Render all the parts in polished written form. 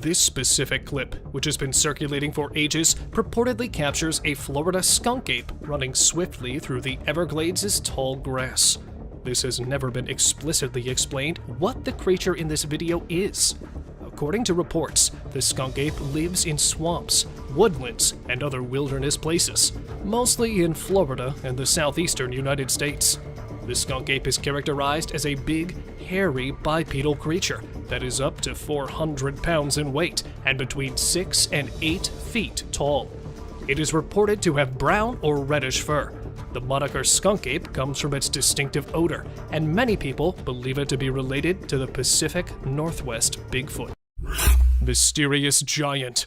This specific clip, which has been circulating for ages, purportedly captures a Florida skunk ape running swiftly through the Everglades' tall grass. This has never been explicitly explained what the creature in this video is. According to reports, the skunk ape lives in swamps, woodlands, and other wilderness places, mostly in Florida and the southeastern United States. The skunk ape is characterized as a big, hairy bipedal creature that is up to 400 pounds in weight and between 6 and 8 feet tall. It is reported to have brown or reddish fur. The moniker skunk ape comes from its distinctive odor, and many people believe it to be related to the Pacific Northwest Bigfoot. Mysterious giant.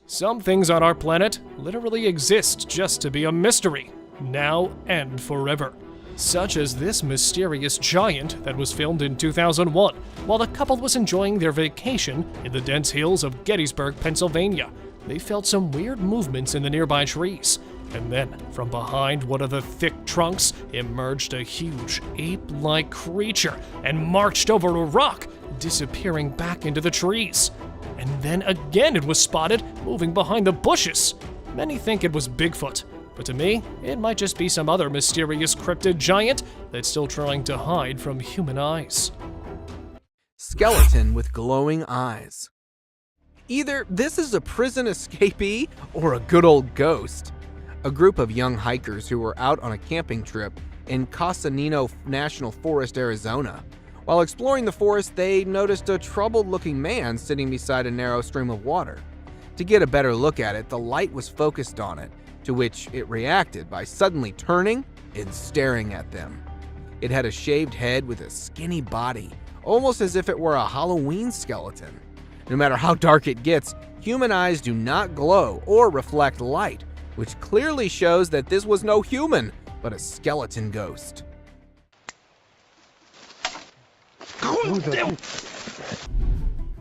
Some things on our planet literally exist just to be a mystery, now and forever. Such as this mysterious giant that was filmed in 2001 while the couple was enjoying their vacation in the dense hills of Gettysburg, Pennsylvania. They felt some weird movements in the nearby trees, and then from behind one of the thick trunks emerged a huge ape-like creature and marched over a rock, disappearing back into the trees. And then again it was spotted moving behind the bushes. Many think it was Bigfoot, but to me, it might just be some other mysterious cryptid giant that's still trying to hide from human eyes. Skeleton with glowing eyes. Either this is a prison escapee or a good old ghost. A group of young hikers who were out on a camping trip in Casanino National Forest, Arizona. While exploring the forest, they noticed a troubled-looking man sitting beside a narrow stream of water. To get a better look at it, the light was focused on it, to which it reacted by suddenly turning and staring at them. It had a shaved head with a skinny body, almost as if it were a Halloween skeleton. No matter how dark it gets, human eyes do not glow or reflect light, which clearly shows that this was no human, but a skeleton ghost.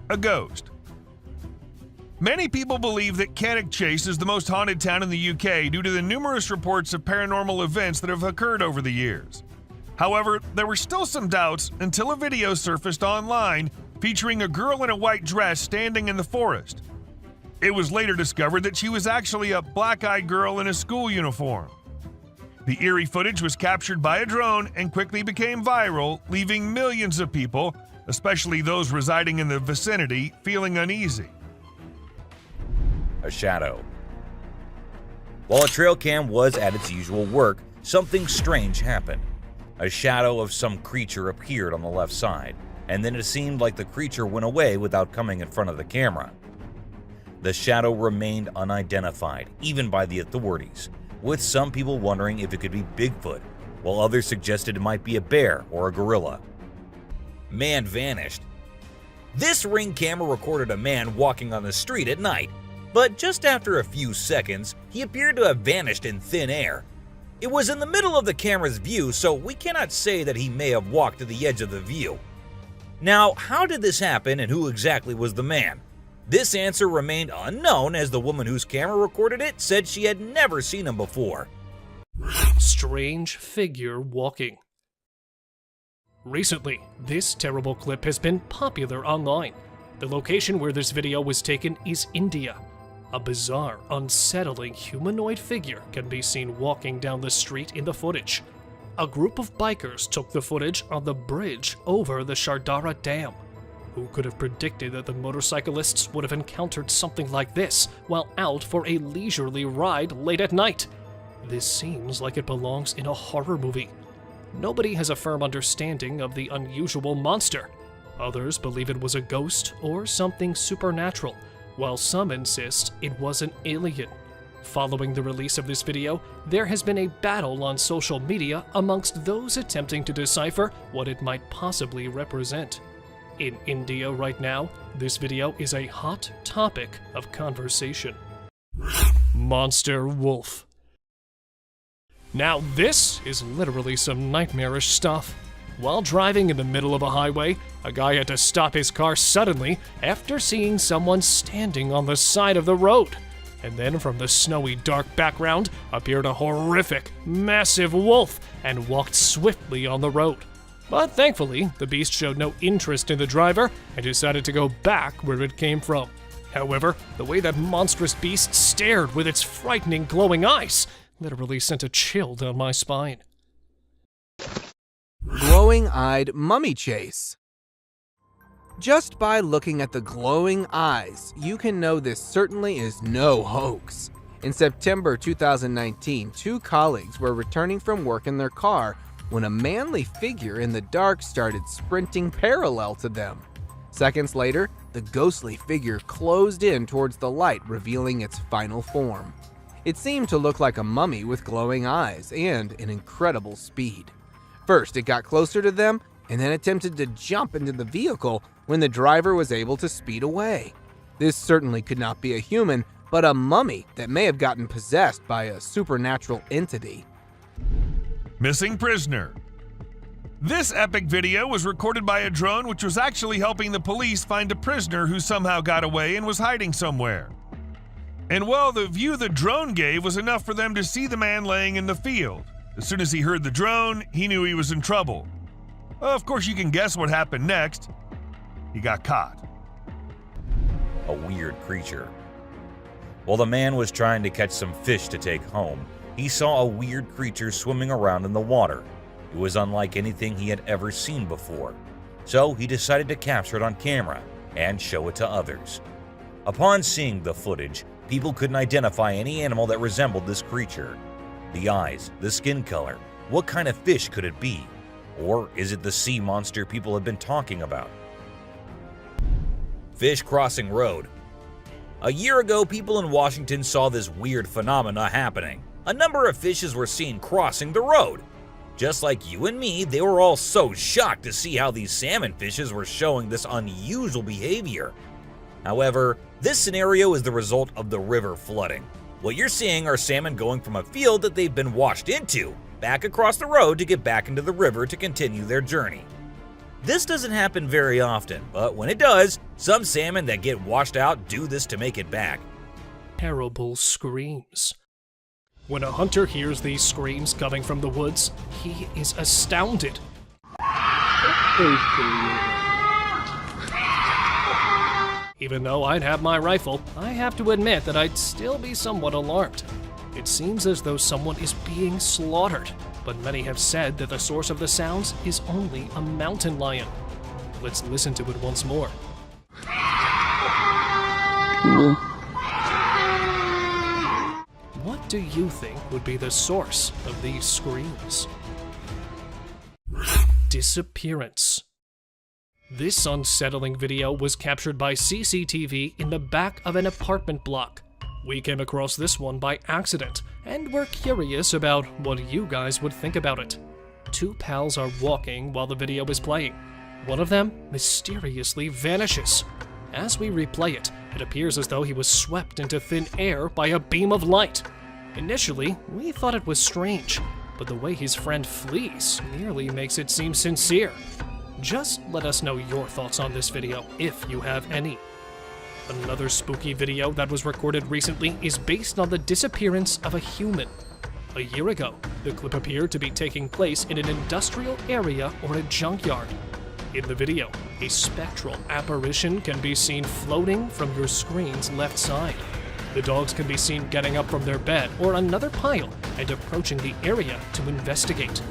A ghost. Many people believe that Cannock Chase is the most haunted town in the UK due to the numerous reports of paranormal events that have occurred over the years. However, there were still some doubts until a video surfaced online featuring a girl in a white dress standing in the forest. It was later discovered that she was actually a black-eyed girl in a school uniform. The eerie footage was captured by a drone and quickly became viral, leaving millions of people, especially those residing in the vicinity, feeling uneasy. A shadow. While a trail cam was at its usual work, something strange happened. A shadow of some creature appeared on the left side, and then it seemed like the creature went away without coming in front of the camera. The shadow remained unidentified, even by the authorities, with some people wondering if it could be Bigfoot, while others suggested it might be a bear or a gorilla. Man vanished. This Ring camera recorded a man walking on the street at night, but just after a few seconds, he appeared to have vanished in thin air. It was in the middle of the camera's view, so we cannot say that he may have walked to the edge of the view. Now, how did this happen and who exactly was the man? This answer remained unknown, as the woman whose camera recorded it said she had never seen him before. Strange figure walking. Recently, this terrible clip has been popular online. The location where this video was taken is India. A bizarre, unsettling humanoid figure can be seen walking down the street in the footage. A group of bikers took the footage on the bridge over the Shardara Dam. Who could have predicted that the motorcyclists would have encountered something like this while out for a leisurely ride late at night? This seems like it belongs in a horror movie. Nobody has a firm understanding of the unusual monster. Others believe it was a ghost or something supernatural, while some insist it was an alien. Following the release of this video, there has been a battle on social media amongst those attempting to decipher what it might possibly represent. In India right now, this video is a hot topic of conversation. Monster wolf. Now this is literally some nightmarish stuff. While driving in the middle of a highway, a guy had to stop his car suddenly after seeing someone standing on the side of the road. And then from the snowy dark background appeared a horrific, massive wolf and walked swiftly on the road. But thankfully, the beast showed no interest in the driver and decided to go back where it came from. However, the way that monstrous beast stared with its frightening glowing eyes literally sent a chill down my spine. Glowing-eyed mummy chase. Just by looking at the glowing eyes, you can know this certainly is no hoax. In September 2019, two colleagues were returning from work in their car when a manly figure in the dark started sprinting parallel to them. Seconds later, the ghostly figure closed in towards the light, revealing its final form. It seemed to look like a mummy with glowing eyes and an incredible speed. First, it got closer to them and then attempted to jump into the vehicle when the driver was able to speed away. This certainly could not be a human, but a mummy that may have gotten possessed by a supernatural entity. Missing prisoner. This epic video was recorded by a drone which was actually helping the police find a prisoner who somehow got away and was hiding somewhere. And well, the view the drone gave was enough for them to see the man laying in the field. As soon as he heard the drone, he knew he was in trouble. Of course, you can guess what happened next. He got caught. A weird creature. While the man was trying to catch some fish to take home, he saw a weird creature swimming around in the water. It was unlike anything he had ever seen before. So he decided to capture it on camera and show it to others. Upon seeing the footage, people couldn't identify any animal that resembled this creature. The eyes, the skin color, what kind of fish could it be? Or is it the sea monster people have been talking about? Fish crossing road. A year ago, people in Washington saw this weird phenomena happening. A number of fishes were seen crossing the road. Just like you and me, they were all so shocked to see how these salmon fishes were showing this unusual behavior. However, this scenario is the result of the river flooding. What you're seeing are salmon going from a field that they've been washed into, back across the road to get back into the river to continue their journey. This doesn't happen very often, but when it does, some salmon that get washed out do this to make it back. Terrible screams. When a hunter hears these screams coming from the woods, he is astounded. Even though I'd have my rifle, I have to admit that I'd still be somewhat alarmed. It seems as though someone is being slaughtered, but many have said that the source of the sounds is only a mountain lion. Let's listen to it once more. What do you think would be the source of these screams? Disappearance. This unsettling video was captured by CCTV in the back of an apartment block. We came across this one by accident, and we're curious about what you guys would think about it. Two pals are walking while the video is playing. One of them mysteriously vanishes. As we replay it, it appears as though he was swept into thin air by a beam of light. Initially, we thought it was strange, but the way his friend flees nearly makes it seem sincere. Just let us know your thoughts on this video, if you have any. Another spooky video that was recorded recently is based on the disappearance of a human. A year ago, the clip appeared to be taking place in an industrial area or a junkyard. In the video, a spectral apparition can be seen floating from your screen's left side. The dogs can be seen getting up from their bed or another pile and approaching the area to investigate.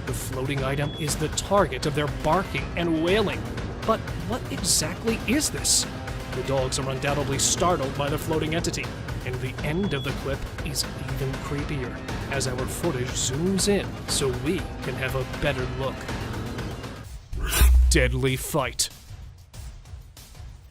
The floating item is the target of their barking and wailing. But what exactly is this? The dogs are undoubtedly startled by the floating entity, and the end of the clip is even creepier as our footage zooms in so we can have a better look. Deadly fight.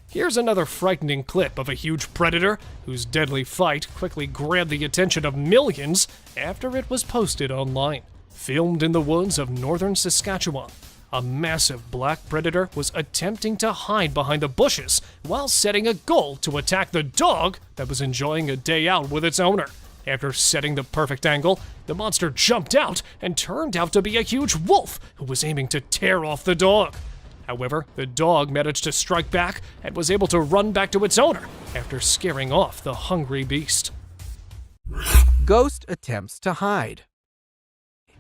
Here's another frightening clip of a huge predator whose deadly fight quickly grabbed the attention of millions after it was posted online. Filmed in the woods of northern Saskatchewan, a massive black predator was attempting to hide behind the bushes while setting a goal to attack the dog that was enjoying a day out with its owner. After setting the perfect angle, the monster jumped out and turned out to be a huge wolf who was aiming to tear off the dog. However, the dog managed to strike back and was able to run back to its owner after scaring off the hungry beast. Ghost attempts to hide.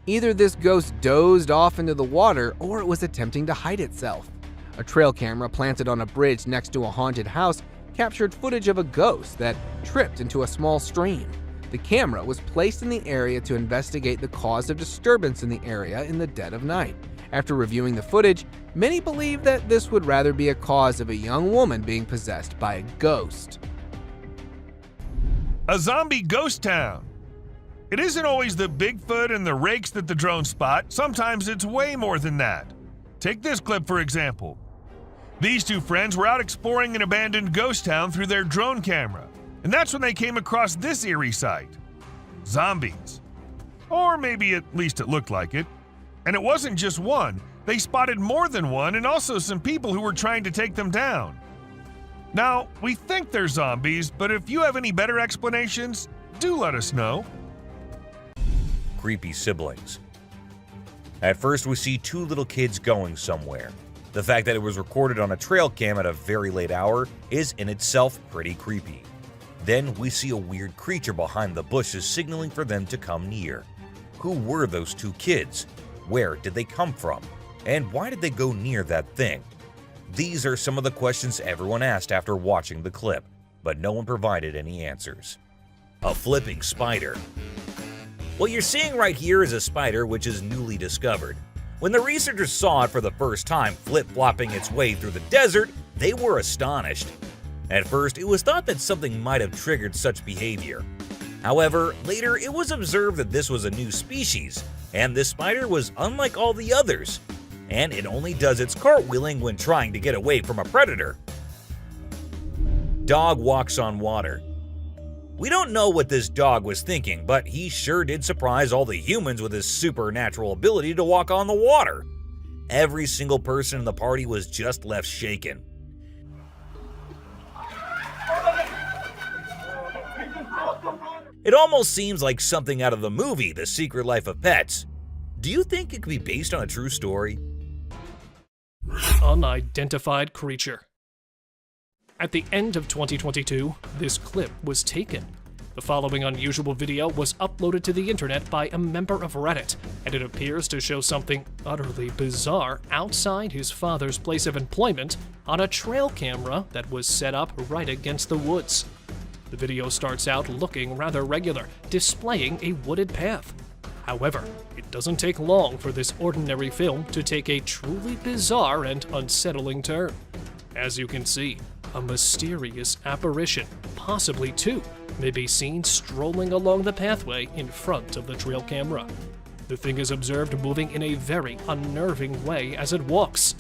Either this ghost dozed off into the water or it was attempting to hide itself. A trail camera planted on a bridge next to a haunted house captured footage of a ghost that tripped into a small stream. The camera was placed in the area to investigate the cause of disturbance in the area in the dead of night. After reviewing the footage, many believe that this would rather be a cause of a young woman being possessed by a ghost. A zombie ghost town. It isn't always the Bigfoot and the rakes that the drones spot. Sometimes it's way more than that. Take this clip for example. These two friends were out exploring an abandoned ghost town through their drone camera, and that's when they came across this eerie sight. Zombies. Or maybe at least it looked like it. And it wasn't just one. They spotted more than one and also some people who were trying to take them down. Now, we think they're zombies, but if you have any better explanations, do let us know. Creepy siblings. At first, we see two little kids going somewhere. The fact that it was recorded on a trail cam at a very late hour is in itself pretty creepy. Then we see a weird creature behind the bushes signaling for them to come near. Who were those two kids? Where did they come from? And why did they go near that thing? These are some of the questions everyone asked after watching the clip, but no one provided any answers. A flipping spider. What you're seeing right here is a spider which is newly discovered. When the researchers saw it for the first time flip-flopping its way through the desert, they were astonished. At first, it was thought that something might have triggered such behavior. However, later it was observed that this was a new species, and this spider was unlike all the others, and it only does its cartwheeling when trying to get away from a predator. Dog walks on water. We don't know what this dog was thinking, but he sure did surprise all the humans with his supernatural ability to walk on the water. Every single person in the party was just left shaken. It almost seems like something out of the movie The Secret Life of Pets. Do you think it could be based on a true story? Unidentified creature. At the end of 2022, this clip was taken. The following unusual video was uploaded to the internet by a member of Reddit, and it appears to show something utterly bizarre outside his father's place of employment on a trail camera that was set up right against the woods. The video starts out looking rather regular, displaying a wooded path. However, it doesn't take long for this ordinary film to take a truly bizarre and unsettling turn. As you can see, a mysterious apparition, possibly two, may be seen strolling along the pathway in front of the trail camera. The thing is observed moving in a very unnerving way as it walks.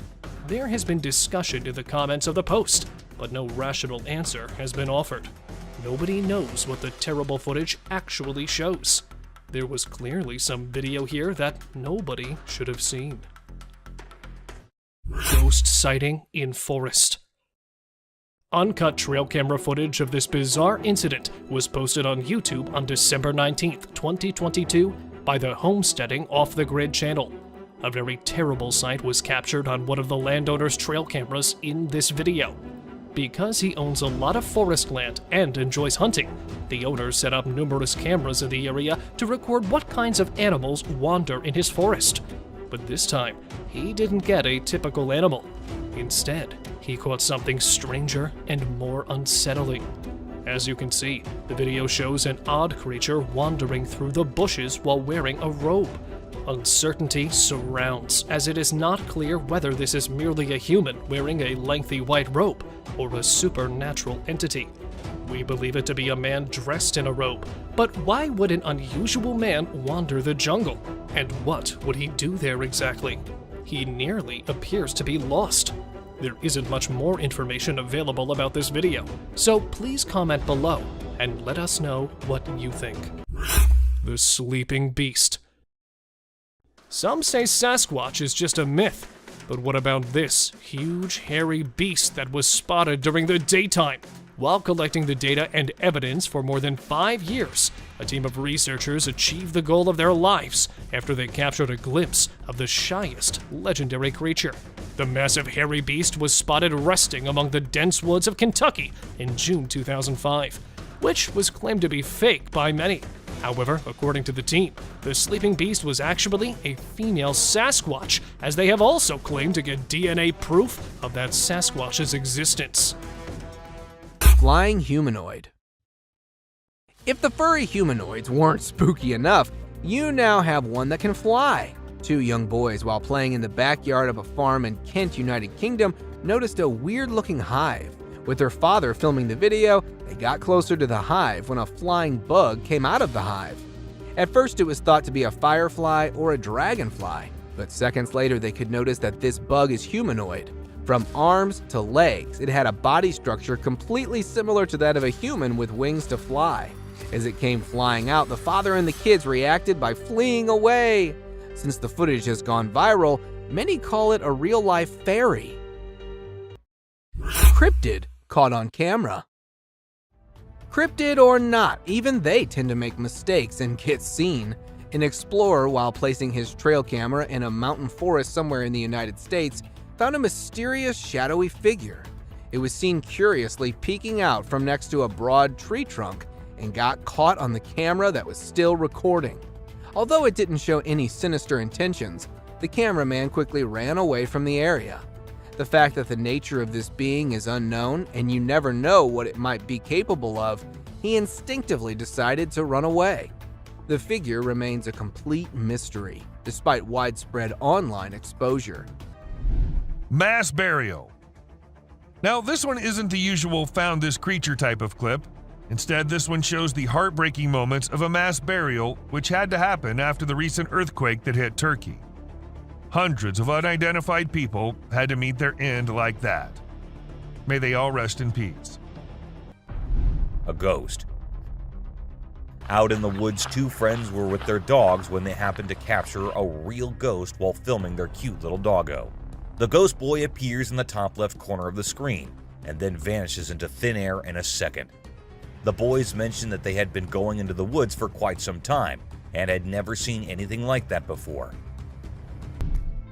There has been discussion in the comments of the post, but no rational answer has been offered. Nobody knows what the terrible footage actually shows. There was clearly some video here that nobody should have seen. Ghost sighting in forest. Uncut trail camera footage of this bizarre incident was posted on YouTube on December 19th, 2022 by the Homesteading Off the Grid channel. A very terrible sight was captured on one of the landowner's trail cameras in this video. Because he owns a lot of forest land and enjoys hunting, the owner set up numerous cameras in the area to record what kinds of animals wander in his forest. But this time, he didn't get a typical animal. Instead, he caught something stranger and more unsettling. As you can see, the video shows an odd creature wandering through the bushes while wearing a robe. Uncertainty surrounds, as it is not clear whether this is merely a human wearing a lengthy white robe or a supernatural entity. We believe it to be a man dressed in a robe, but why would an unusual man wander the jungle? And what would he do there exactly? He nearly appears to be lost. There isn't much more information available about this video, so please comment below and let us know what you think. The Sleeping Beast. Some say Sasquatch is just a myth, but what about this huge hairy beast that was spotted during the daytime? While collecting the data and evidence for more than 5 years, a team of researchers achieved the goal of their lives after they captured a glimpse of the shyest legendary creature. The massive hairy beast was spotted resting among the dense woods of Kentucky in June 2005, which was claimed to be fake by many. However, according to the team, the sleeping beast was actually a female Sasquatch, as they have also claimed to get DNA proof of that Sasquatch's existence. Flying humanoid. If the furry humanoids weren't spooky enough, you now have one that can fly. Two young boys, while playing in the backyard of a farm in Kent, United Kingdom, noticed a weird-looking hive. With their father filming the video, they got closer to the hive when a flying bug came out of the hive. At first it was thought to be a firefly or a dragonfly, but seconds later they could notice that this bug is humanoid. From arms to legs, it had a body structure completely similar to that of a human with wings to fly. As it came flying out, the father and the kids reacted by fleeing away. Since the footage has gone viral, many call it a real-life fairy. Crypted, caught on camera. Crypted or not, even they tend to make mistakes and get seen. An explorer, while placing his trail camera in a mountain forest somewhere in the United States, found a mysterious shadowy figure. It was seen curiously peeking out from next to a broad tree trunk and got caught on the camera that was still recording. Although it didn't show any sinister intentions, the cameraman quickly ran away from the area. The fact that the nature of this being is unknown and you never know what it might be capable of, he instinctively decided to run away. The figure remains a complete mystery, despite widespread online exposure. Mass burial. Now, this one isn't the usual found this creature type of clip. Instead, this one shows the heartbreaking moments of a mass burial which had to happen after the recent earthquake that hit Turkey. Hundreds of unidentified people had to meet their end like that. May they all rest in peace. A ghost. Out in the woods, two friends were with their dogs when they happened to capture a real ghost while filming their cute little doggo. The ghost boy appears in the top left corner of the screen and then vanishes into thin air in a second. The boys mentioned that they had been going into the woods for quite some time and had never seen anything like that before.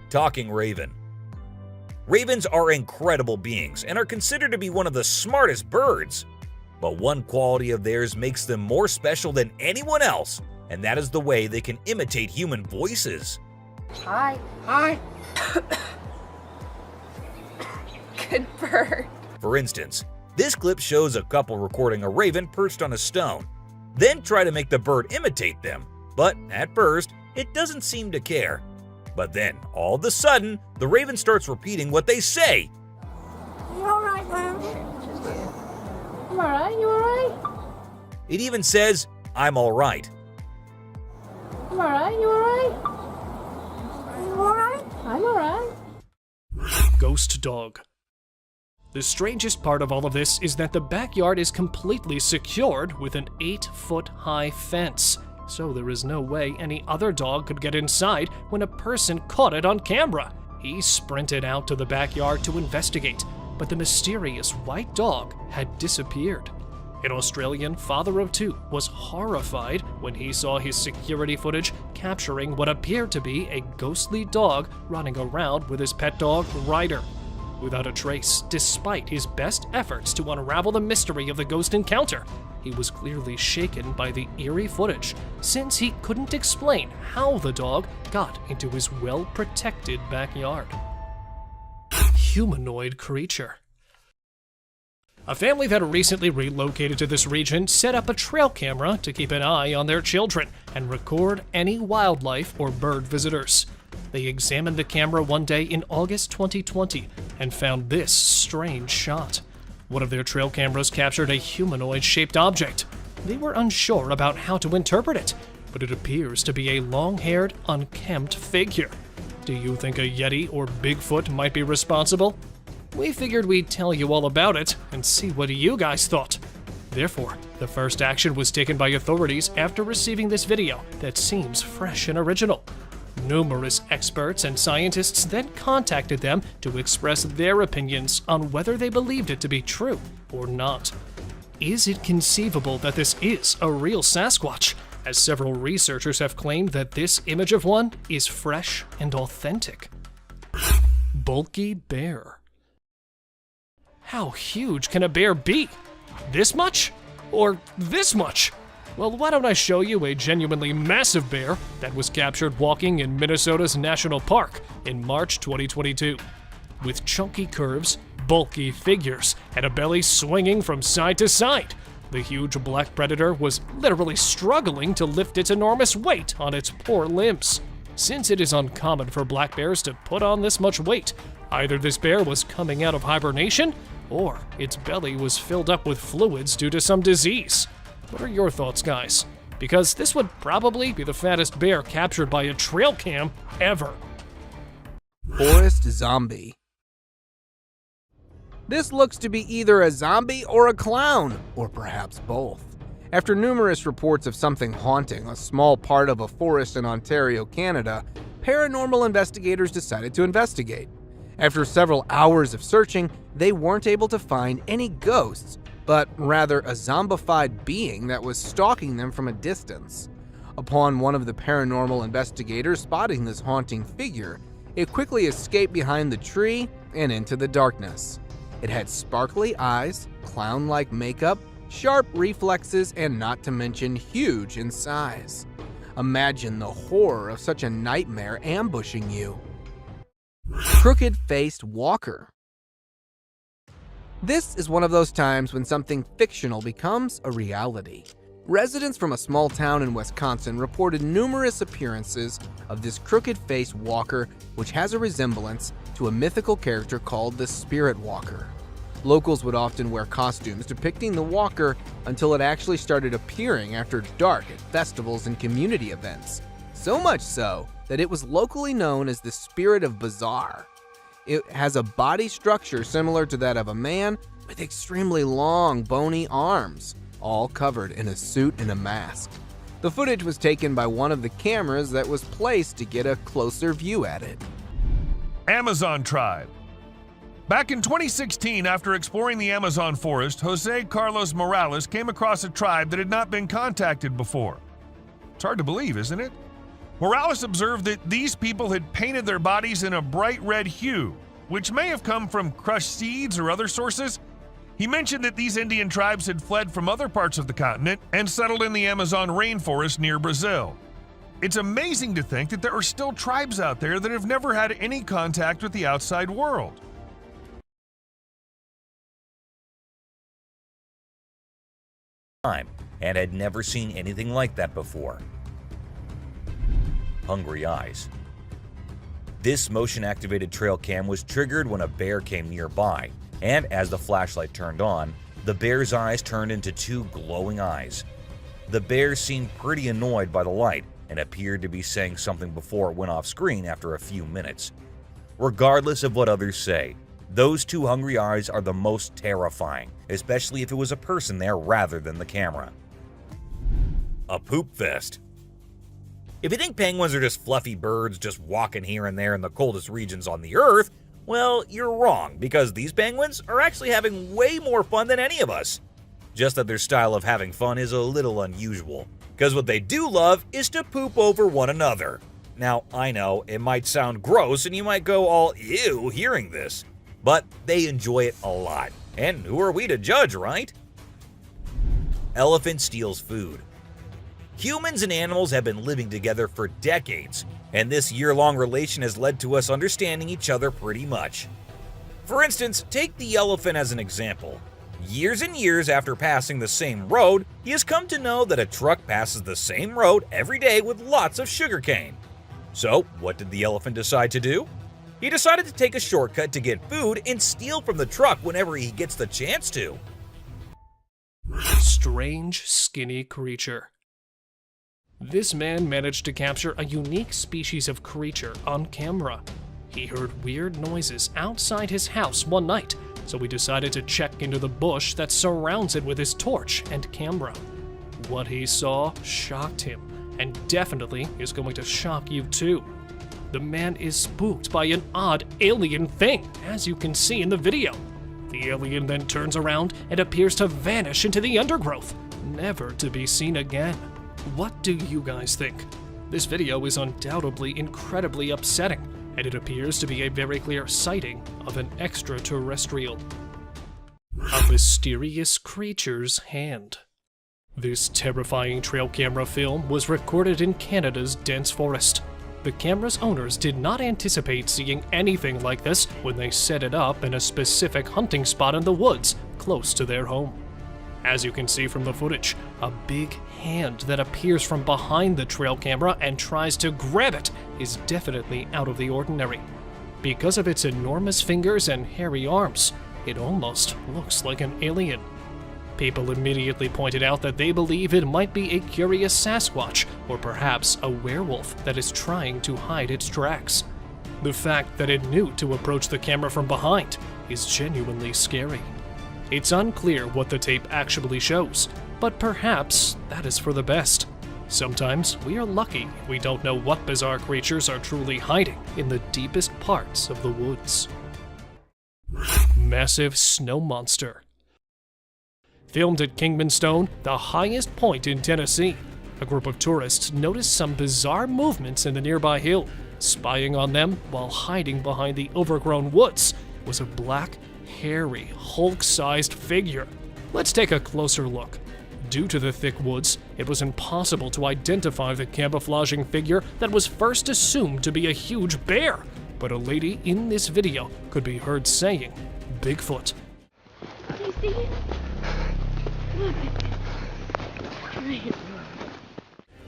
Talking raven. Ravens are incredible beings and are considered to be one of the smartest birds. But one quality of theirs makes them more special than anyone else, and that is the way they can imitate human voices. Hi. Hi. Good bird. For instance, this clip shows a couple recording a raven perched on a stone, then try to make the bird imitate them, but at first, it doesn't seem to care. But then, all of a sudden, the raven starts repeating what they say. You alright, man? I'm alright, you alright? It even says, "I'm alright." I'm alright, you alright? You alright? I'm alright. Ghost dog. The strangest part of all of this is that the backyard is completely secured with an 8-foot-high fence, so there is no way any other dog could get inside when a person caught it on camera. He sprinted out to the backyard to investigate, but the mysterious white dog had disappeared. An Australian father of two was horrified when he saw his security footage capturing what appeared to be a ghostly dog running around with his pet dog, Ryder. Without a trace, despite his best efforts to unravel the mystery of the ghost encounter, he was clearly shaken by the eerie footage, since he couldn't explain how the dog got into his well-protected backyard. Humanoid Creature. A family that recently relocated to this region set up a trail camera to keep an eye on their children and record any wildlife or bird visitors. They examined the camera one day in August 2020 and found this strange shot. One of their trail cameras captured a humanoid-shaped object. They were unsure about how to interpret it, but it appears to be a long-haired, unkempt figure. Do you think a Yeti or Bigfoot might be responsible? We figured we'd tell you all about it and see what you guys thought. Therefore, the first action was taken by authorities after receiving this video that seems fresh and original. Numerous experts and scientists then contacted them to express their opinions on whether they believed it to be true or not. Is it conceivable that this is a real Sasquatch, as several researchers have claimed that this image of one is fresh and authentic? Bulky bear. How huge can a bear be? This much? Or this much? Well, why don't I show you a genuinely massive bear that was captured walking in Minnesota's National Park in March 2022. With chunky curves, bulky figures, and a belly swinging from side to side, the huge black predator was literally struggling to lift its enormous weight on its poor limbs. Since it is uncommon for black bears to put on this much weight, either this bear was coming out of hibernation, or its belly was filled up with fluids due to some disease. What are your thoughts, guys? Because this would probably be the fattest bear captured by a trail cam ever. Forest zombie. This looks to be either a zombie or a clown, or perhaps both. After numerous reports of something haunting a small part of a forest in Ontario, Canada, paranormal investigators decided to investigate. After several hours of searching, they weren't able to find any ghosts, but rather a zombified being that was stalking them from a distance. Upon one of the paranormal investigators spotting this haunting figure, it quickly escaped behind the tree and into the darkness. It had sparkly eyes, clown-like makeup, sharp reflexes, and not to mention huge in size. Imagine the horror of such a nightmare ambushing you. Crooked-faced walker. This is one of those times when something fictional becomes a reality. Residents from a small town in Wisconsin reported numerous appearances of this crooked-faced walker, which has a resemblance to a mythical character called the Spirit Walker. Locals would often wear costumes depicting the walker until it actually started appearing after dark at festivals and community events. So much so that it was locally known as the Spirit of Bizarre. It has a body structure similar to that of a man with extremely long, bony arms, all covered in a suit and a mask. The footage was taken by one of the cameras that was placed to get a closer view at it. Amazon tribe. Back in 2016, after exploring the Amazon forest, Jose Carlos Morales came across a tribe that had not been contacted before. It's hard to believe, isn't it? Morales observed that these people had painted their bodies in a bright red hue, which may have come from crushed seeds or other sources. He mentioned that these Indian tribes had fled from other parts of the continent and settled in the Amazon rainforest near Brazil. It's amazing to think that there are still tribes out there that have never had any contact with the outside world. And had never seen anything like that before. Hungry eyes. This motion-activated trail cam was triggered when a bear came nearby, and as the flashlight turned on, the bear's eyes turned into two glowing eyes. The bear seemed pretty annoyed by the light and appeared to be saying something before it went off screen after a few minutes. Regardless of what others say, those two hungry eyes are the most terrifying, especially if it was a person there rather than the camera. A poop fest. If you think penguins are just fluffy birds just walking here and there in the coldest regions on the Earth, well, you're wrong, because these penguins are actually having way more fun than any of us. Just that their style of having fun is a little unusual, because what they do love is to poop over one another. Now, I know, it might sound gross and you might go all ew hearing this, but they enjoy it a lot. And who are we to judge, right? Elephant steals food. Humans and animals have been living together for decades, and this year-long relation has led to us understanding each other pretty much. For instance, take the elephant as an example. Years and years after passing the same road, he has come to know that a truck passes the same road every day with lots of sugarcane. So, what did the elephant decide to do? He decided to take a shortcut to get food and steal from the truck whenever he gets the chance to. Strange, skinny creature. This man managed to capture a unique species of creature on camera. He heard weird noises outside his house one night, so he decided to check into the bush that surrounds it with his torch and camera. What he saw shocked him, and definitely is going to shock you too. The man is spooked by an odd alien thing, as you can see in the video. The alien then turns around and appears to vanish into the undergrowth, never to be seen again. What do you guys think? This video is undoubtedly incredibly upsetting, and it appears to be a very clear sighting of an extraterrestrial. A mysterious creature's hand. This terrifying trail camera film was recorded in Canada's dense forest. The camera's owners did not anticipate seeing anything like this when they set it up in a specific hunting spot in the woods close to their home. As you can see from the footage, a big hand that appears from behind the trail camera and tries to grab it is definitely out of the ordinary. Because of its enormous fingers and hairy arms, it almost looks like an alien. People immediately pointed out that they believe it might be a curious Sasquatch or perhaps a werewolf that is trying to hide its tracks. The fact that it knew to approach the camera from behind is genuinely scary. It's unclear what the tape actually shows, but perhaps that is for the best. Sometimes we are lucky we don't know what bizarre creatures are truly hiding in the deepest parts of the woods. Massive snow monster. Filmed at Kingman Stone, the highest point in Tennessee, a group of tourists noticed some bizarre movements in the nearby hill. Spying on them while hiding behind the overgrown woods was a black, hairy, Hulk-sized figure. Let's take a closer look. Due to the thick woods, it was impossible to identify the camouflaging figure that was first assumed to be a huge bear, but a lady in this video could be heard saying, "Bigfoot." Do you see it? Look.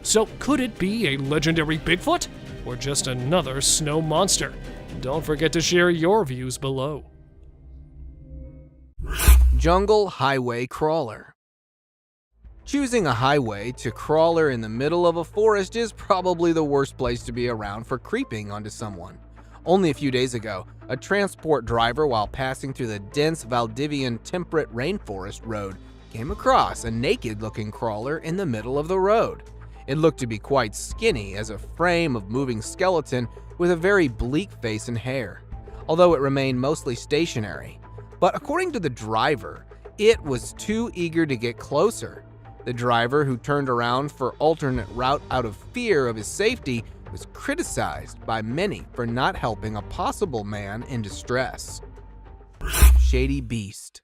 So could it be a legendary Bigfoot? Or just another snow monster? Don't forget to share your views below. Jungle highway crawler. Choosing a highway to crawler in the middle of a forest is probably the worst place to be around for creeping onto someone. Only a few days ago, a transport driver, while passing through the dense Valdivian temperate rainforest road, came across a naked-looking crawler in the middle of the road. It looked to be quite skinny as a frame of moving skeleton with a very bleak face and hair, although it remained mostly stationary. But according to the driver, it was too eager to get closer. The driver, who turned around for alternate route out of fear of his safety, was criticized by many for not helping a possible man in distress. Shady Beast.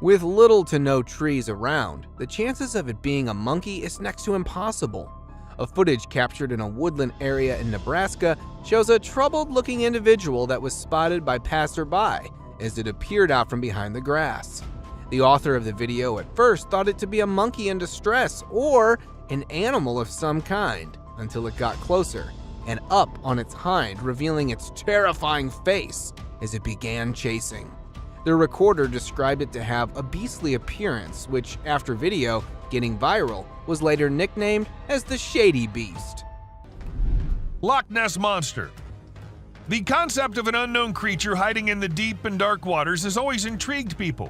With little to no trees around, the chances of it being a monkey is next to impossible. A footage captured in a woodland area in Nebraska shows a troubled-looking individual that was spotted by passerby as it appeared out from behind the grass. The author of the video at first thought it to be a monkey in distress or an animal of some kind, until it got closer and up on its hind, revealing its terrifying face as it began chasing. The recorder described it to have a beastly appearance, which, after video getting viral, was later nicknamed as the Shady Beast. Loch Ness Monster. The concept of an unknown creature hiding in the deep and dark waters has always intrigued people.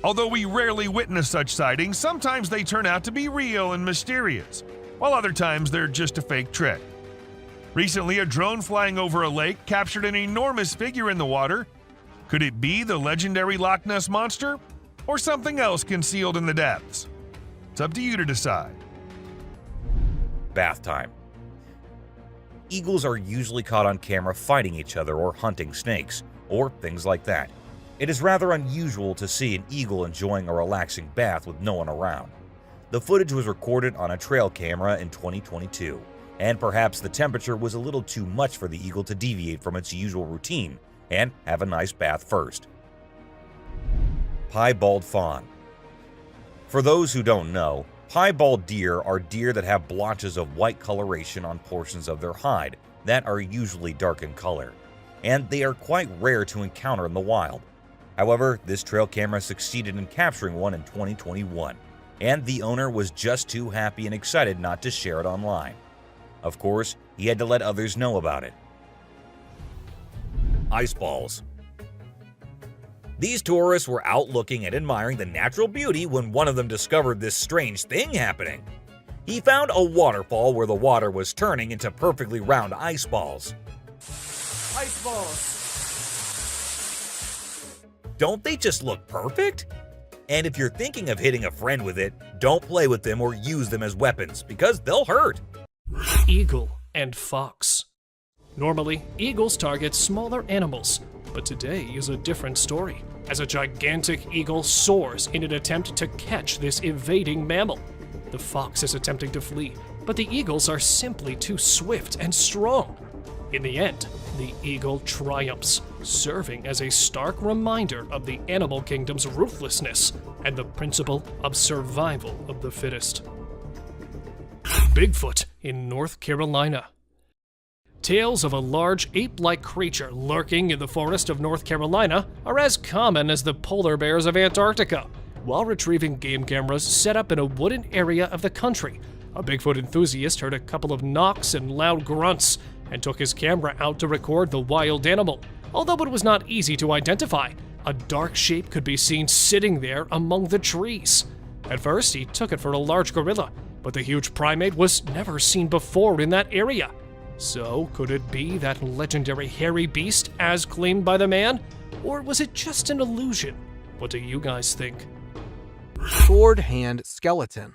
Although we rarely witness such sightings, sometimes they turn out to be real and mysterious, while other times they're just a fake trick. Recently, a drone flying over a lake captured an enormous figure in the water. Could it be the legendary Loch Ness Monster, or something else concealed in the depths? It's up to you to decide. Bath time. Eagles are usually caught on camera fighting each other or hunting snakes, or things like that. It is rather unusual to see an eagle enjoying a relaxing bath with no one around. The footage was recorded on a trail camera in 2022, and perhaps the temperature was a little too much for the eagle to deviate from its usual routine and have a nice bath first. Pieballed Fawn. For those who don't know, piebald deer are deer that have blotches of white coloration on portions of their hide that are usually dark in color, and they are quite rare to encounter in the wild. However, this trail camera succeeded in capturing one in 2021, and the owner was just too happy and excited not to share it online. Of course, he had to let others know about it. Ice balls. These tourists were out looking and admiring the natural beauty when one of them discovered this strange thing happening. He found a waterfall where the water was turning into perfectly round ice balls. Ice balls. Don't they just look perfect? And if you're thinking of hitting a friend with it, don't play with them or use them as weapons because they'll hurt. Eagle and fox. Normally, eagles target smaller animals, but today is a different story. as a gigantic eagle soars in an attempt to catch this evading mammal. The fox is attempting to flee, but the eagles are simply too swift and strong. In the end, the eagle triumphs, serving as a stark reminder of the animal kingdom's ruthlessness and the principle of survival of the fittest. Bigfoot in North Carolina. Tales of a large ape-like creature lurking in the forest of North Carolina are as common as the polar bears of Antarctica. While retrieving game cameras set up in a wooded area of the country, a Bigfoot enthusiast heard a couple of knocks and loud grunts and took his camera out to record the wild animal. Although it was not easy to identify, a dark shape could be seen sitting there among the trees. At first, he took it for a large gorilla, but the huge primate was never seen before in that area. So, could it be that legendary hairy beast as claimed by the man? Or was it just an illusion? What do you guys think? Sword Hand Skeleton.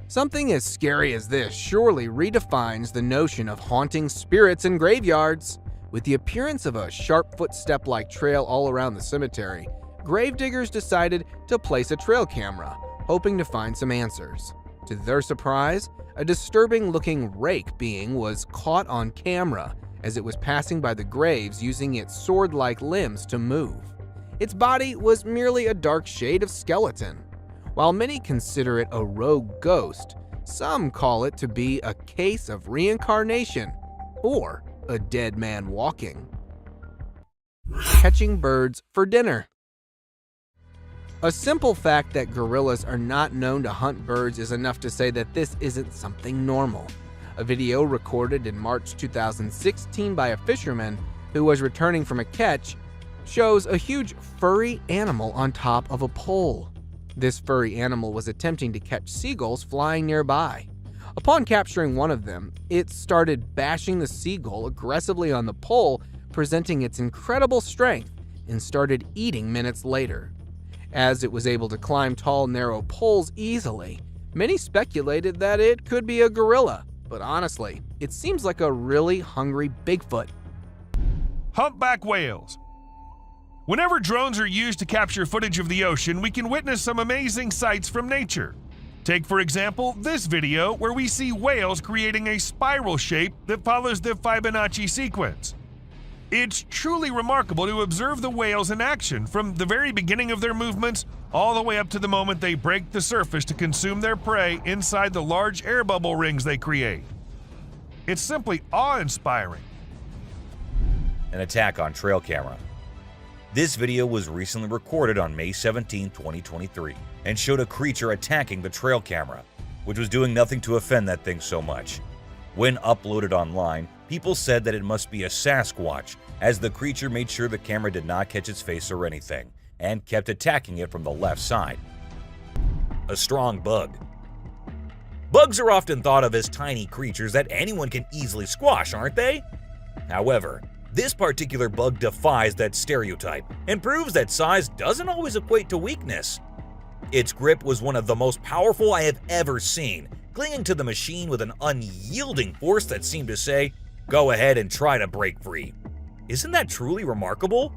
Something as scary as this surely redefines the notion of haunting spirits in graveyards. With the appearance of a sharp footstep-like trail all around the cemetery, gravediggers decided to place a trail camera, hoping to find some answers. To their surprise, a disturbing-looking rake being was caught on camera as it was passing by the graves using its sword-like limbs to move. Its body was merely a dark shade of skeleton. While many consider it a rogue ghost, some call it to be a case of reincarnation or a dead man walking. Catching birds for dinner. A simple fact that gorillas are not known to hunt birds is enough to say that this isn't something normal. A video recorded in March 2016 by a fisherman who was returning from a catch shows a huge furry animal on top of a pole. This furry animal was attempting to catch seagulls flying nearby. Upon capturing one of them, it started bashing the seagull aggressively on the pole, presenting its incredible strength, and started eating minutes later. As it was able to climb tall, narrow poles easily, many speculated that it could be a gorilla, but honestly, it seems like a really hungry Bigfoot. Humpback whales. Whenever drones are used to capture footage of the ocean, we can witness some amazing sights from nature. Take, for example, this video where we see whales creating a spiral shape that follows the Fibonacci sequence. It's truly remarkable to observe the whales in action from the very beginning of their movements all the way up to the moment they break the surface to consume their prey inside the large air bubble rings they create. It's simply awe-inspiring. An attack on trail camera. This video was recently recorded on May 17, 2023, and showed a creature attacking the trail camera, which was doing nothing to offend that thing so much. When uploaded online, people said that it must be a Sasquatch, as the creature made sure the camera did not catch its face or anything, and kept attacking it from the left side. A strong bug. Bugs are often thought of as tiny creatures that anyone can easily squash, aren't they? However, this particular bug defies that stereotype and proves that size doesn't always equate to weakness. Its grip was one of the most powerful I have ever seen, clinging to the machine with an unyielding force that seemed to say, "Go ahead and try to break free." Isn't that truly remarkable?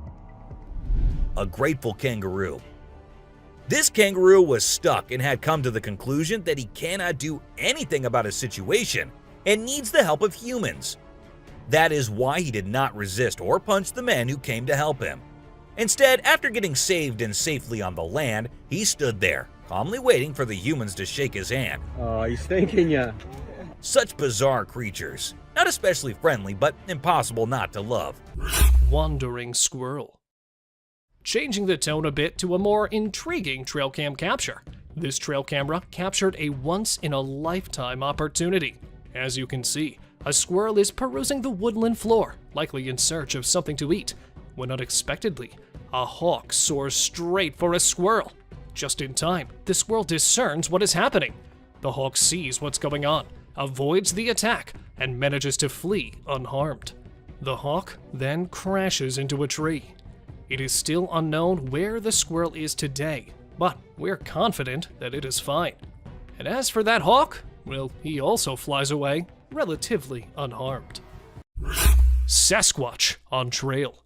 A grateful kangaroo. This kangaroo was stuck and had come to the conclusion that he cannot do anything about his situation and needs the help of humans. That is why he did not resist or punch the men who came to help him. Instead, after getting saved and safely on the land, he stood there, calmly waiting for the humans to shake his hand. Oh, he's thanking ya. Such bizarre creatures. Not especially friendly, but impossible not to love. Wandering squirrel. Changing the tone a bit to a more intriguing trail cam capture. This trail camera captured a once-in-a-lifetime opportunity. As you can see, a squirrel is perusing the woodland floor, likely in search of something to eat, when unexpectedly, a hawk soars straight for a squirrel. Just in time, the squirrel discerns what is happening. The hawk sees what's going on, avoids the attack, and manages to flee unharmed. The hawk then crashes into a tree. It is still unknown where the squirrel is today, but we're confident that it is fine. And as for that hawk, well, he also flies away relatively unharmed. Sasquatch on trail.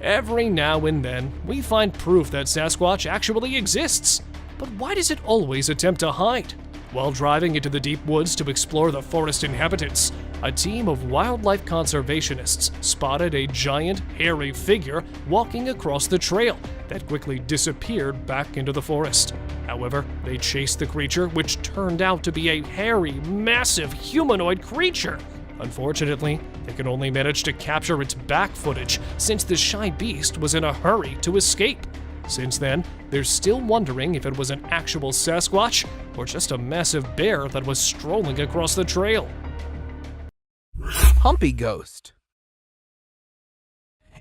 Every now and then, we find proof that Sasquatch actually exists. But why does it always attempt to hide? While driving into the deep woods to explore the forest inhabitants, a team of wildlife conservationists spotted a giant, hairy figure walking across the trail that quickly disappeared back into the forest. However, they chased the creature, which turned out to be a hairy, massive humanoid creature. Unfortunately, they could only manage to capture its back footage since the shy beast was in a hurry to escape. Since then, they're still wondering if it was an actual Sasquatch or just a massive bear that was strolling across the trail. Humpy ghost.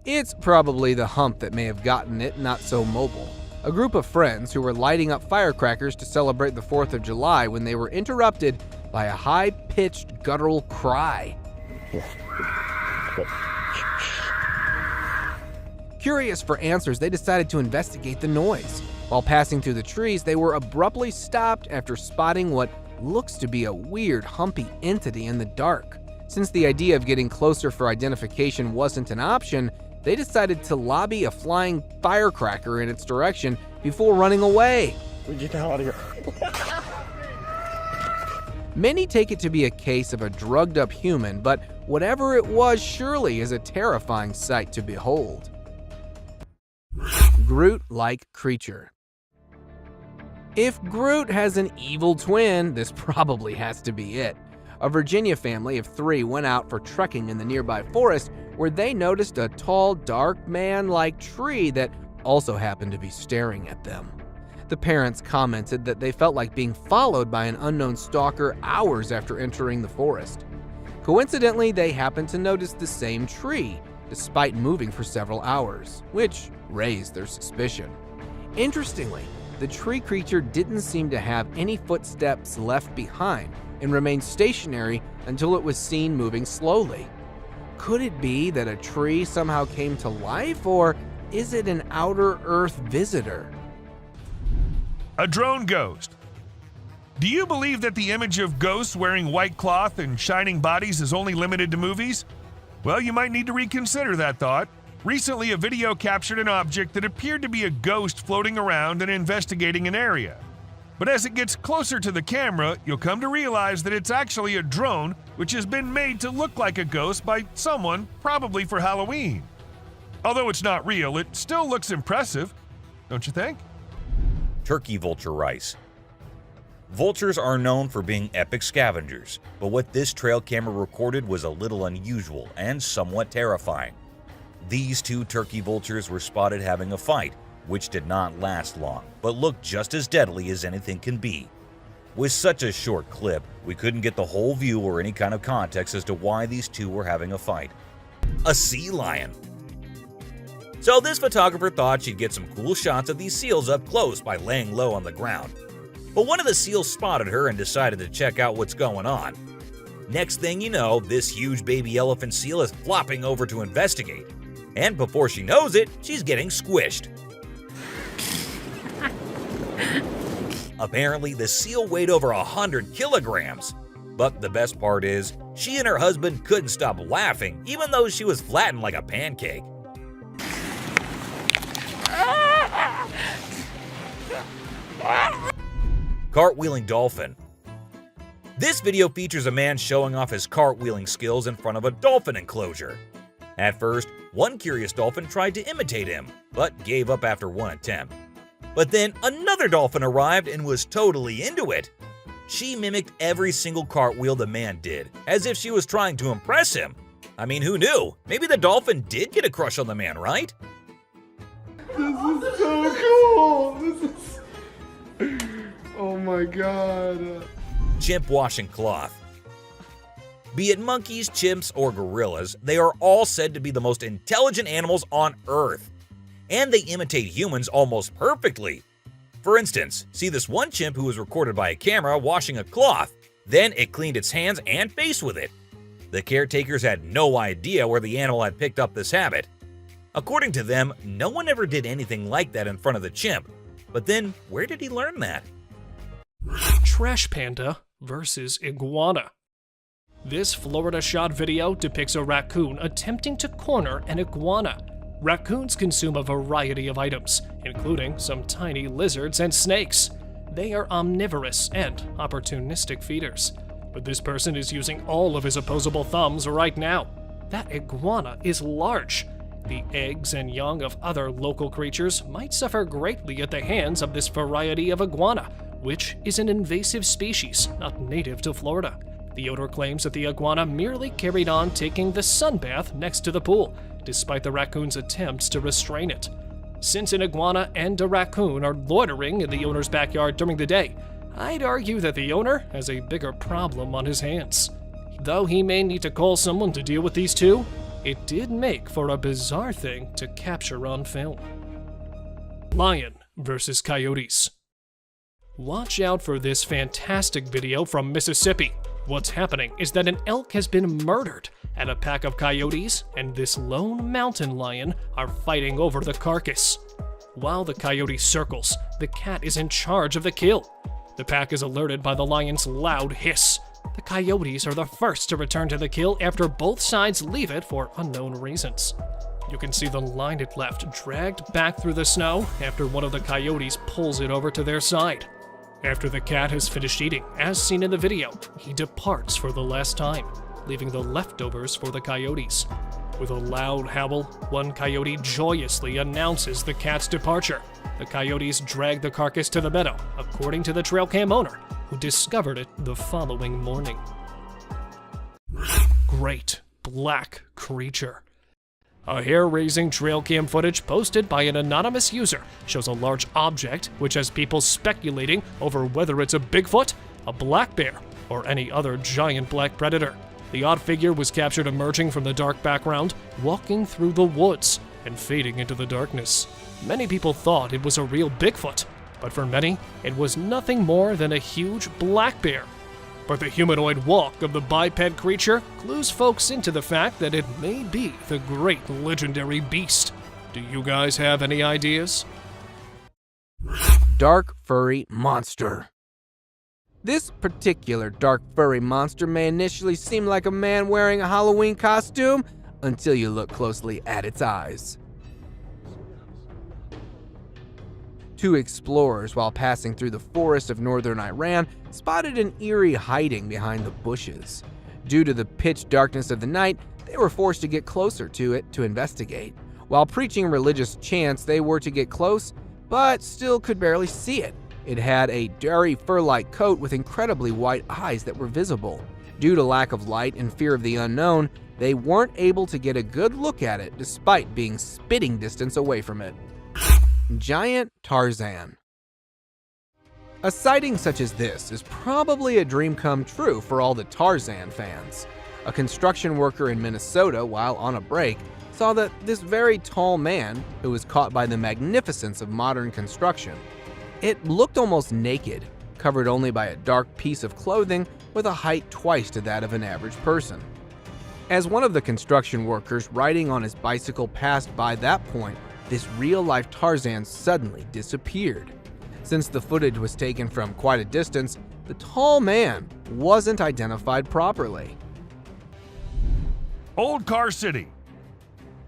It's probably the hump that may have gotten it not so mobile. A group of friends who were lighting up firecrackers to celebrate the 4th of July when they were interrupted by a high-pitched guttural cry. Curious for answers, they decided to investigate the noise. While passing through the trees, they were abruptly stopped after spotting what looks to be a weird, humpy entity in the dark. Since the idea of getting closer for identification wasn't an option, they decided to lobby a flying firecracker in its direction before running away. Get the hell out of here. Many take it to be a case of a drugged-up human, but whatever it was surely is a terrifying sight to behold. Groot-like creature. If Groot has an evil twin, this probably has to be it. A Virginia family of 3 went out for trekking in the nearby forest where they noticed a tall, dark man-like tree that also happened to be staring at them. The parents commented that they felt like being followed by an unknown stalker hours after entering the forest. Coincidentally, they happened to notice the same tree, despite moving for several hours, which raised their suspicion. Interestingly, the tree creature didn't seem to have any footsteps left behind and remained stationary until it was seen moving slowly. Could it be that a tree somehow came to life, or is it an outer Earth visitor? A drone ghost. Do you believe that the image of ghosts wearing white cloth and shining bodies is only limited to movies? Well, you might need to reconsider that thought. Recently, a video captured an object that appeared to be a ghost floating around and investigating an area. But as it gets closer to the camera, you'll come to realize that it's actually a drone which has been made to look like a ghost by someone, probably for Halloween. Although it's not real, it still looks impressive, don't you think? Turkey vulture rice. Vultures are known for being epic scavengers, but what this trail camera recorded was a little unusual and somewhat terrifying. These 2 turkey vultures were spotted having a fight, which did not last long, but looked just as deadly as anything can be. With such a short clip, we couldn't get the whole view or any kind of context as to why these 2 were having a fight. A sea lion. So this photographer thought she'd get some cool shots of these seals up close by laying low on the ground. But one of the seals spotted her and decided to check out what's going on. Next thing you know, this huge baby elephant seal is flopping over to investigate. And before she knows it, she's getting squished. Apparently, the seal weighed over 100 kilograms. But the best part is, she and her husband couldn't stop laughing, even though she was flattened like a pancake. Cartwheeling Dolphin. This video features a man showing off his cartwheeling skills in front of a dolphin enclosure. At first, one curious dolphin tried to imitate him, but gave up after one attempt. But then another dolphin arrived and was totally into it. She mimicked every single cartwheel the man did, as if she was trying to impress him. I mean, who knew? Maybe the dolphin did get a crush on the man, right? This is so cool. This is... Oh my god. Chimp washing cloth. Be it monkeys, chimps, or gorillas, they are all said to be the most intelligent animals on Earth. And they imitate humans almost perfectly. For instance, see this one chimp who was recorded by a camera washing a cloth. Then it cleaned its hands and face with it. The caretakers had no idea where the animal had picked up this habit. According to them, no one ever did anything like that in front of the chimp. But then, where did he learn that? Trash Panda versus Iguana. This Florida shot video depicts a raccoon attempting to corner an iguana. Raccoons consume a variety of items, including some tiny lizards and snakes. They are omnivorous and opportunistic feeders. But this person is using all of his opposable thumbs right now. That iguana is large. The eggs and young of other local creatures might suffer greatly at the hands of this variety of iguana, which is an invasive species not native to Florida. The owner claims that the iguana merely carried on taking the sunbath next to the pool, despite the raccoon's attempts to restrain it. Since an iguana and a raccoon are loitering in the owner's backyard during the day, I'd argue that the owner has a bigger problem on his hands. Though he may need to call someone to deal with these two, it did make for a bizarre thing to capture on film. Lion versus coyotes. Watch out for this fantastic video from Mississippi. What's happening is that an elk has been murdered, and a pack of coyotes and this lone mountain lion are fighting over the carcass. While the coyote circles, the cat is in charge of the kill. The pack is alerted by the lion's loud hiss. The coyotes are the first to return to the kill after both sides leave it for unknown reasons. You can see the line it left dragged back through the snow after one of the coyotes pulls it over to their side. After the cat has finished eating, as seen in the video, he departs for the last time, leaving the leftovers for the coyotes. With a loud howl, one coyote joyously announces the cat's departure. The coyotes drag the carcass to the meadow, according to the trail cam owner, who discovered it the following morning. Great Black Creature. A hair-raising trail cam footage posted by an anonymous user shows a large object which has people speculating over whether it's a Bigfoot, a black bear, or any other giant black predator. The odd figure was captured emerging from the dark background, walking through the woods and fading into the darkness. Many people thought it was a real Bigfoot, but for many, it was nothing more than a huge black bear. But the humanoid walk of the biped creature clues folks into the fact that it may be the great legendary beast. Do you guys have any ideas? Dark furry monster. This particular dark furry monster may initially seem like a man wearing a Halloween costume until you look closely at its eyes. Two explorers, while passing through the forest of northern Iran, spotted an eerie hiding behind the bushes. Due to the pitch darkness of the night, they were forced to get closer to it to investigate. While preaching religious chants, they were to get close, but still could barely see it. It had a dirty fur-like coat with incredibly white eyes that were visible. Due to lack of light and fear of the unknown, they weren't able to get a good look at it despite being spitting distance away from it. Giant Tarzan. A sighting such as this is probably a dream come true for all the Tarzan fans. A construction worker in Minnesota, while on a break, saw that this very tall man, who was caught by the magnificence of modern construction, it looked almost naked, covered only by a dark piece of clothing with a height twice to that of an average person. As one of the construction workers riding on his bicycle passed by that point, this real-life Tarzan suddenly disappeared. Since the footage was taken from quite a distance, the tall man wasn't identified properly. Old Car City.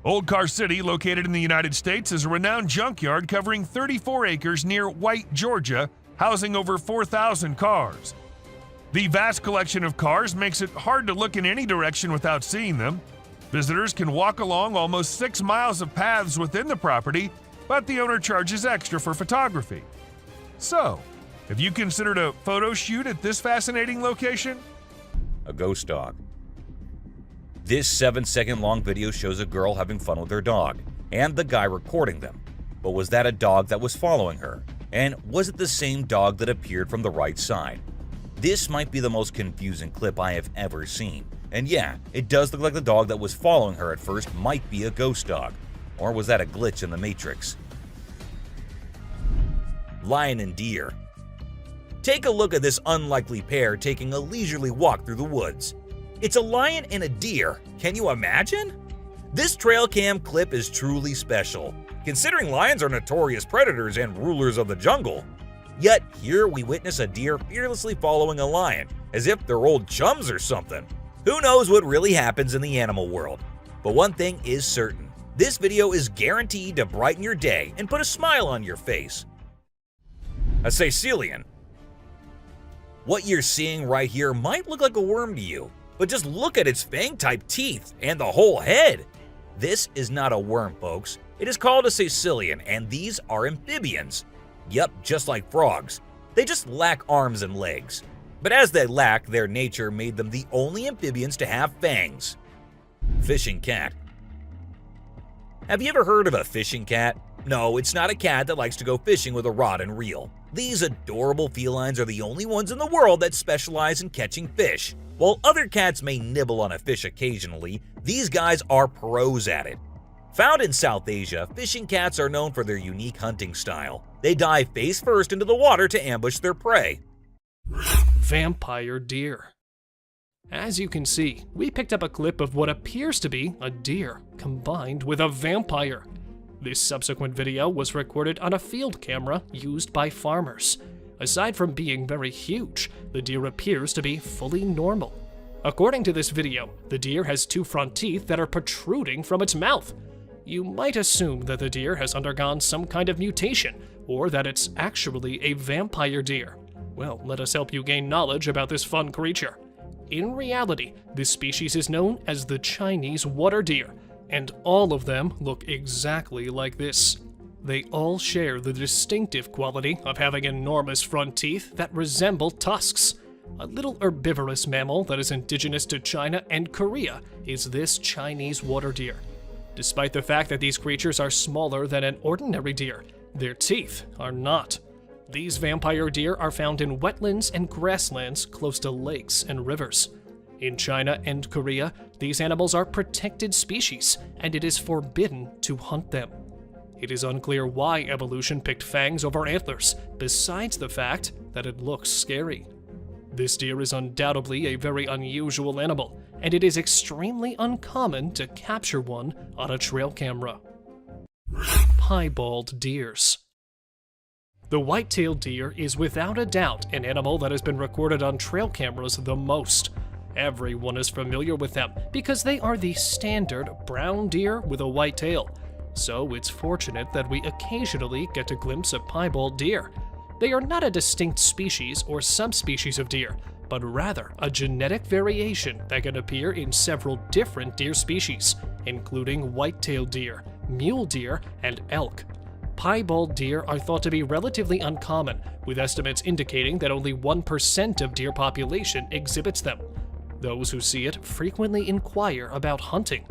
Old Car City, located in the United States, is a renowned junkyard covering 34 acres near White, Georgia, housing over 4,000 cars. The vast collection of cars makes it hard to look in any direction without seeing them. Visitors can walk along almost 6 miles of paths within the property, but the owner charges extra for photography. So, have you considered a photo shoot at this fascinating location? A ghost dog. This 7-second long video shows a girl having fun with her dog, and the guy recording them. But was that a dog that was following her? And was it the same dog that appeared from the right side? This might be the most confusing clip I have ever seen. And yeah, it does look like the dog that was following her at first might be a ghost dog. Or was that a glitch in the Matrix? Lion and deer. Take a look at this unlikely pair taking a leisurely walk through the woods. It's a lion and a deer. Can you imagine? This trail cam clip is truly special, considering lions are notorious predators and rulers of the jungle. Yet here we witness a deer fearlessly following a lion, as if they're old chums or something. Who knows what really happens in the animal world? But one thing is certain, This video is guaranteed to brighten your day and put a smile on your face. A Cilian. What you're seeing right here might look like a worm to you, but just look at its fang-type teeth and the whole head. This is not a worm, folks. It is called a Cilian, and these are amphibians. Yup, just like frogs. They just lack arms and legs. But as they lack, their nature made them the only amphibians to have fangs. Fishing cat. Have you ever heard of a fishing cat? No, it's not a cat that likes to go fishing with a rod and reel. These adorable felines are the only ones in the world that specialize in catching fish. While other cats may nibble on a fish occasionally, these guys are pros at it. Found in South Asia, fishing cats are known for their unique hunting style. They dive face first into the water to ambush their prey. Vampire deer. As you can see, we picked up a clip of what appears to be a deer combined with a vampire. This subsequent video was recorded on a field camera used by farmers. Aside from being very huge, the deer appears to be fully normal. According to this video, the deer has 2 front teeth that are protruding from its mouth. You might assume that the deer has undergone some kind of mutation, or that it's actually a vampire deer. Well, let us help you gain knowledge about this fun creature. In reality, this species is known as the Chinese water deer, and all of them look exactly like this. They all share the distinctive quality of having enormous front teeth that resemble tusks. A little herbivorous mammal that is indigenous to China and Korea is this Chinese water deer. Despite the fact that these creatures are smaller than an ordinary deer, their teeth are not. These vampire deer are found in wetlands and grasslands close to lakes and rivers. In China and Korea, these animals are protected species, and it is forbidden to hunt them. It is unclear why evolution picked fangs over antlers, besides the fact that it looks scary. This deer is undoubtedly a very unusual animal, and it is extremely uncommon to capture one on a trail camera. Pieballed deers. The white-tailed deer is without a doubt an animal that has been recorded on trail cameras the most. Everyone is familiar with them because they are the standard brown deer with a white tail. So it's fortunate that we occasionally get a glimpse of piebald deer. They are not a distinct species or subspecies of deer, but rather a genetic variation that can appear in several different deer species, including white-tailed deer, mule deer, and elk. Piebald deer are thought to be relatively uncommon, with estimates indicating that only 1% of deer population exhibits them. Those who see it frequently inquire about hunting.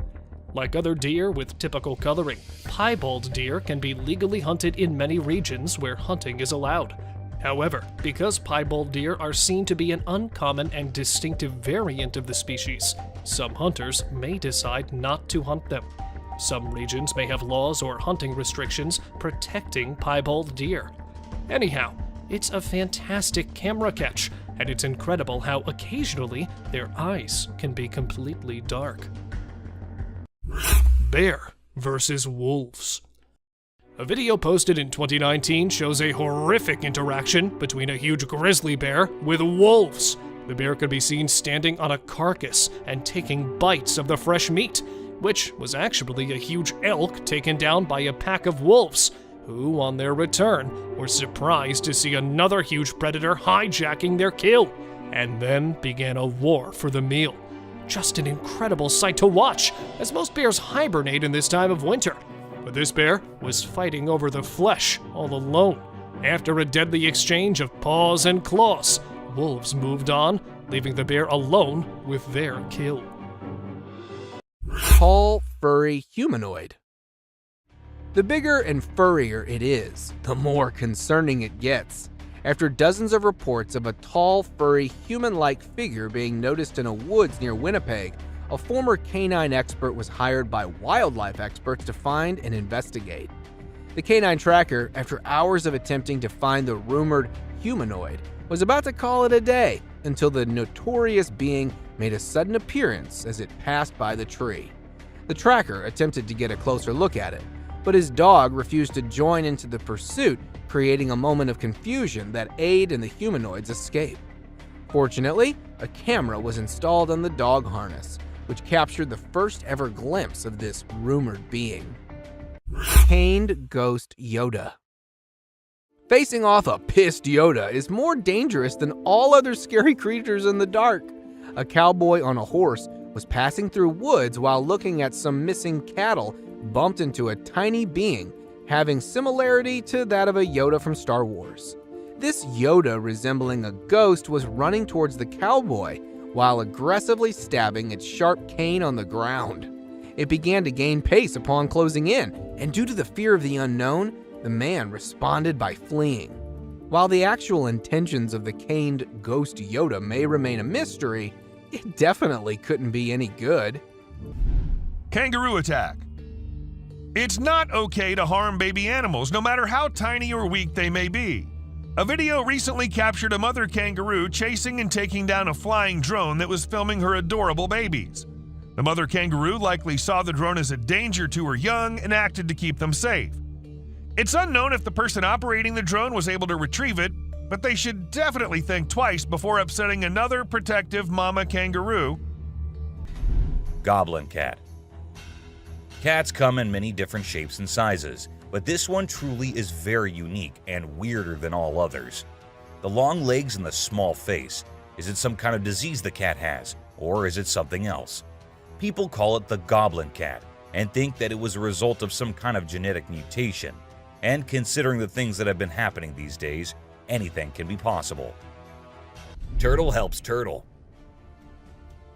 Like other deer with typical coloring, piebald deer can be legally hunted in many regions where hunting is allowed. However, because piebald deer are seen to be an uncommon and distinctive variant of the species, some hunters may decide not to hunt them. Some regions may have laws or hunting restrictions protecting piebald deer. Anyhow, it's a fantastic camera catch, and it's incredible how occasionally their eyes can be completely dark. Bear versus wolves. A video posted in 2019 shows a horrific interaction between a huge grizzly bear with wolves. The bear could be seen standing on a carcass and taking bites of the fresh meat, which was actually a huge elk taken down by a pack of wolves, who, on their return, were surprised to see another huge predator hijacking their kill, and then began a war for the meal. Just an incredible sight to watch, as most bears hibernate in this time of winter. But this bear was fighting over the flesh all alone. After a deadly exchange of paws and claws, wolves moved on, leaving the bear alone with their kill. Tall, furry humanoid. The bigger and furrier it is, the more concerning it gets. After dozens of reports of a tall, furry, human-like figure being noticed in a woods near Winnipeg, a former canine expert was hired by wildlife experts to find and investigate. The canine tracker, after hours of attempting to find the rumored humanoid, was about to call it a day until the notorious being made a sudden appearance as it passed by the tree. The tracker attempted to get a closer look at it, but his dog refused to join into the pursuit, creating a moment of confusion that aided in the humanoid's escape. Fortunately, a camera was installed on the dog harness, which captured the first ever glimpse of this rumored being. Caned Ghost Yoda. Facing off a pissed Yoda is more dangerous than all other scary creatures in the dark. A cowboy on a horse was passing through woods while looking at some missing cattle, bumped into a tiny being having similarity to that of a Yoda from Star Wars. This Yoda, resembling a ghost, was running towards the cowboy while aggressively stabbing its sharp cane on the ground. It began to gain pace upon closing in, and due to the fear of the unknown, the man responded by fleeing. While the actual intentions of the caned ghost Yoda may remain a mystery, it definitely couldn't be any good. Kangaroo Attack. It's not okay to harm baby animals, no matter how tiny or weak they may be. A video recently captured a mother kangaroo chasing and taking down a flying drone that was filming her adorable babies. The mother kangaroo likely saw the drone as a danger to her young and acted to keep them safe. It's unknown if the person operating the drone was able to retrieve it, but they should definitely think twice before upsetting another protective mama kangaroo. Goblin Cat. Cats come in many different shapes and sizes, but this one truly is very unique and weirder than all others. The long legs and the small face. Is it some kind of disease the cat has, or is it something else? People call it the Goblin Cat and think that it was a result of some kind of genetic mutation. And considering the things that have been happening these days, anything can be possible. Turtle helps turtle.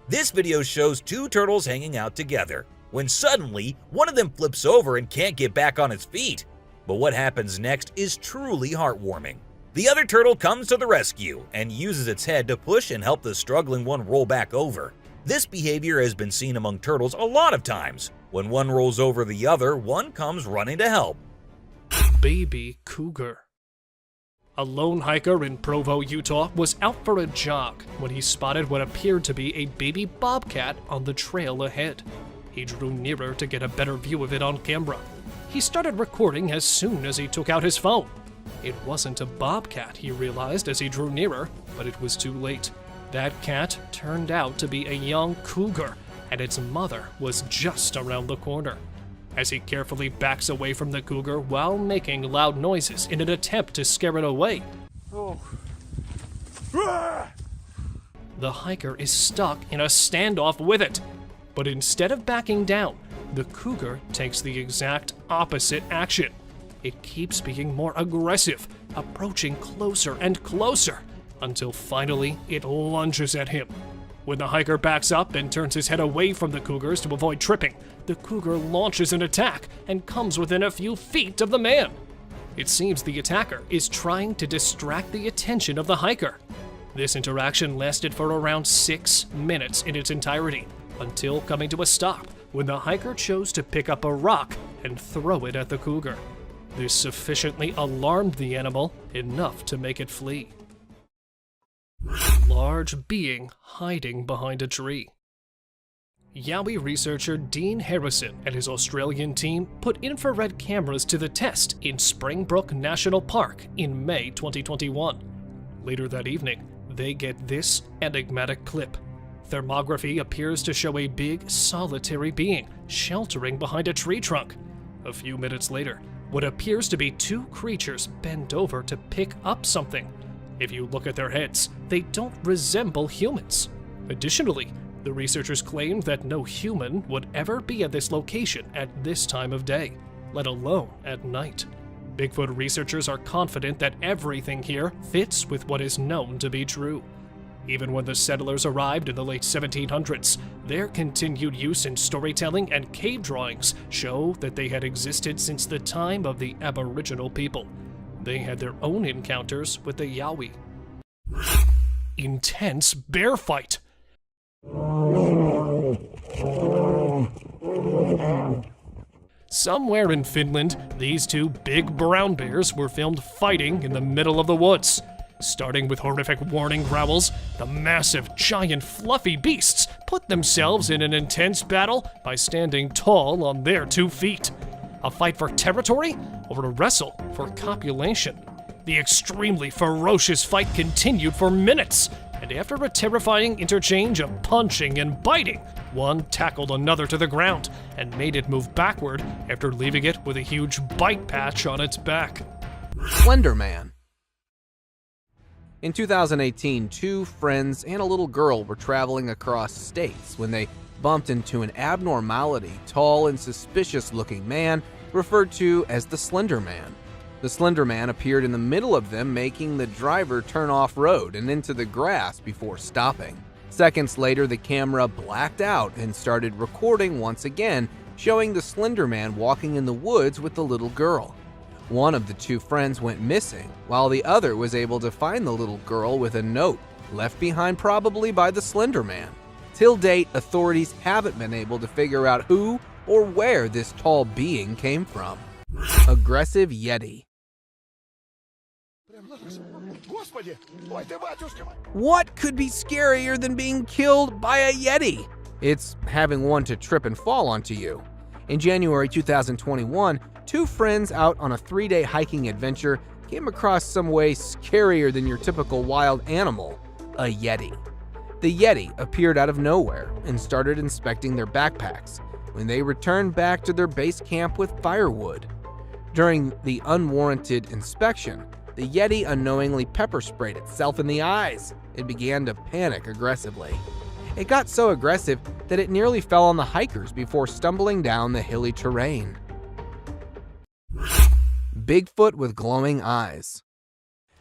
This video shows two turtles hanging out together, when suddenly one of them flips over and can't get back on its feet. But what happens next is truly heartwarming. The other turtle comes to the rescue and uses its head to push and help the struggling one roll back over. This behavior has been seen among turtles a lot of times. When one rolls over the other, one comes running to help. Baby Cougar. A lone hiker in Provo, Utah was out for a jog when he spotted what appeared to be a baby bobcat on the trail ahead. He drew nearer to get a better view of it on camera. He started recording as soon as he took out his phone. It wasn't a bobcat, he realized as he drew nearer, but it was too late. That cat turned out to be a young cougar, and its mother was just around the corner. As he carefully backs away from the cougar while making loud noises in an attempt to scare it away, the hiker is stuck in a standoff with it. But instead of backing down, the cougar takes the exact opposite action. It keeps being more aggressive, approaching closer and closer, until finally it lunges at him. When the hiker backs up and turns his head away from the cougars to avoid tripping, the cougar launches an attack and comes within a few feet of the man. It seems the attacker is trying to distract the attention of the hiker. This interaction lasted for around 6 minutes in its entirety, until coming to a stop when the hiker chose to pick up a rock and throw it at the cougar. This sufficiently alarmed the animal enough to make it flee. Large being hiding behind a tree. Yowie researcher Dean Harrison and his Australian team put infrared cameras to the test in Springbrook National Park in May 2021. Later that evening, they get this enigmatic clip. Thermography appears to show a big, solitary being sheltering behind a tree trunk. A few minutes later, what appears to be two creatures bend over to pick up something. If you look at their heads, they don't resemble humans. Additionally, the researchers claimed that no human would ever be at this location at this time of day, let alone at night. Bigfoot researchers are confident that everything here fits with what is known to be true. Even when the settlers arrived in the late 1700s, their continued use in storytelling and cave drawings show that they had existed since the time of the Aboriginal people. They had their own encounters with the Yowie. Intense bear fight. Somewhere in Finland, these two big brown bears were filmed fighting in the middle of the woods. Starting with horrific warning growls, the massive, giant, fluffy beasts put themselves in an intense battle by standing tall on their 2 feet. A fight for territory or a wrestle for copulation? The extremely ferocious fight continued for minutes, and after a terrifying interchange of punching and biting, One tackled another to the ground and made it move backward after leaving it with a huge bite patch on its back. Slender Man. In 2018, two friends and a little girl were traveling across states when they bumped into an abnormality, tall and suspicious-looking man referred to as the Slender Man. The Slender Man appeared in the middle of them, making the driver turn off-road and into the grass before stopping. Seconds later, the camera blacked out and started recording once again, showing the Slender Man walking in the woods with the little girl. One of the two friends went missing, while the other was able to find the little girl with a note left behind probably by the Slender Man. Till date, authorities haven't been able to figure out who or where this tall being came from. Aggressive Yeti. What could be scarier than being killed by a Yeti? It's having one to trip and fall onto you. In January 2021, two friends out on a 3-day hiking adventure came across some way scarier than your typical wild animal, a Yeti. The Yeti appeared out of nowhere and started inspecting their backpacks when they returned back to their base camp with firewood. During the unwarranted inspection, the Yeti unknowingly pepper sprayed itself in the eyes. It began to panic aggressively. It got so aggressive that it nearly fell on the hikers before stumbling down the hilly terrain. Bigfoot with glowing eyes.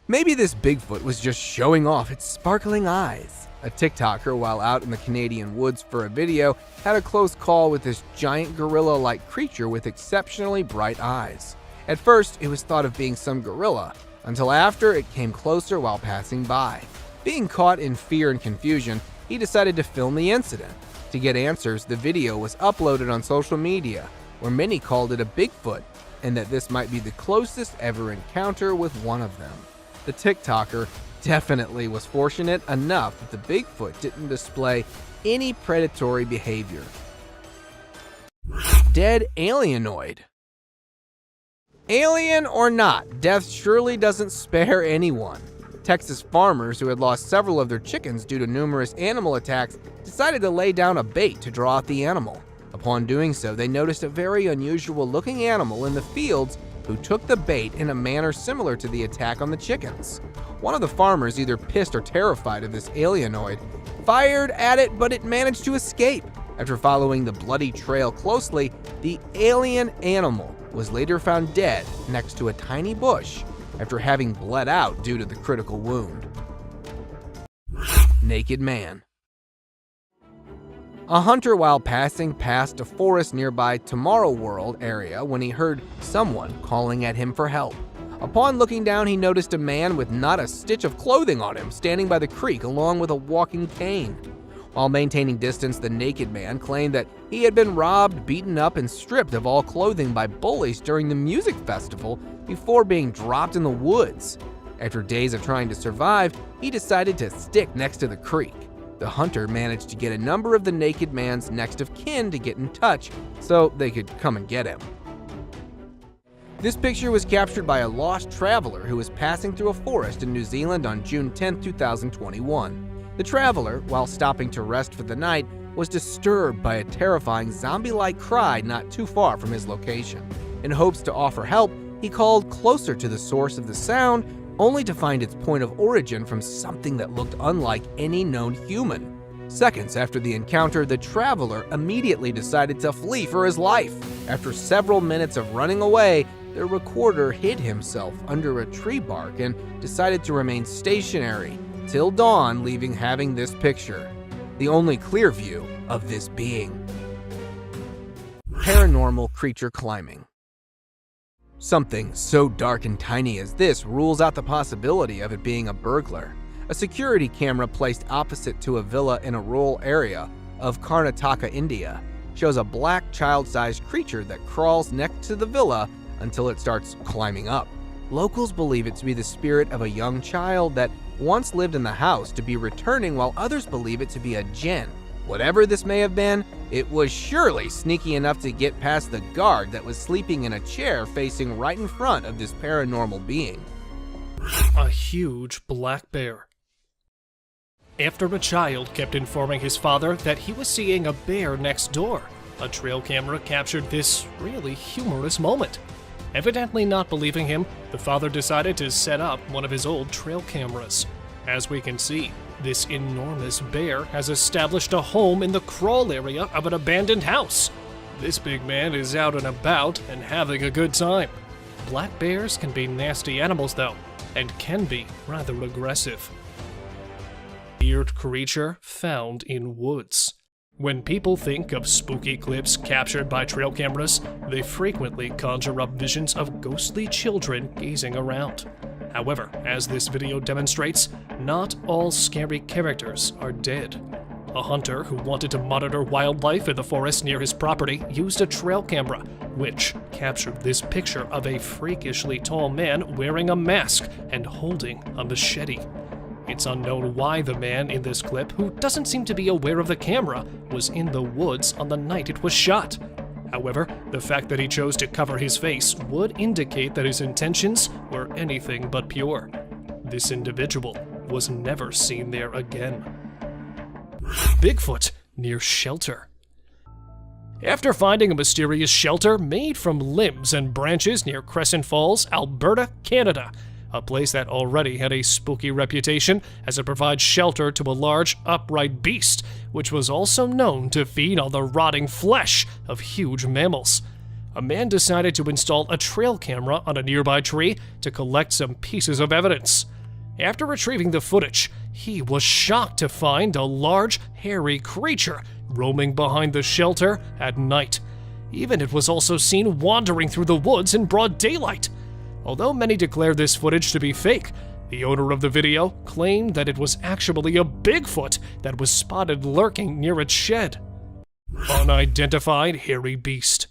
Maybe this Bigfoot was just showing off its sparkling eyes. A TikToker, while out in the Canadian woods for a video, had a close call with this giant gorilla-like creature with exceptionally bright eyes. At first, it was thought of being some gorilla, until after it came closer while passing by. Being caught in fear and confusion, he decided to film the incident. To get answers, the video was uploaded on social media, where many called it a Bigfoot, and that this might be the closest ever encounter with one of them. The TikToker definitely was fortunate enough that the Bigfoot didn't display any predatory behavior. Dead alienoid. Alien or not, death surely doesn't spare anyone. Texas farmers who had lost several of their chickens due to numerous animal attacks decided to lay down a bait to draw out the animal. Upon doing so, they noticed a very unusual looking animal in the fields who took the bait in a manner similar to the attack on the chickens. One of the farmers, either pissed or terrified of this alienoid, fired at it, but it managed to escape. After following the bloody trail closely, the alien animal was later found dead next to a tiny bush after having bled out due to the critical wound. Naked Man. A hunter, while passing past a forest nearby Tomorrow World area, when he heard someone calling at him for help. Upon looking down, he noticed a man with not a stitch of clothing on him standing by the creek along with a walking cane. While maintaining distance, the naked man claimed that he had been robbed, beaten up, and stripped of all clothing by bullies during the music festival before being dropped in the woods. After days of trying to survive, he decided to stick next to the creek. The hunter managed to get a number of the naked man's next of kin to get in touch so they could come and get him. This picture was captured by a lost traveler who was passing through a forest in New Zealand on June 10, 2021. The traveler, while stopping to rest for the night, was disturbed by a terrifying zombie-like cry not too far from his location. In hopes to offer help, he called closer to the source of the sound, only to find its point of origin from something that looked unlike any known human. Seconds after the encounter, the traveler immediately decided to flee for his life. After several minutes of running away, the recorder hid himself under a tree bark and decided to remain stationary till dawn, leaving having this picture, the only clear view of this being. Paranormal Creature climbing. Something so dark and tiny as this rules out the possibility of it being a burglar. A security camera placed opposite to a villa in a rural area of Karnataka, India, shows a black child-sized creature that crawls next to the villa until it starts climbing up. Locals believe it to be the spirit of a young child that once lived in the house to be returning, while others believe it to be a djinn. Whatever this may have been, it was surely sneaky enough to get past the guard that was sleeping in a chair facing right in front of this paranormal being. A huge black bear. After a child kept informing his father that he was seeing a bear next door, a trail camera captured this really humorous moment. Evidently not believing him, the father decided to set up one of his old trail cameras. As we can see, this enormous bear has established a home in the crawl area of an abandoned house. This big man is out and about and having a good time. Black bears can be nasty animals though, and can be rather aggressive. Weird creature found in woods. When people think of spooky clips captured by trail cameras, they frequently conjure up visions of ghostly children gazing around. However, as this video demonstrates, not all scary characters are dead. A hunter who wanted to monitor wildlife in the forest near his property used a trail camera, which captured this picture of a freakishly tall man wearing a mask and holding a machete. It's unknown why the man in this clip, who doesn't seem to be aware of the camera, was in the woods on the night it was shot. However, the fact that he chose to cover his face would indicate that his intentions were anything but pure. This individual was never seen there again. Bigfoot near shelter. After finding a mysterious shelter made from limbs and branches near Crescent Falls, Alberta, Canada, a place that already had a spooky reputation as it provides shelter to a large, upright beast, which was also known to feed on the rotting flesh of huge mammals. A man decided to install a trail camera on a nearby tree to collect some pieces of evidence. After retrieving the footage, he was shocked to find a large, hairy creature roaming behind the shelter at night. Even it was also seen wandering through the woods in broad daylight. Although many declared this footage to be fake, the owner of the video claimed that it was actually a Bigfoot that was spotted lurking near its shed. Unidentified hairy beast.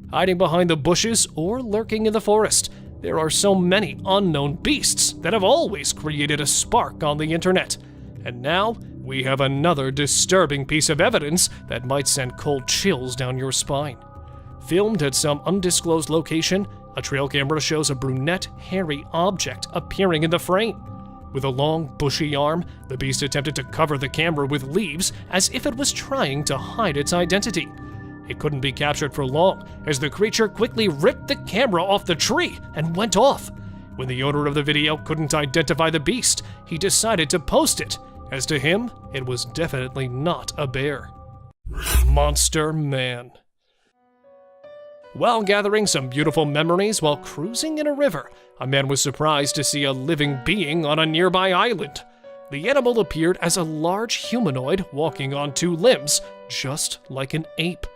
Hiding behind the bushes or lurking in the forest, there are so many unknown beasts that have always created a spark on the internet. And now, we have another disturbing piece of evidence that might send cold chills down your spine. Filmed at some undisclosed location, a trail camera shows a brunette, hairy object appearing in the frame. With a long, bushy arm, the beast attempted to cover the camera with leaves as if it was trying to hide its identity. It couldn't be captured for long, as the creature quickly ripped the camera off the tree and went off. When the owner of the video couldn't identify the beast, he decided to post it, as to him, it was definitely not a bear. Monster Man. While gathering some beautiful memories while cruising in a river, a man was surprised to see a living being on a nearby island. The animal appeared as a large humanoid walking on two limbs, just like an ape.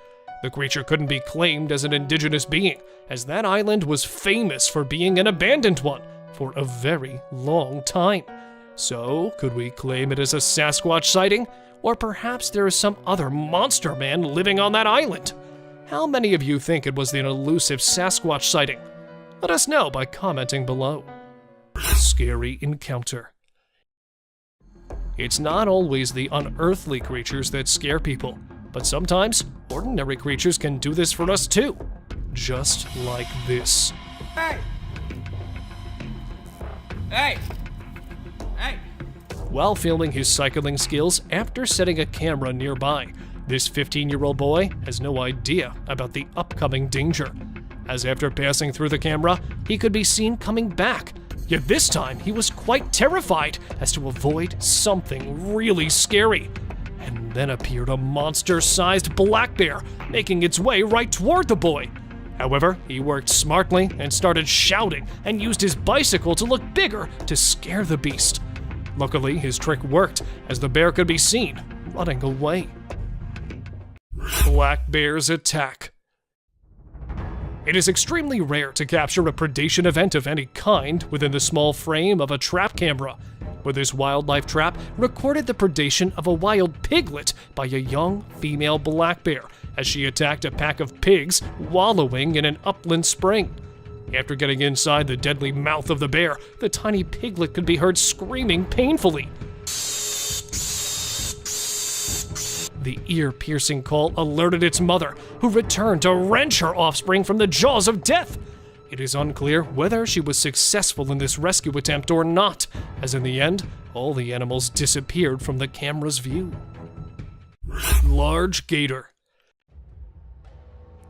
The creature couldn't be claimed as an indigenous being, as that island was famous for being an abandoned one for a very long time. So, could we claim it as a Sasquatch sighting? Or perhaps there is some other monster man living on that island? How many of you think it was an elusive Sasquatch sighting? Let us know by commenting below. Scary encounter. It's not always the unearthly creatures that scare people, but sometimes ordinary creatures can do this for us too. Just like this. Hey! Hey! Hey! While filming his cycling skills after setting a camera nearby, this 15-year-old boy has no idea about the upcoming danger, as after passing through the camera, he could be seen coming back. Yet this time, he was quite terrified as to avoid something really scary. And then appeared a monster-sized black bear, making its way right toward the boy. However, he worked smartly and started shouting and used his bicycle to look bigger to scare the beast. Luckily, his trick worked, as the bear could be seen running away. Black bear's attack. It is extremely rare to capture a predation event of any kind within the small frame of a trap camera, but this wildlife trap recorded the predation of a wild piglet by a young female black bear as she attacked a pack of pigs wallowing in an upland spring. After getting inside the deadly mouth of the bear, the tiny piglet could be heard screaming painfully. The ear-piercing call alerted its mother, who returned to wrench her offspring from the jaws of death. It is unclear whether she was successful in this rescue attempt or not, as in the end, all the animals disappeared from the camera's view. Large gator.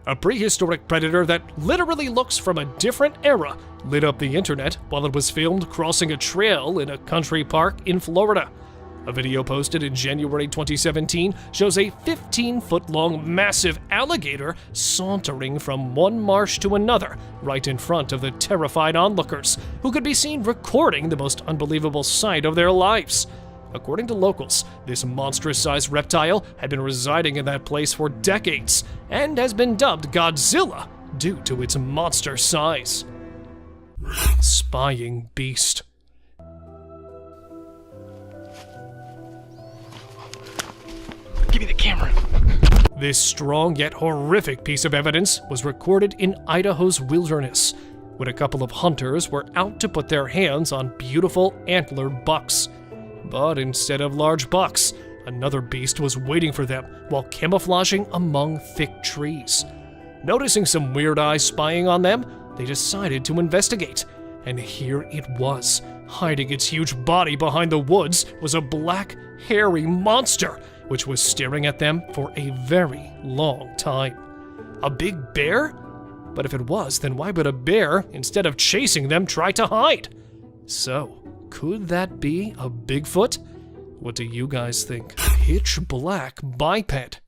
A prehistoric predator that literally looks from a different era lit up the internet while it was filmed crossing a trail in a country park in Florida. A video posted in January 2017 shows a 15-foot-long massive alligator sauntering from one marsh to another right in front of the terrified onlookers, who could be seen recording the most unbelievable sight of their lives. According to locals, this monstrous-sized reptile had been residing in that place for decades and has been dubbed Godzilla due to its monster size. Spying beast. Give me the camera. This strong yet horrific piece of evidence was recorded in Idaho's wilderness, when a couple of hunters were out to put their hands on beautiful antlered bucks. But instead of large bucks, another beast was waiting for them while camouflaging among thick trees. Noticing some weird eyes spying on them, they decided to investigate. And here it was. Hiding its huge body behind the woods was a black, hairy monster, which was staring at them for a very long time. A big bear? But if it was, then why would a bear, instead of chasing them, try to hide? So, could that be a Bigfoot? What do you guys think? Pitch black biped.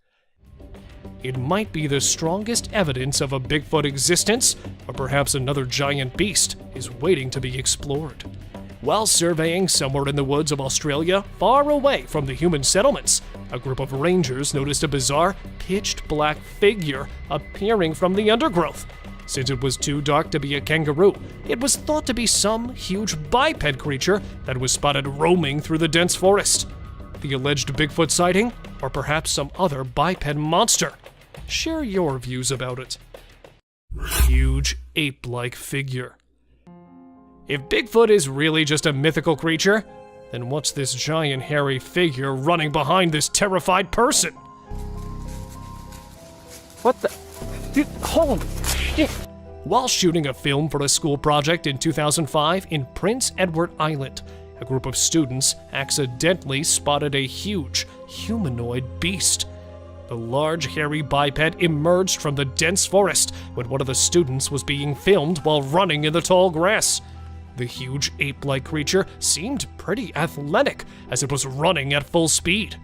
It might be the strongest evidence of a Bigfoot existence, or perhaps another giant beast is waiting to be explored. While surveying somewhere in the woods of Australia, far away from the human settlements, a group of rangers noticed a bizarre, pitched black figure appearing from the undergrowth. Since it was too dark to be a kangaroo, it was thought to be some huge biped creature that was spotted roaming through the dense forest. The alleged Bigfoot sighting, or perhaps some other biped monster? Share your views about it. Huge ape-like figure. If Bigfoot is really just a mythical creature, then what's this giant hairy figure running behind this terrified person? What the? Dude, holy shit. While shooting a film for a school project in 2005 in Prince Edward Island, a group of students accidentally spotted a huge humanoid beast. The large hairy biped emerged from the dense forest when one of the students was being filmed while running in the tall grass. The huge ape-like creature seemed pretty athletic as it was running at full speed.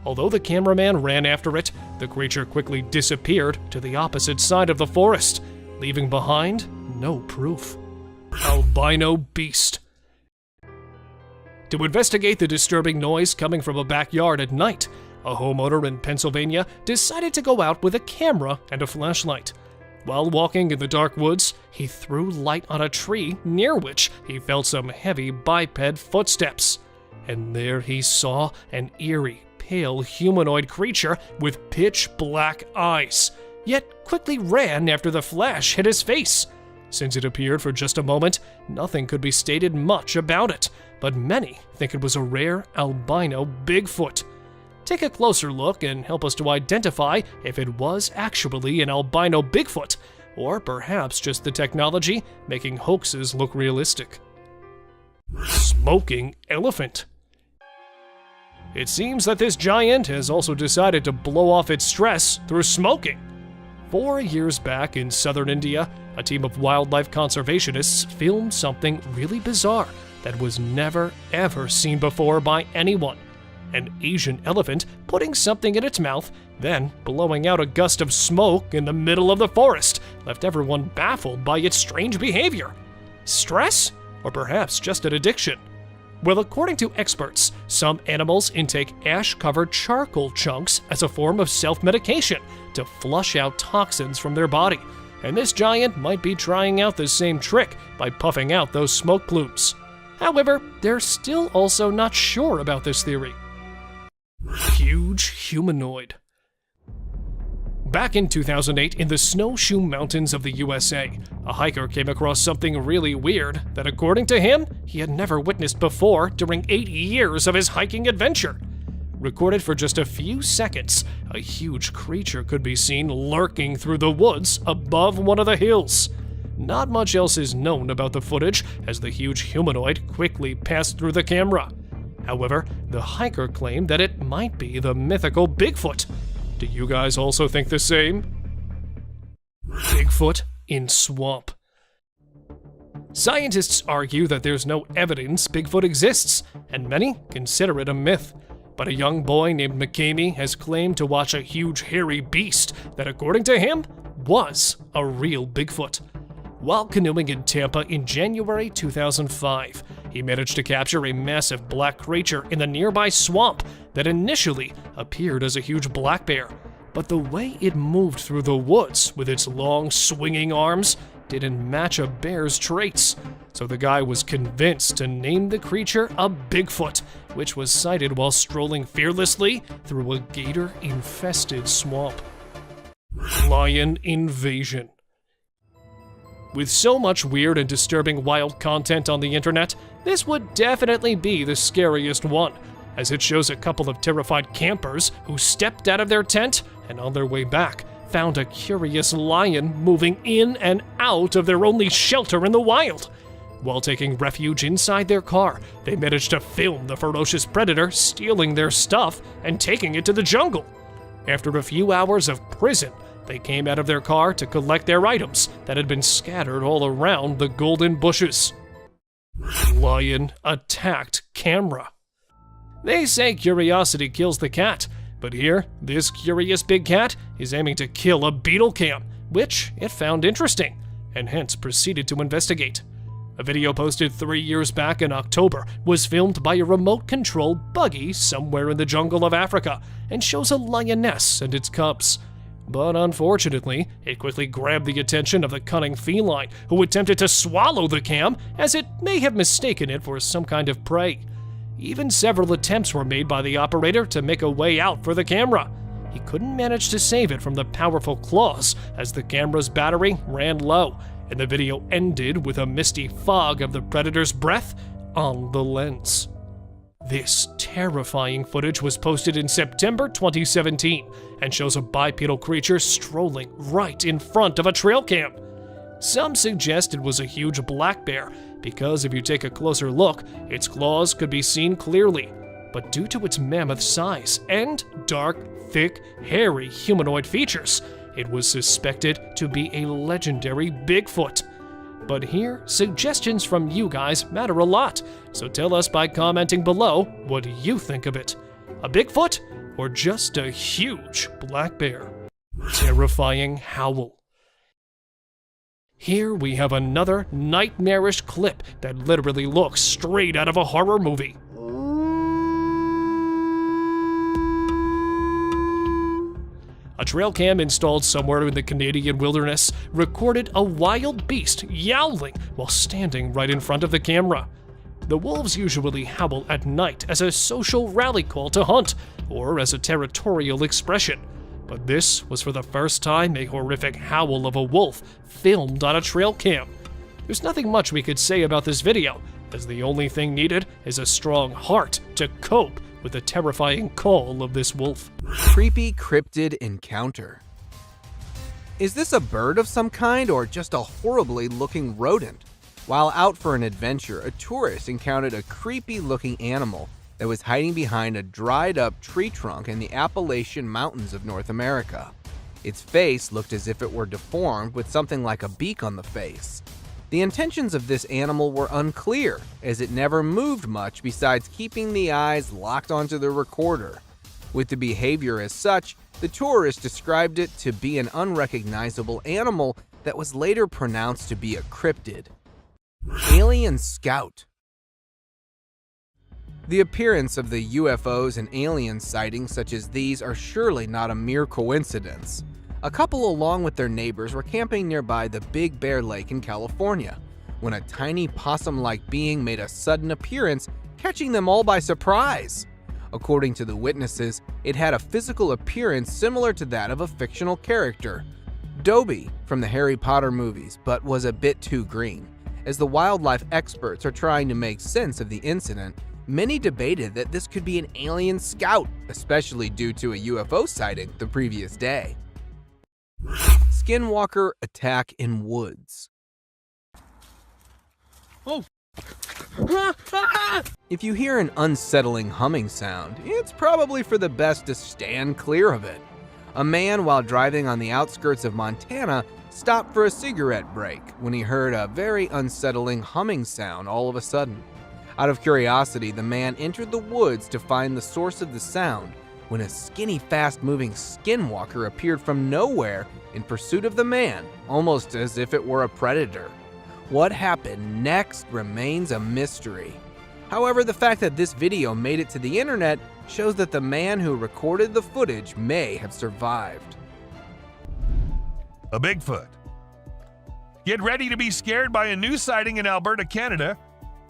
Although the cameraman ran after it, the creature quickly disappeared to the opposite side of the forest, leaving behind no proof. Albino beast. To investigate the disturbing noise coming from a backyard at night, a homeowner in Pennsylvania decided to go out with a camera and a flashlight. While walking in the dark woods, he threw light on a tree near which he felt some heavy biped footsteps. And there he saw an eerie, pale humanoid creature with pitch black eyes, yet quickly ran after the flash hit his face. Since it appeared for just a moment, nothing could be stated much about it, but many think it was a rare albino Bigfoot. Take a closer look and help us to identify if it was actually an albino Bigfoot, or perhaps just the technology making hoaxes look realistic. Smoking elephant. It seems that this giant has also decided to blow off its stress through smoking. 4 years back in southern India, a team of wildlife conservationists filmed something really bizarre that was never ever seen before by anyone. An Asian elephant putting something in its mouth, then blowing out a gust of smoke in the middle of the forest, left everyone baffled by its strange behavior. Stress? Or perhaps just an addiction? Well, according to experts, some animals intake ash-covered charcoal chunks as a form of self-medication to flush out toxins from their body, and this giant might be trying out the same trick by puffing out those smoke plumes. However, they're still also not sure about this theory. Huge humanoid. Back in 2008, in the snowshoe mountains of the USA, a hiker came across something really weird that, according to him, he had never witnessed before during 8 years of his hiking adventure. Recorded for just a few seconds, a huge creature could be seen lurking through the woods above one of the hills. Not much else is known about the footage, as the huge humanoid quickly passed through the camera. However, the hiker claimed that it might be the mythical Bigfoot. Do you guys also think the same? Bigfoot in swamp. Scientists argue that there's no evidence Bigfoot exists, and many consider it a myth. But a young boy named McCamey has claimed to watch a huge hairy beast that, according to him, was a real Bigfoot. While canoeing in Tampa in January 2005, he managed to capture a massive black creature in the nearby swamp that initially appeared as a huge black bear. But the way it moved through the woods with its long swinging arms didn't match a bear's traits. So the guy was convinced to name the creature a Bigfoot, which was sighted while strolling fearlessly through a gator-infested swamp. Lion invasion. With so much weird and disturbing wild content on the internet, this would definitely be the scariest one, as it shows a couple of terrified campers who stepped out of their tent and on their way back found a curious lion moving in and out of their only shelter in the wild. While taking refuge inside their car, they managed to film the ferocious predator stealing their stuff and taking it to the jungle. After a few hours of prison, they came out of their car to collect their items that had been scattered all around the golden bushes. Lion attacked camera. They say curiosity kills the cat, but here, this curious big cat is aiming to kill a beetle cam, which it found interesting, and hence proceeded to investigate. A video posted 3 years back in October was filmed by a remote-controlled buggy somewhere in the jungle of Africa and shows a lioness and its cubs. But unfortunately, it quickly grabbed the attention of the cunning feline, who attempted to swallow the cam, as it may have mistaken it for some kind of prey. Even several attempts were made by the operator to make a way out for the camera. He couldn't manage to save it from the powerful claws, as the camera's battery ran low, and the video ended with a misty fog of the predator's breath on the lens. This terrifying footage was posted in September 2017 and shows a bipedal creature strolling right in front of a trail cam. Some suggest it was a huge black bear because if you take a closer look, its claws could be seen clearly. But due to its mammoth size and dark, thick, hairy humanoid features, it was suspected to be a legendary Bigfoot. But here, suggestions from you guys matter a lot, so tell us by commenting below what you think of it. A Bigfoot or just a huge black bear? Terrifying howl. Here we have another nightmarish clip that literally looks straight out of a horror movie. A trail cam installed somewhere in the Canadian wilderness recorded a wild beast yowling while standing right in front of the camera. The wolves usually howl at night as a social rally call to hunt, or as a territorial expression. But this was for the first time a horrific howl of a wolf filmed on a trail cam. There's nothing much we could say about this video, as the only thing needed is a strong heart to cope with the terrifying call of this wolf. Creepy cryptid encounter. Is this a bird of some kind or just a horribly looking rodent? While out for an adventure, a tourist encountered a creepy looking animal that was hiding behind a dried up tree trunk in the Appalachian Mountains of North America. Its face looked as if it were deformed with something like a beak on the face. The intentions of this animal were unclear, as it never moved much besides keeping the eyes locked onto the recorder. With the behavior as such, the tourist described it to be an unrecognizable animal that was later pronounced to be a cryptid. Alien Scout. The appearance of the UFOs and alien sightings such as these are surely not a mere coincidence. A couple along with their neighbors were camping nearby the Big Bear Lake in California when a tiny possum-like being made a sudden appearance, catching them all by surprise. According to the witnesses, it had a physical appearance similar to that of a fictional character, Dobby from the Harry Potter movies, but was a bit too green. As the wildlife experts are trying to make sense of the incident, many debated that this could be an alien scout, especially due to a UFO sighting the previous day. Skinwalker attack in woods. Oh. If you hear an unsettling humming sound, it's probably for the best to stand clear of it. A man, while driving on the outskirts of Montana, stopped for a cigarette break when he heard a very unsettling humming sound all of a sudden. Out of curiosity, the man entered the woods to find the source of the sound when a skinny, fast-moving skinwalker appeared from nowhere in pursuit of the man, almost as if it were a predator. What happened next remains a mystery. However, the fact that this video made it to the internet shows that the man who recorded the footage may have survived. A Bigfoot. Get ready to be scared by a new sighting in Alberta, Canada.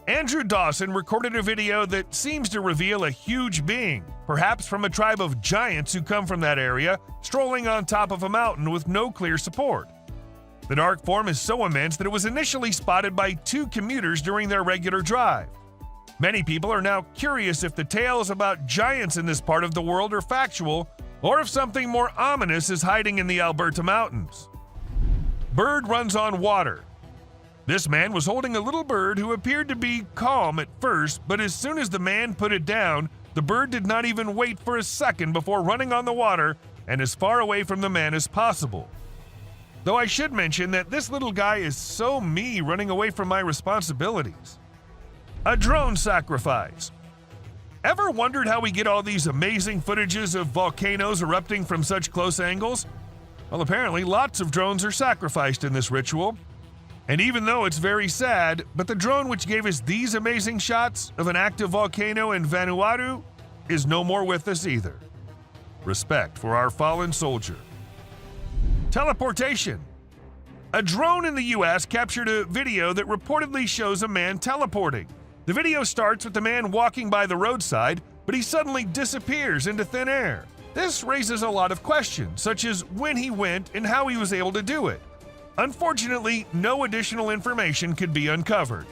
Andrew Dawson recorded a video that seems to reveal a huge being, perhaps from a tribe of giants who come from that area, strolling on top of a mountain with no clear support. The dark form is so immense that it was initially spotted by 2 commuters during their regular drive. Many people are now curious if the tales about giants in this part of the world are factual, or if something more ominous is hiding in the Alberta mountains. Bird runs on water. This man was holding a little bird who appeared to be calm at first, but as soon as the man put it down, the bird did not even wait for a second before running on the water and as far away from the man as possible. Though I should mention that this little guy is so me running away from my responsibilities. A drone sacrifice. Ever wondered how we get all these amazing footages of volcanoes erupting from such close angles? Well, apparently lots of drones are sacrificed in this ritual. And even though it's very sad, but the drone which gave us these amazing shots of an active volcano in Vanuatu is no more with us either. Respect for our fallen soldier. Teleportation. A drone in the US captured a video that reportedly shows a man teleporting. The video starts with the man walking by the roadside, but he suddenly disappears into thin air. This raises a lot of questions, such as when he went and how he was able to do it. Unfortunately, no additional information could be uncovered.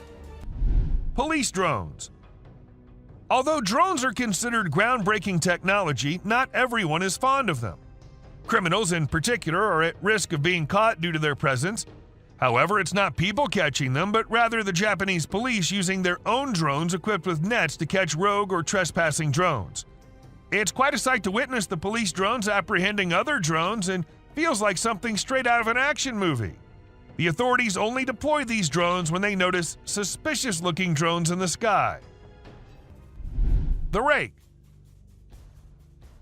Police drones. Although drones are considered groundbreaking technology, not everyone is fond of them. Criminals in particular are at risk of being caught due to their presence. However, it's not people catching them, but rather the Japanese police using their own drones equipped with nets to catch rogue or trespassing drones. It's quite a sight to witness the police drones apprehending other drones and feels like something straight out of an action movie. The authorities only deploy these drones when they notice suspicious-looking drones in the sky. The rake.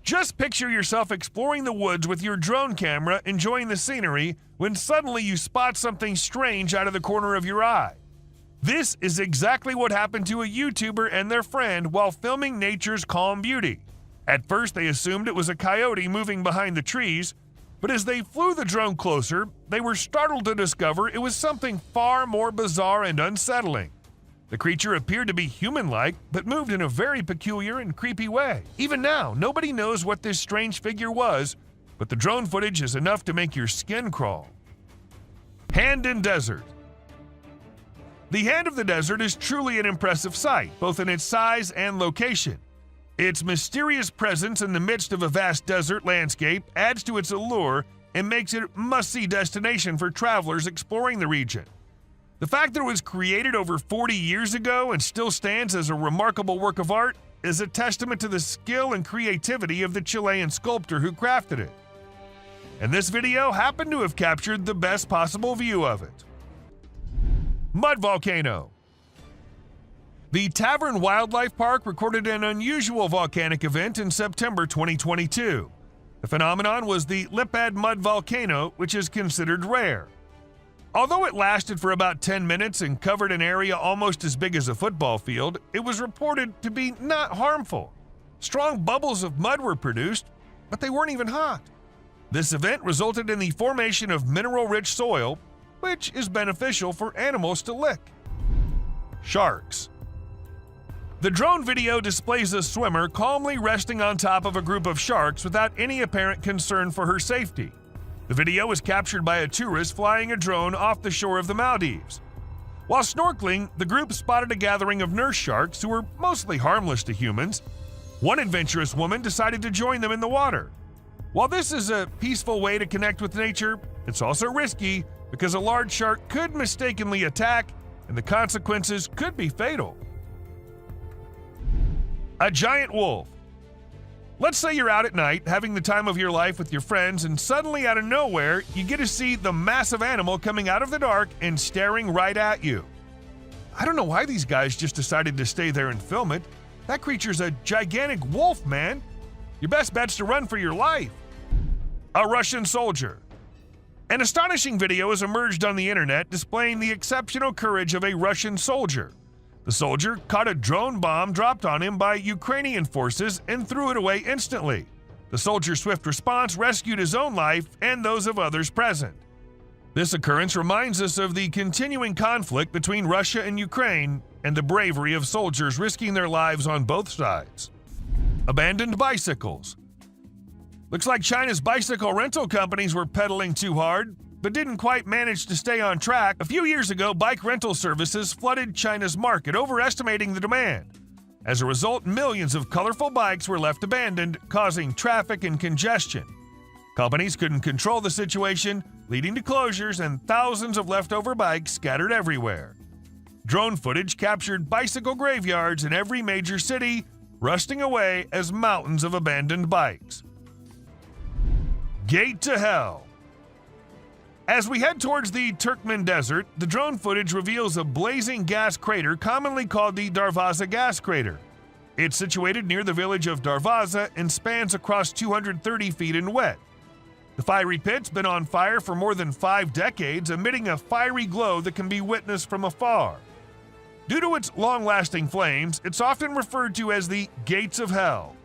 Just picture yourself exploring the woods with your drone camera, enjoying the scenery, when suddenly you spot something strange out of the corner of your eye. This is exactly what happened to a YouTuber and their friend while filming nature's calm beauty. At first, they assumed it was a coyote moving behind the trees, but as they flew the drone closer, they were startled to discover it was something far more bizarre and unsettling. The creature appeared to be human-like, but moved in a very peculiar and creepy way. Even now, nobody knows what this strange figure was, but the drone footage is enough to make your skin crawl. Hand in desert. The Hand of the Desert is truly an impressive sight, both in its size and location. Its mysterious presence in the midst of a vast desert landscape adds to its allure and makes it a must-see destination for travelers exploring the region. The fact that it was created over 40 years ago and still stands as a remarkable work of art is a testament to the skill and creativity of the Chilean sculptor who crafted it. And this video happened to have captured the best possible view of it. Mud volcano. The Tavern Wildlife Park recorded an unusual volcanic event in September 2022. The phenomenon was the Lipad Mud Volcano, which is considered rare. Although it lasted for about 10 minutes and covered an area almost as big as a football field, it was reported to be not harmful. Strong bubbles of mud were produced, but they weren't even hot. This event resulted in the formation of mineral-rich soil, which is beneficial for animals to lick. Sharks. The drone video displays a swimmer calmly resting on top of a group of sharks without any apparent concern for her safety. The video was captured by a tourist flying a drone off the shore of the Maldives. While snorkeling, the group spotted a gathering of nurse sharks who were mostly harmless to humans. One adventurous woman decided to join them in the water. While this is a peaceful way to connect with nature, it's also risky because a large shark could mistakenly attack, and the consequences could be fatal. A giant wolf. Let's say you're out at night having the time of your life with your friends, and suddenly out of nowhere, you get to see the massive animal coming out of the dark and staring right at you. I don't know why these guys just decided to stay there and film it. That creature's a gigantic wolf, man. Your best bet's to run for your life. A Russian soldier. An astonishing video has emerged on the internet displaying the exceptional courage of a Russian soldier. The soldier caught a drone bomb dropped on him by Ukrainian forces and threw it away instantly. The soldier's swift response rescued his own life and those of others present. This occurrence reminds us of the continuing conflict between Russia and Ukraine and the bravery of soldiers risking their lives on both sides. Abandoned bicycles. Looks like China's bicycle rental companies were pedaling too hard, but didn't quite manage to stay on track. A few years ago, bike rental services flooded China's market, overestimating the demand. As a result, millions of colorful bikes were left abandoned, causing traffic and congestion. Companies couldn't control the situation, leading to closures and thousands of leftover bikes scattered everywhere. Drone footage captured bicycle graveyards in every major city, rusting away as mountains of abandoned bikes. Gate to Hell. As we head towards the Turkmen Desert, the drone footage reveals a blazing gas crater commonly called the Darvaza gas crater. It's situated near the village of Darvaza and spans across 230 feet in width. The fiery pit's been on fire for more than 5 decades, emitting a fiery glow that can be witnessed from afar. Due to its long-lasting flames, it's often referred to as the Gates of Hell.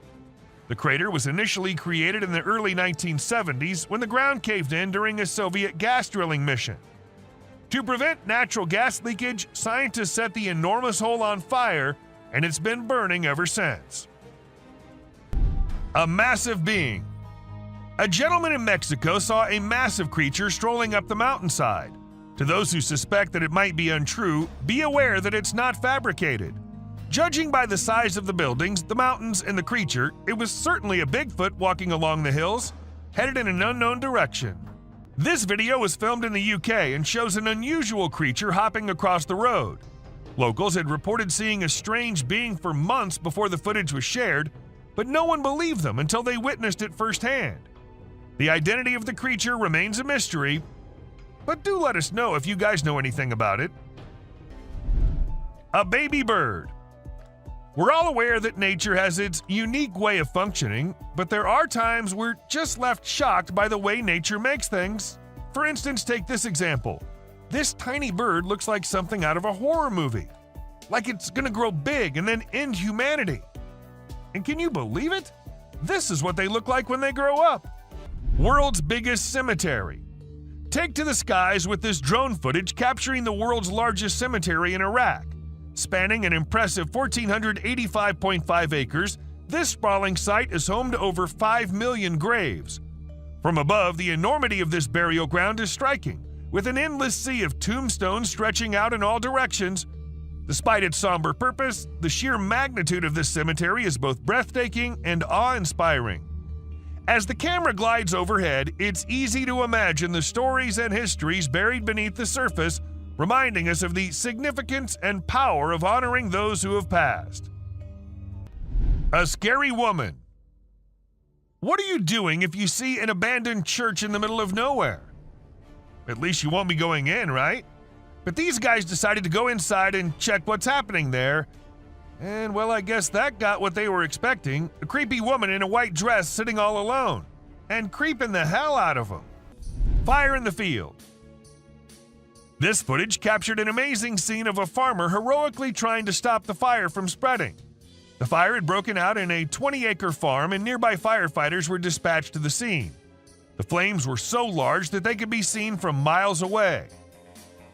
The crater was initially created in the early 1970s when the ground caved in during a Soviet gas drilling mission. To prevent natural gas leakage, scientists set the enormous hole on fire, and it's been burning ever since. A massive being. A gentleman in Mexico saw a massive creature strolling up the mountainside. To those who suspect that it might be untrue, be aware that it's not fabricated. Judging by the size of the buildings, the mountains, and the creature, it was certainly a Bigfoot walking along the hills, headed in an unknown direction. This video was filmed in the UK and shows an unusual creature hopping across the road. Locals had reported seeing a strange being for months before the footage was shared, but no one believed them until they witnessed it firsthand. The identity of the creature remains a mystery, but do let us know if you guys know anything about it. A baby bird. We're all aware that nature has its unique way of functioning, but there are times we're just left shocked by the way nature makes things. For instance, take this example. This tiny bird looks like something out of a horror movie. Like it's gonna grow big and then end humanity. And can you believe it? This is what they look like when they grow up. World's biggest cemetery. Take to the skies with this drone footage capturing the world's largest cemetery in Iraq. Spanning an impressive 1,485.5 acres, this sprawling site is home to over 5 million graves. From above, the enormity of this burial ground is striking, with an endless sea of tombstones stretching out in all directions. Despite its somber purpose, the sheer magnitude of this cemetery is both breathtaking and awe-inspiring. As the camera glides overhead, it's easy to imagine the stories and histories buried beneath the surface, reminding us of the significance and power of honoring those who have passed. A scary woman. What are you doing if you see an abandoned church in the middle of nowhere? At least you won't be going in, right? But these guys decided to go inside and check what's happening there. And well, I guess that got what they were expecting. A creepy woman in a white dress sitting all alone. And creeping the hell out of them. Fire in the field. This footage captured an amazing scene of a farmer heroically trying to stop the fire from spreading. The fire had broken out in a 20-acre farm and nearby firefighters were dispatched to the scene. The flames were so large that they could be seen from miles away.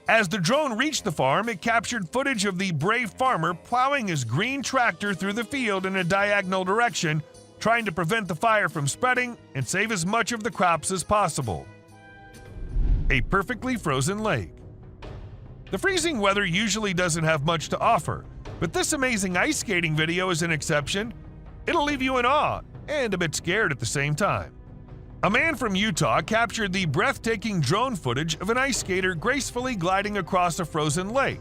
As the drone reached the farm, it captured footage of the brave farmer plowing his green tractor through the field in a diagonal direction, trying to prevent the fire from spreading and save as much of the crops as possible. A perfectly frozen lake. The freezing weather usually doesn't have much to offer, but this amazing ice skating video is an exception. It'll leave you in awe and a bit scared at the same time. A man from Utah captured the breathtaking drone footage of an ice skater gracefully gliding across a frozen lake.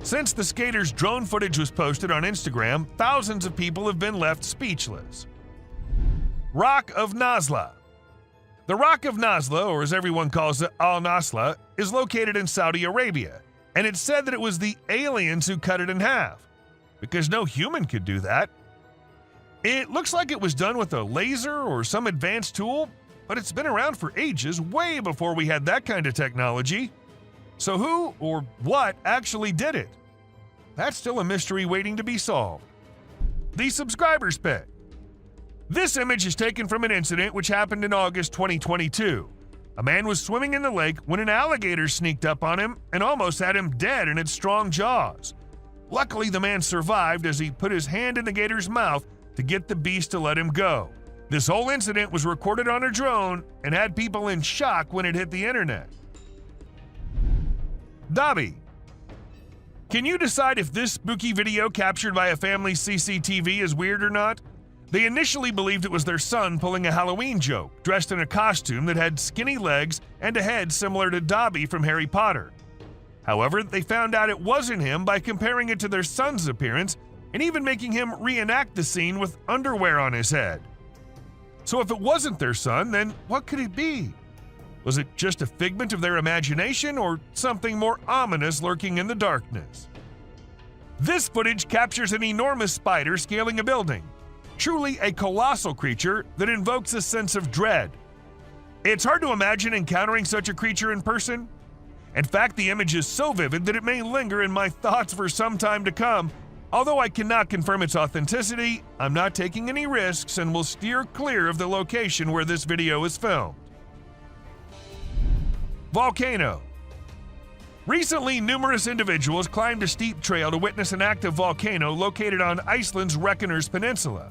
Since the skater's drone footage was posted on Instagram, thousands of people have been left speechless. Rock of Nazla. The Rock of Nazla, or as everyone calls it, Al-Nasla, is located in Saudi Arabia, and it's said that it was the aliens who cut it in half, because no human could do that. It looks like it was done with a laser or some advanced tool, but it's been around for ages, way before we had that kind of technology. So who or what actually did it? That's still a mystery waiting to be solved. The subscribers pit. This image is taken from an incident which happened in August 2022. A man was swimming in the lake when an alligator sneaked up on him and almost had him dead in its strong jaws. Luckily, the man survived as he put his hand in the gator's mouth to get the beast to let him go. This whole incident was recorded on a drone and had people in shock when it hit the internet. Dobby. Can you decide if this spooky video captured by a family's CCTV is weird or not? They initially believed it was their son pulling a Halloween joke, dressed in a costume that had skinny legs and a head similar to Dobby from Harry Potter. However, they found out it wasn't him by comparing it to their son's appearance and even making him reenact the scene with underwear on his head. So if it wasn't their son, then what could it be? Was it just a figment of their imagination or something more ominous lurking in the darkness? This footage captures an enormous spider scaling a building. Truly a colossal creature that invokes a sense of dread. It's hard to imagine encountering such a creature in person. In fact, the image is so vivid that it may linger in my thoughts for some time to come. Although I cannot confirm its authenticity, I'm not taking any risks and will steer clear of the location where this video is filmed. Volcano. Recently, numerous individuals climbed a steep trail to witness an active volcano located on Iceland's Reykjanes Peninsula.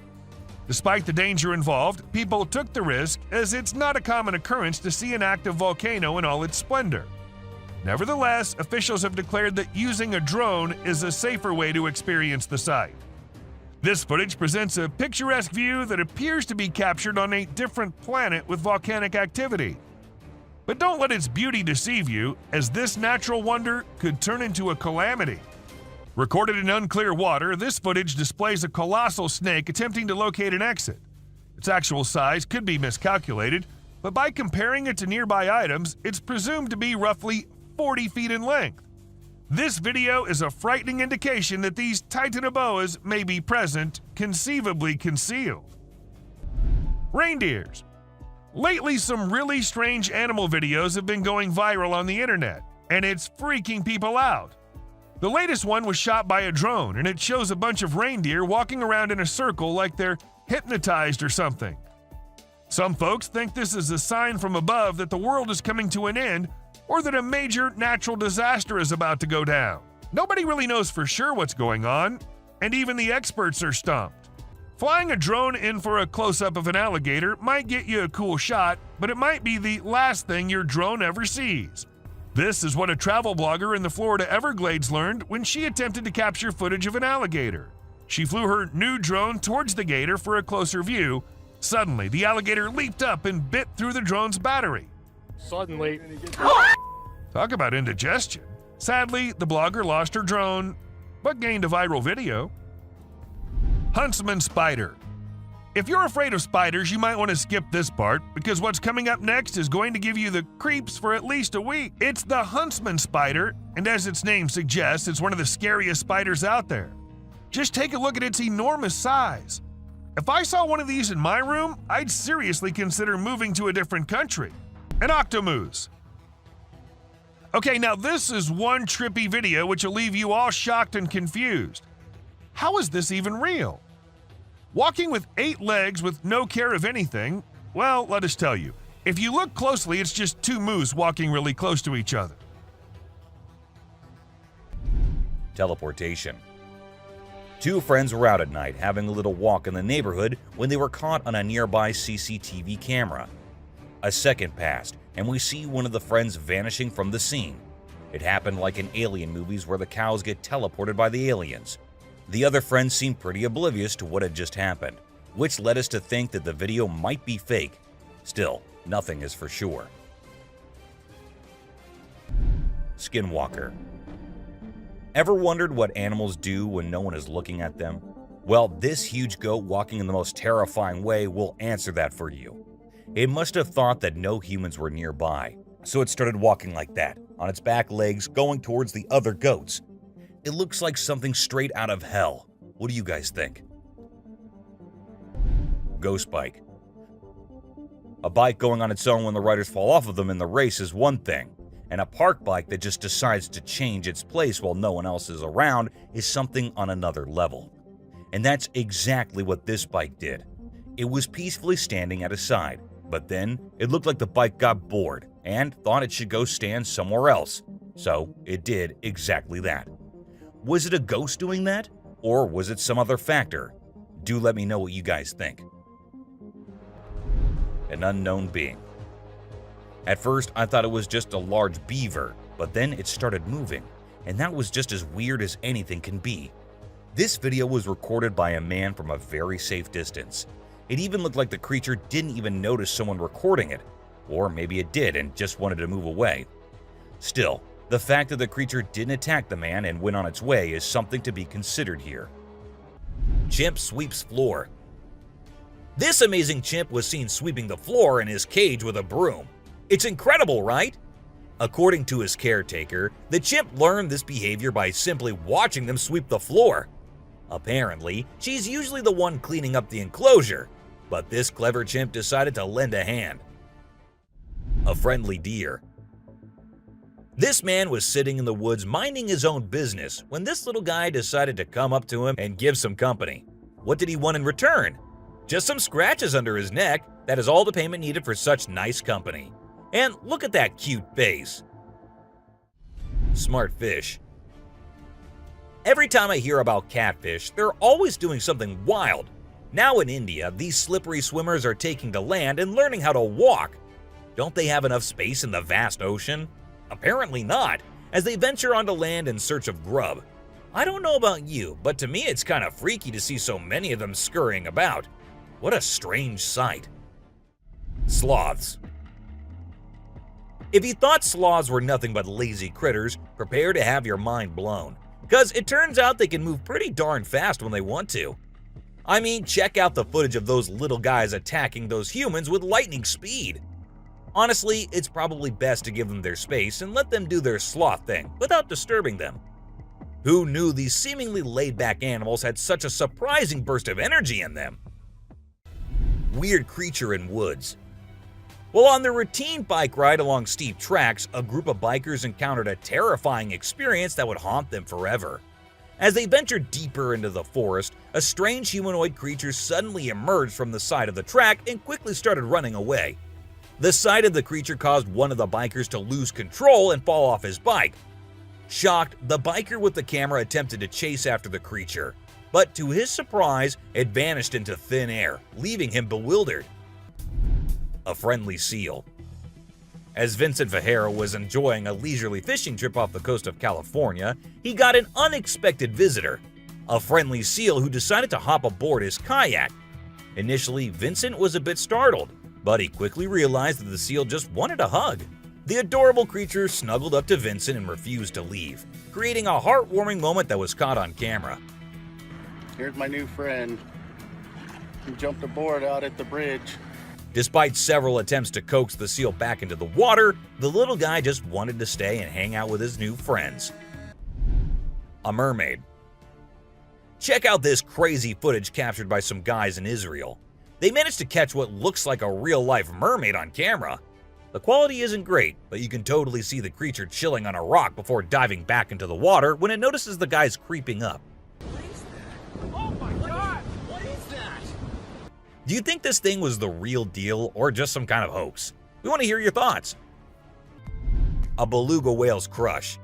Despite the danger involved, people took the risk as it's not a common occurrence to see an active volcano in all its splendor. Nevertheless, officials have declared that using a drone is a safer way to experience the site. This footage presents a picturesque view that appears to be captured on a different planet with volcanic activity. But don't let its beauty deceive you, as this natural wonder could turn into a calamity. Recorded in unclear water, this footage displays a colossal snake attempting to locate an exit. Its actual size could be miscalculated, but by comparing it to nearby items, it's presumed to be roughly 40 feet in length. This video is a frightening indication that these titanoboas may be present, conceivably concealed. Reindeers. Lately, some really strange animal videos have been going viral on the internet, and it's freaking people out. The latest one was shot by a drone, and it shows a bunch of reindeer walking around in a circle like they're hypnotized or something. Some folks think this is a sign from above that the world is coming to an end, or that a major natural disaster is about to go down. Nobody really knows for sure what's going on, and even the experts are stumped. Flying a drone in for a close-up of an alligator might get you a cool shot, but it might be the last thing your drone ever sees. This is what a travel blogger in the Florida Everglades learned when she attempted to capture footage of an alligator. She flew her new drone towards the gator for a closer view. Suddenly, the alligator leaped up and bit through the drone's battery. Suddenly. Talk about indigestion. Sadly, the blogger lost her drone, but gained a viral video. Huntsman spider. If you're afraid of spiders, you might want to skip this part, because what's coming up next is going to give you the creeps for at least a week. It's the huntsman spider, and as its name suggests, it's one of the scariest spiders out there. Just take a look at its enormous size. If I saw one of these in my room, I'd seriously consider moving to a different country. An octomoose. Okay, now this is one trippy video which will leave you all shocked and confused. How is this even real? Walking with 8 legs with no care of anything, well, let us tell you. If you look closely, it's just 2 moose walking really close to each other. Teleportation. 2 friends were out at night having a little walk in the neighborhood when they were caught on a nearby CCTV camera. A second passed, and we see one of the friends vanishing from the scene. It happened like in alien movies where the cows get teleported by the aliens. The other friends seemed pretty oblivious to what had just happened, which led us to think that the video might be fake. Still, nothing is for sure. Skinwalker. Ever wondered what animals do when no one is looking at them? Well, this huge goat walking in the most terrifying way will answer that for you. It must have thought that no humans were nearby, so it started walking like that, on its back legs, going towards the other goats. It looks like something straight out of hell. What do you guys think? Ghost bike. A bike going on its own when the riders fall off of them in the race is one thing, and a park bike that just decides to change its place while no one else is around is something on another level. And that's exactly what this bike did. It was peacefully standing at a side, but then it looked like the bike got bored and thought it should go stand somewhere else. So it did exactly that. Was it a ghost doing that? Or was it some other factor? Do let me know what you guys think. An unknown being. At first, I thought it was just a large beaver, but then it started moving, and that was just as weird as anything can be. This video was recorded by a man from a very safe distance. It even looked like the creature didn't even notice someone recording it, or maybe it did and just wanted to move away. Still, the fact that the creature didn't attack the man and went on its way is something to be considered here. Chimp sweeps floor. This amazing chimp was seen sweeping the floor in his cage with a broom. It's incredible, right? According to his caretaker, the chimp learned this behavior by simply watching them sweep the floor. Apparently, she's usually the one cleaning up the enclosure, but this clever chimp decided to lend a hand. A friendly deer. This man was sitting in the woods minding his own business when this little guy decided to come up to him and give some company. What did he want in return? Just some scratches under his neck. That is all the payment needed for such nice company. And look at that cute face. Smart fish. Every time I hear about catfish, they're always doing something wild. Now in India, these slippery swimmers are taking to land and learning how to walk. Don't they have enough space in the vast ocean? Apparently not, as they venture onto land in search of grub. I don't know about you, but to me it's kind of freaky to see so many of them scurrying about. What a strange sight. Sloths. If you thought sloths were nothing but lazy critters, prepare to have your mind blown. Because it turns out they can move pretty darn fast when they want to. I mean, check out the footage of those little guys attacking those humans with lightning speed. Honestly, it's probably best to give them their space and let them do their sloth thing without disturbing them. Who knew these seemingly laid-back animals had such a surprising burst of energy in them? Weird creature in woods. Well, on their routine bike ride along steep tracks, a group of bikers encountered a terrifying experience that would haunt them forever. As they ventured deeper into the forest, a strange humanoid creature suddenly emerged from the side of the track and quickly started running away. The sight of the creature caused one of the bikers to lose control and fall off his bike. Shocked, the biker with the camera attempted to chase after the creature, but to his surprise, it vanished into thin air, leaving him bewildered. A friendly seal. As Vincent Vajera was enjoying a leisurely fishing trip off the coast of California, he got an unexpected visitor, a friendly seal who decided to hop aboard his kayak. Initially, Vincent was a bit startled, but he quickly realized that the seal just wanted a hug. The adorable creature snuggled up to Vincent and refused to leave, creating a heartwarming moment that was caught on camera. Here's my new friend. He jumped aboard out at the bridge. Despite several attempts to coax the seal back into the water, the little guy just wanted to stay and hang out with his new friends. A mermaid. Check out this crazy footage captured by some guys in Israel. They managed to catch what looks like a real-life mermaid on camera. The quality isn't great, but you can totally see the creature chilling on a rock before diving back into the water when it notices the guys creeping up. Do you think this thing was the real deal or just some kind of hoax? We want to hear your thoughts. A beluga whale's crush.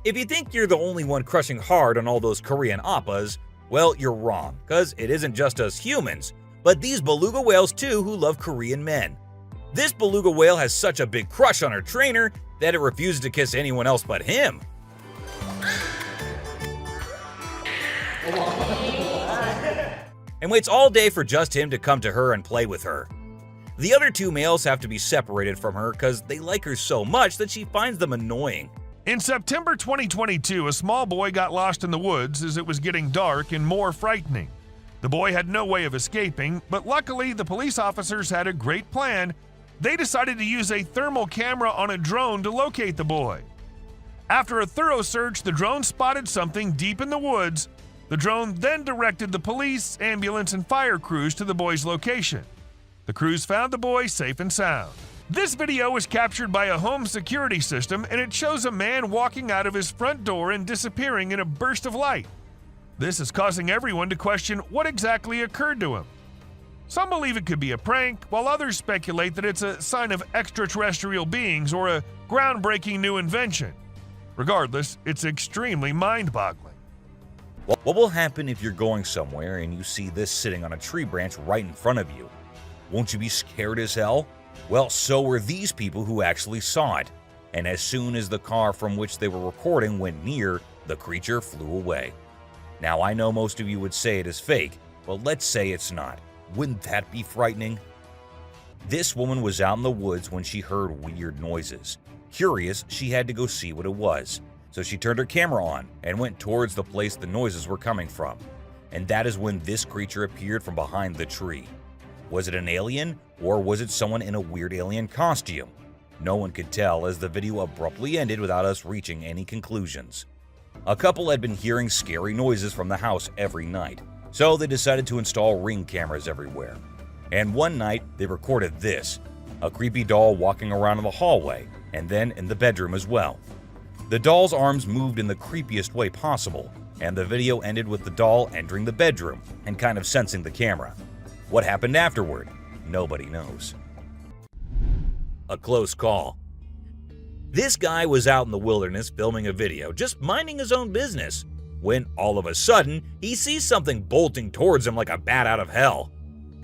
If you think you're the only one crushing hard on all those Korean oppas, well, you're wrong, because it isn't just us humans, but these beluga whales too who love Korean men. This beluga whale has such a big crush on her trainer that it refuses to kiss anyone else but him. And waits all day for just him to come to her and play with her. The other two males have to be separated from her because they like her so much that she finds them annoying. In September 2022, a small boy got lost in the woods as it was getting dark and more frightening. The boy had no way of escaping, but luckily the police officers had a great plan. They decided to use a thermal camera on a drone to locate the boy. After a thorough search, the drone spotted something deep in the woods. The drone then directed the police, ambulance, and fire crews to the boy's location. The crews found the boy safe and sound. This video was captured by a home security system, and it shows a man walking out of his front door and disappearing in a burst of light. This is causing everyone to question what exactly occurred to him. Some believe it could be a prank, while others speculate that it's a sign of extraterrestrial beings or a groundbreaking new invention. Regardless, it's extremely mind-boggling. What will happen if you're going somewhere and you see this sitting on a tree branch right in front of you? Won't you be scared as hell? Well, so were these people who actually saw it. And as soon as the car from which they were recording went near, the creature flew away. Now, I know most of you would say it is fake, but let's say it's not. Wouldn't that be frightening? This woman was out in the woods when she heard weird noises. Curious, she had to go see what it was. So she turned her camera on and went towards the place the noises were coming from. And that is when this creature appeared from behind the tree. Was it an alien, or was it someone in a weird alien costume? No one could tell, as the video abruptly ended without us reaching any conclusions. A couple had been hearing scary noises from the house every night, so they decided to install Ring cameras everywhere. And one night, they recorded this, a creepy doll walking around in the hallway, and then in the bedroom as well. The doll's arms moved in the creepiest way possible, and the video ended with the doll entering the bedroom and kind of sensing the camera. What happened afterward? Nobody knows. A close call. This guy was out in the wilderness filming a video, just minding his own business, when all of a sudden, he sees something bolting towards him like a bat out of hell.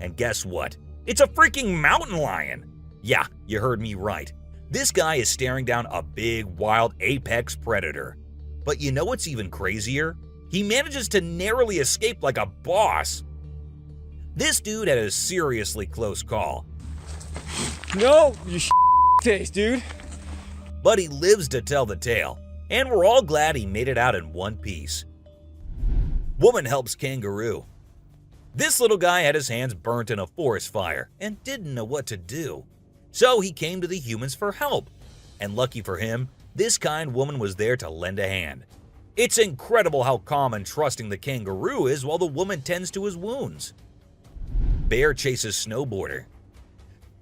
And guess what? It's a freaking mountain lion! Yeah, you heard me right. This guy is staring down a big, wild apex predator. But you know what's even crazier? He manages to narrowly escape like a boss. This dude had a seriously close call. No, you taste, dude. But he lives to tell the tale, and we're all glad he made it out in one piece. Woman helps kangaroo. This little guy had his hands burnt in a forest fire and didn't know what to do. So he came to the humans for help. And lucky for him, this kind woman was there to lend a hand. It's incredible how calm and trusting the kangaroo is while the woman tends to his wounds. Bear chases snowboarder.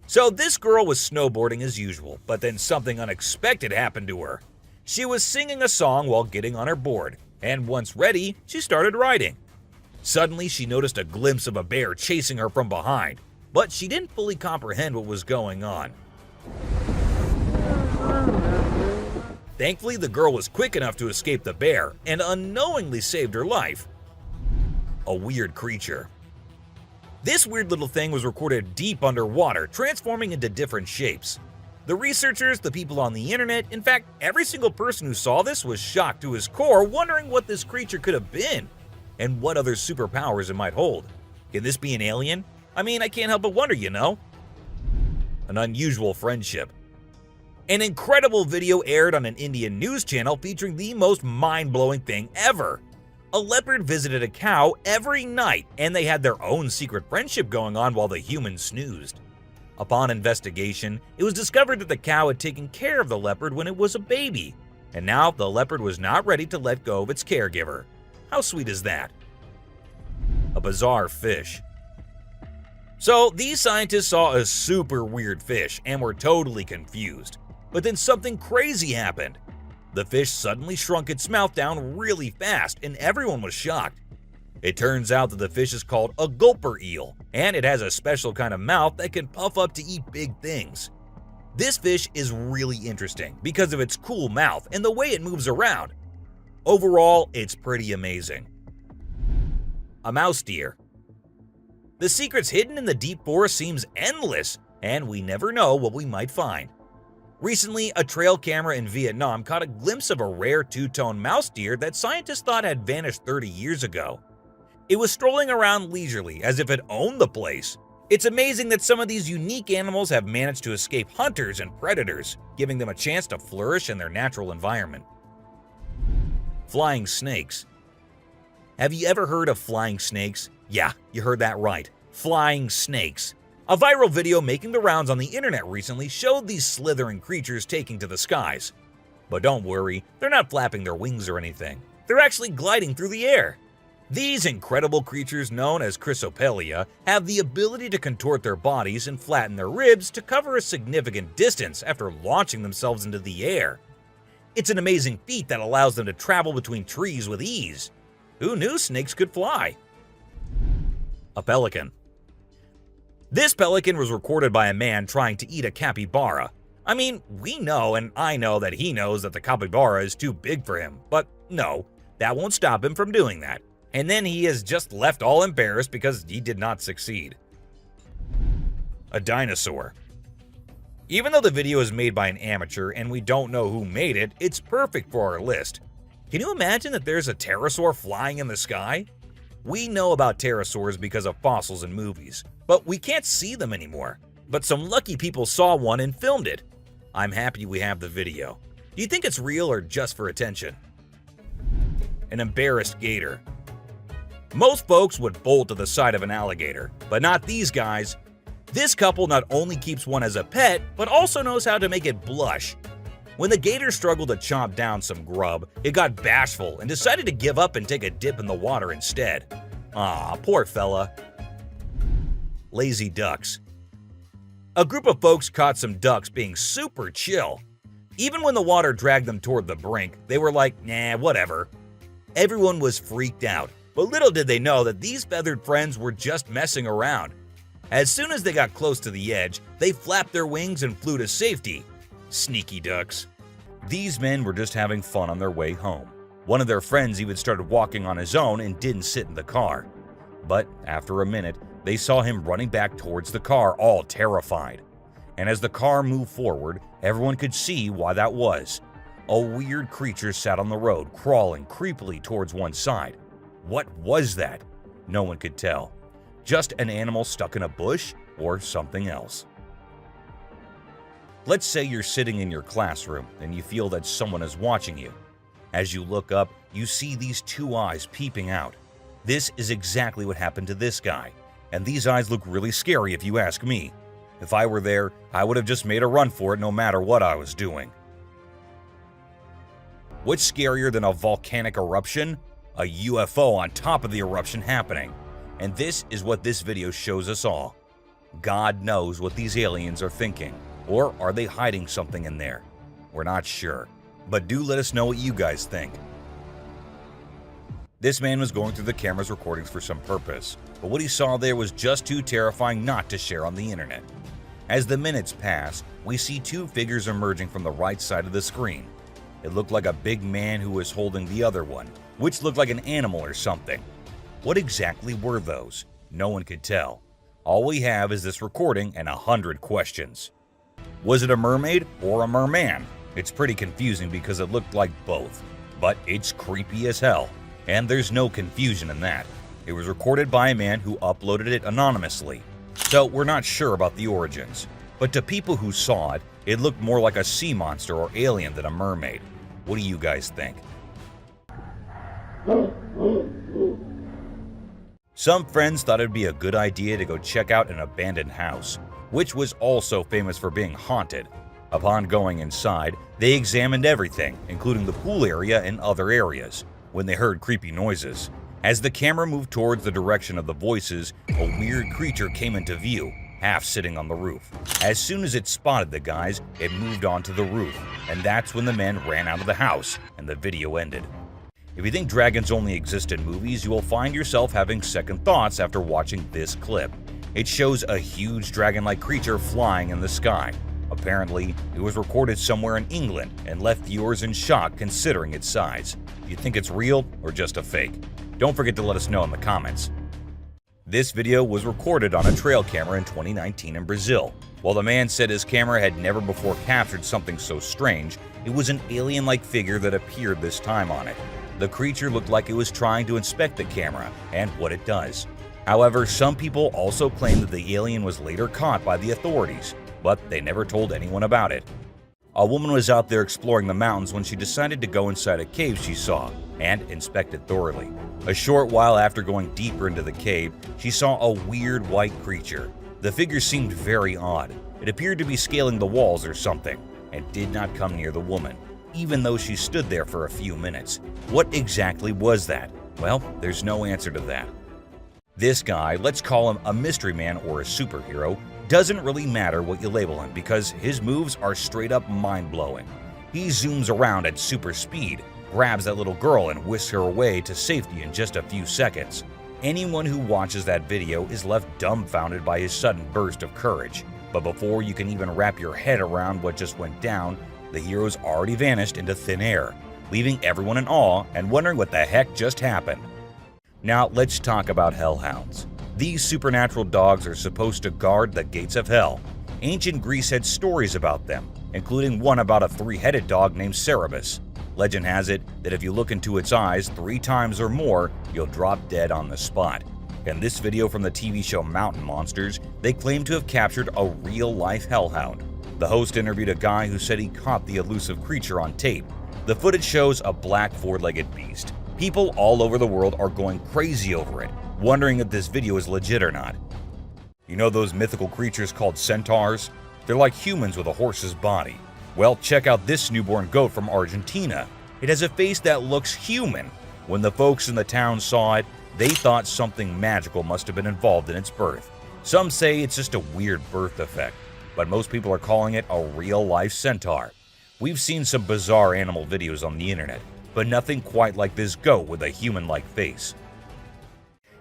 So this girl was snowboarding as usual, but then something unexpected happened to her. She was singing a song while getting on her board, and once ready, she started riding. Suddenly, she noticed a glimpse of a bear chasing her from behind, but she didn't fully comprehend what was going on. Thankfully, the girl was quick enough to escape the bear and unknowingly saved her life. A weird creature. This weird little thing was recorded deep underwater, transforming into different shapes. The researchers, the people on the internet, in fact, every single person who saw this was shocked to his core, wondering what this creature could have been and what other superpowers it might hold. Can this be an alien? I mean, I can't help but wonder, you know? An unusual friendship. An incredible video aired on an Indian news channel featuring the most mind-blowing thing ever. A leopard visited a cow every night, and they had their own secret friendship going on while the humans snoozed. Upon investigation, it was discovered that the cow had taken care of the leopard when it was a baby, and now the leopard was not ready to let go of its caregiver. How sweet is that? A bizarre fish. So, these scientists saw a super weird fish and were totally confused. But then something crazy happened. The fish suddenly shrunk its mouth down really fast, and everyone was shocked. It turns out that the fish is called a gulper eel, and it has a special kind of mouth that can puff up to eat big things. This fish is really interesting because of its cool mouth and the way it moves around. Overall, it's pretty amazing. A mouse deer. The secrets hidden in the deep forest seems endless, and we never know what we might find. Recently, a trail camera in Vietnam caught a glimpse of a rare two-tone mouse deer that scientists thought had vanished 30 years ago. It was strolling around leisurely as if it owned the place, It's amazing that some of these unique animals have managed to escape hunters and predators, giving them a chance to flourish in their natural environment. Flying snakes. Have you ever heard of flying snakes? Yeah, you heard that right. Flying snakes. A viral video making the rounds on the internet recently showed these slithering creatures taking to the skies. But don't worry, they're not flapping their wings or anything. They're actually gliding through the air. These incredible creatures known as Chrysopelia have the ability to contort their bodies and flatten their ribs to cover a significant distance after launching themselves into the air. It's an amazing feat that allows them to travel between trees with ease. Who knew snakes could fly? A pelican. This pelican was recorded by a man trying to eat a capybara. I mean, we know and I know that he knows that the capybara is too big for him, but no, that won't stop him from doing that. And then he is just left all embarrassed because he did not succeed. A dinosaur. Even though the video is made by an amateur and we don't know who made it, it's perfect for our list. Can you imagine that there's a pterosaur flying in the sky? We know about pterosaurs because of fossils in movies, but we can't see them anymore. But some lucky people saw one and filmed it. I'm happy we have the video. Do you think it's real or just for attention? An embarrassed gator. Most folks would bolt to the side of an alligator, but not these guys. This couple not only keeps one as a pet, but also knows how to make it blush. When the gator struggled to chomp down some grub, it got bashful and decided to give up and take a dip in the water instead. Aw, poor fella. Lazy ducks. A group of folks caught some ducks being super chill. Even when the water dragged them toward the brink, they were like, nah, whatever. Everyone was freaked out. But little did they know that these feathered friends were just messing around. As soon as they got close to the edge, they flapped their wings and flew to safety. Sneaky ducks. These men were just having fun on their way home. One of their friends even started walking on his own and didn't sit in the car. But after a minute, they saw him running back towards the car, all terrified. And as the car moved forward, everyone could see why that was. A weird creature sat on the road, crawling creepily towards one side. What was that? No one could tell. Just an animal stuck in a bush or something else. Let's say you're sitting in your classroom and you feel that someone is watching you. As you look up, you see these two eyes peeping out. This is exactly what happened to this guy, and these eyes look really scary if you ask me. If I were there, I would have just made a run for it no matter what I was doing. What's scarier than a volcanic eruption? A UFO on top of the eruption happening. And this is what this video shows us all. God knows what these aliens are thinking. Or are they hiding something in there? We're not sure. But do let us know what you guys think. This man was going through the camera's recordings for some purpose, but what he saw there was just too terrifying not to share on the internet. As the minutes pass, we see two figures emerging from the right side of the screen. It looked like a big man who was holding the other one, which looked like an animal or something. What exactly were those? No one could tell. All we have is this recording and 100 questions. Was it a mermaid or a merman? It's pretty confusing because it looked like both, but it's creepy as hell, and there's no confusion in that. It was recorded by a man who uploaded it anonymously, so we're not sure about the origins. But to people who saw it, it looked more like a sea monster or alien than a mermaid. What do you guys think? Some friends thought it'd be a good idea to go check out an abandoned house, which was also famous for being haunted. Upon going inside, they examined everything, including the pool area and other areas, when they heard creepy noises. As the camera moved towards the direction of the voices, a weird creature came into view, half sitting on the roof. As soon as it spotted the guys, it moved onto the roof, and that's when the men ran out of the house, and the video ended. If you think dragons only exist in movies, you will find yourself having second thoughts after watching this clip. It shows a huge dragon-like creature flying in the sky. Apparently, it was recorded somewhere in England and left viewers in shock considering its size. Do you think it's real or just a fake? Don't forget to let us know in the comments. This video was recorded on a trail camera in 2019 in Brazil. While the man said his camera had never before captured something so strange, it was an alien-like figure that appeared this time on it. The creature looked like it was trying to inspect the camera and what it does. However, some people also claim that the alien was later caught by the authorities, but they never told anyone about it. A woman was out there exploring the mountains when she decided to go inside a cave she saw and inspect it thoroughly. A short while after going deeper into the cave, she saw a weird white creature. The figure seemed very odd. It appeared to be scaling the walls or something and did not come near the woman, even though she stood there for a few minutes. What exactly was that? Well, there's no answer to that. This guy, let's call him a mystery man or a superhero, doesn't really matter what you label him because his moves are straight up mind-blowing. He zooms around at super speed, grabs that little girl and whisks her away to safety in just a few seconds. Anyone who watches that video is left dumbfounded by his sudden burst of courage. But before you can even wrap your head around what just went down, the hero's already vanished into thin air, leaving everyone in awe and wondering what the heck just happened. Now let's talk about hellhounds. These supernatural dogs are supposed to guard the gates of hell. Ancient Greece had stories about them, including one about a three-headed dog named Cerberus. Legend has it that if you look into its eyes 3 times or more, you'll drop dead on the spot. In this video from the TV show Mountain Monsters, they claim to have captured a real-life hellhound. The host interviewed a guy who said he caught the elusive creature on tape. The footage shows a black 4-legged beast. People all over the world are going crazy over it, wondering if this video is legit or not. You know those mythical creatures called centaurs? They're like humans with a horse's body. Well, check out this newborn goat from Argentina. It has a face that looks human. When the folks in the town saw it, they thought something magical must have been involved in its birth. Some say it's just a weird birth effect, but most people are calling it a real-life centaur. We've seen some bizarre animal videos on the internet, but nothing quite like this goat with a human-like face.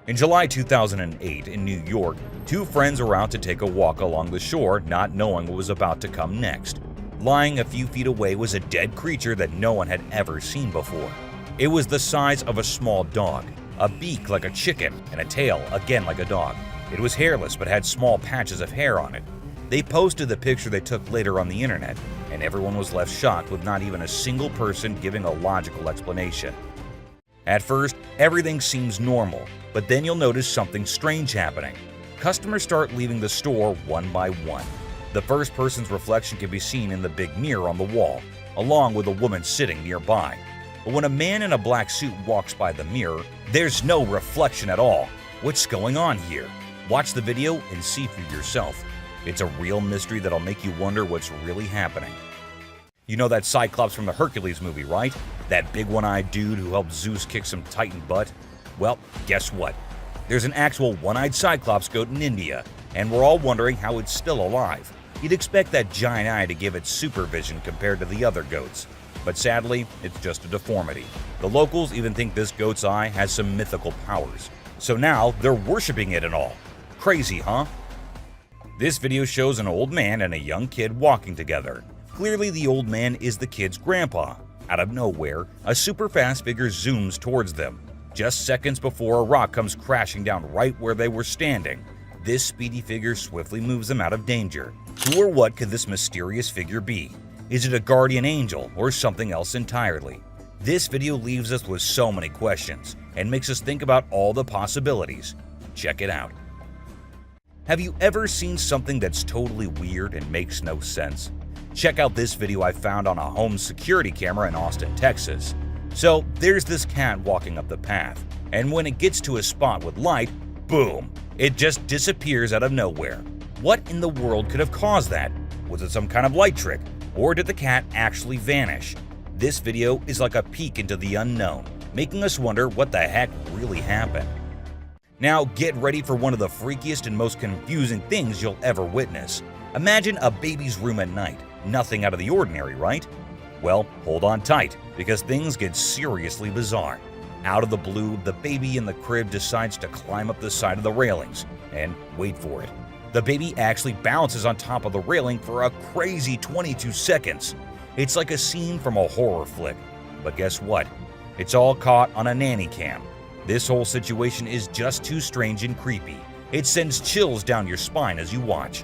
In July 2008 in New York, 2 friends were out to take a walk along the shore, not knowing what was about to come next. Lying a few feet away was a dead creature that no one had ever seen before. It was the size of a small dog, a beak like a chicken, and a tail again like a dog. It was hairless but had small patches of hair on it. They posted the picture they took later on the internet, and everyone was left shocked with not even a single person giving a logical explanation. At first, everything seems normal, but then you'll notice something strange happening. Customers start leaving the store one by one. The first person's reflection can be seen in the big mirror on the wall, along with a woman sitting nearby. But when a man in a black suit walks by the mirror, there's no reflection at all. What's going on here? Watch the video and see for yourself. It's a real mystery that'll make you wonder what's really happening. You know that Cyclops from the Hercules movie, right? That big one-eyed dude who helped Zeus kick some Titan butt? Well, guess what? There's an actual one-eyed Cyclops goat in India, and we're all wondering how it's still alive. You'd expect that giant eye to give it supervision compared to the other goats. But sadly, it's just a deformity. The locals even think this goat's eye has some mythical powers. So now they're worshipping it and all. Crazy, huh? This video shows an old man and a young kid walking together. Clearly the old man is the kid's grandpa. Out of nowhere, a super fast figure zooms towards them. Just seconds before a rock comes crashing down right where they were standing. This speedy figure swiftly moves them out of danger. Who or what could this mysterious figure be? Is it a guardian angel or something else entirely? This video leaves us with so many questions and makes us think about all the possibilities. Check it out. Have you ever seen something that's totally weird and makes no sense? Check out this video I found on a home security camera in Austin, Texas. So there's this cat walking up the path, and when it gets to a spot with light, boom, it just disappears out of nowhere. What in the world could have caused that? Was it some kind of light trick, or did the cat actually vanish? This video is like a peek into the unknown, making us wonder what the heck really happened. Now get ready for one of the freakiest and most confusing things you'll ever witness. Imagine a baby's room at night. Nothing out of the ordinary, right? Well, hold on tight, because things get seriously bizarre. Out of the blue, the baby in the crib decides to climb up the side of the railings, and wait for it. The baby actually bounces on top of the railing for a crazy 22 seconds. It's like a scene from a horror flick. But guess what? It's all caught on a nanny cam. This whole situation is just too strange and creepy. It sends chills down your spine as you watch.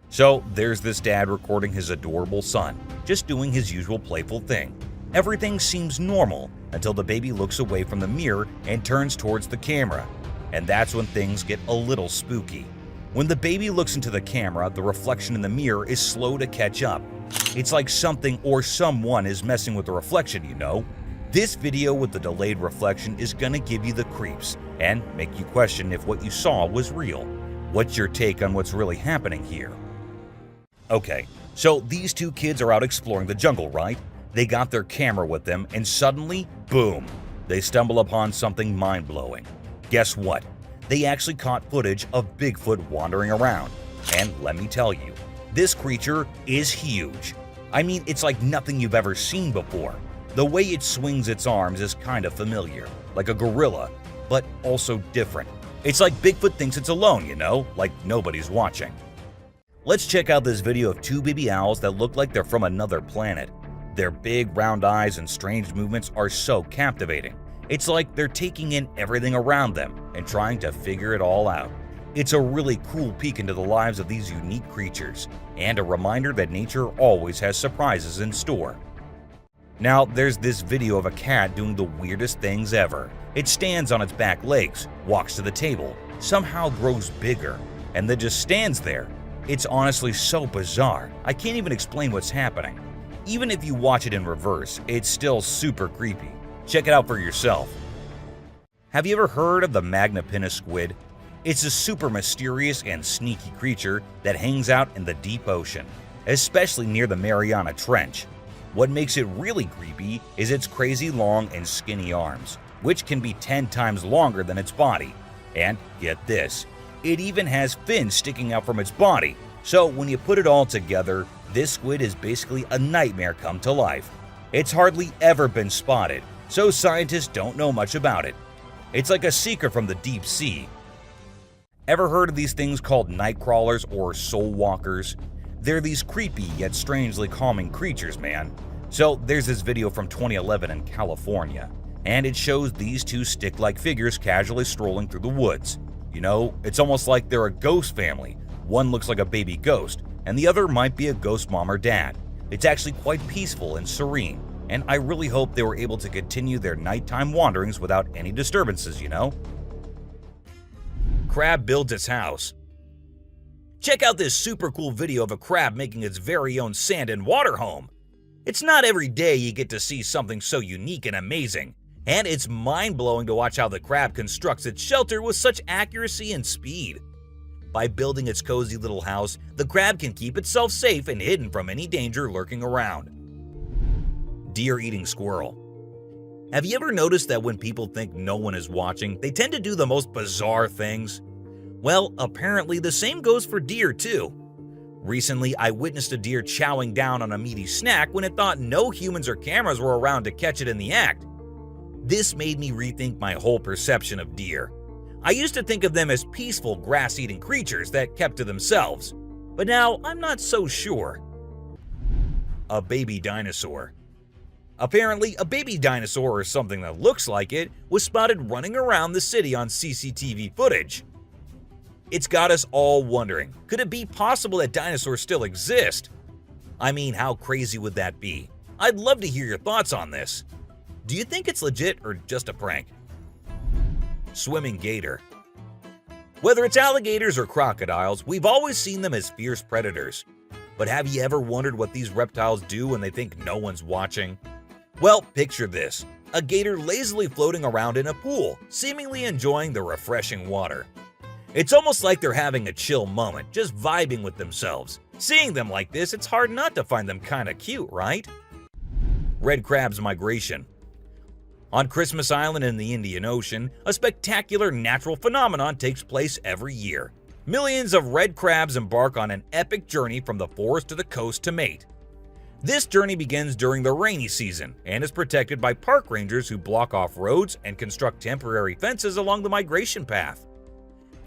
So there's this dad recording his adorable son, just doing his usual playful thing. Everything seems normal until the baby looks away from the mirror and turns towards the camera. And that's when things get a little spooky. When the baby looks into the camera, the reflection in the mirror is slow to catch up. It's like something or someone is messing with the reflection, you know? This video with the delayed reflection is gonna give you the creeps and make you question if what you saw was real. What's your take on what's really happening here? Okay, so these two kids are out exploring the jungle, right? They got their camera with them and suddenly, boom, they stumble upon something mind-blowing. Guess what? They actually caught footage of Bigfoot wandering around. And let me tell you, this creature is huge. I mean, it's like nothing you've ever seen before. The way it swings its arms is kind of familiar, like a gorilla, but also different. It's like Bigfoot thinks it's alone, you know, like nobody's watching. Let's check out this video of two baby owls that look like they're from another planet. Their big round eyes and strange movements are so captivating. It's like they're taking in everything around them and trying to figure it all out. It's a really cool peek into the lives of these unique creatures, and a reminder that nature always has surprises in store. Now, there's this video of a cat doing the weirdest things ever. It stands on its back legs, walks to the table, somehow grows bigger, and then just stands there. It's honestly so bizarre, I can't even explain what's happening. Even if you watch it in reverse, it's still super creepy. Check it out for yourself. Have you ever heard of the Magnapinna squid? It's a super mysterious and sneaky creature that hangs out in the deep ocean, especially near the Mariana Trench. What makes it really creepy is its crazy long and skinny arms, which can be 10 times longer than its body. And get this, it even has fins sticking out from its body. So when you put it all together, this squid is basically a nightmare come to life. It's hardly ever been spotted, so scientists don't know much about it. It's like a secret from the deep sea. Ever heard of these things called night crawlers or soul walkers? They're these creepy yet strangely calming creatures, man. So there's this video from 2011 in California, and it shows these two stick-like figures casually strolling through the woods. You know, it's almost like they're a ghost family. One looks like a baby ghost, and the other might be a ghost mom or dad. It's actually quite peaceful and serene, and I really hope they were able to continue their nighttime wanderings without any disturbances, you know? Crab builds its house. Check out this super cool video of a crab making its very own sand and water home. It's not every day you get to see something so unique and amazing, and it's mind-blowing to watch how the crab constructs its shelter with such accuracy and speed. By building its cozy little house, the crab can keep itself safe and hidden from any danger lurking around. Deer eating squirrel. Have you ever noticed that when people think no one is watching, they tend to do the most bizarre things? Well, apparently the same goes for deer too. Recently, I witnessed a deer chowing down on a meaty snack when it thought no humans or cameras were around to catch it in the act. This made me rethink my whole perception of deer. I used to think of them as peaceful, grass-eating creatures that kept to themselves, but now I'm not so sure. A baby dinosaur. Apparently, a baby dinosaur or something that looks like it was spotted running around the city on CCTV footage. It's got us all wondering, could it be possible that dinosaurs still exist? I mean, how crazy would that be? I'd love to hear your thoughts on this. Do you think it's legit or just a prank? Swimming gator. Whether it's alligators or crocodiles, we've always seen them as fierce predators. But have you ever wondered what these reptiles do when they think no one's watching? Well, picture this. A gator lazily floating around in a pool, seemingly enjoying the refreshing water. It's almost like they're having a chill moment, just vibing with themselves. Seeing them like this, it's hard not to find them kinda cute, right? Red crab's migration. On Christmas Island in the Indian Ocean, a spectacular natural phenomenon takes place every year. Millions of red crabs embark on an epic journey from the forest to the coast to mate. This journey begins during the rainy season and is protected by park rangers who block off roads and construct temporary fences along the migration path.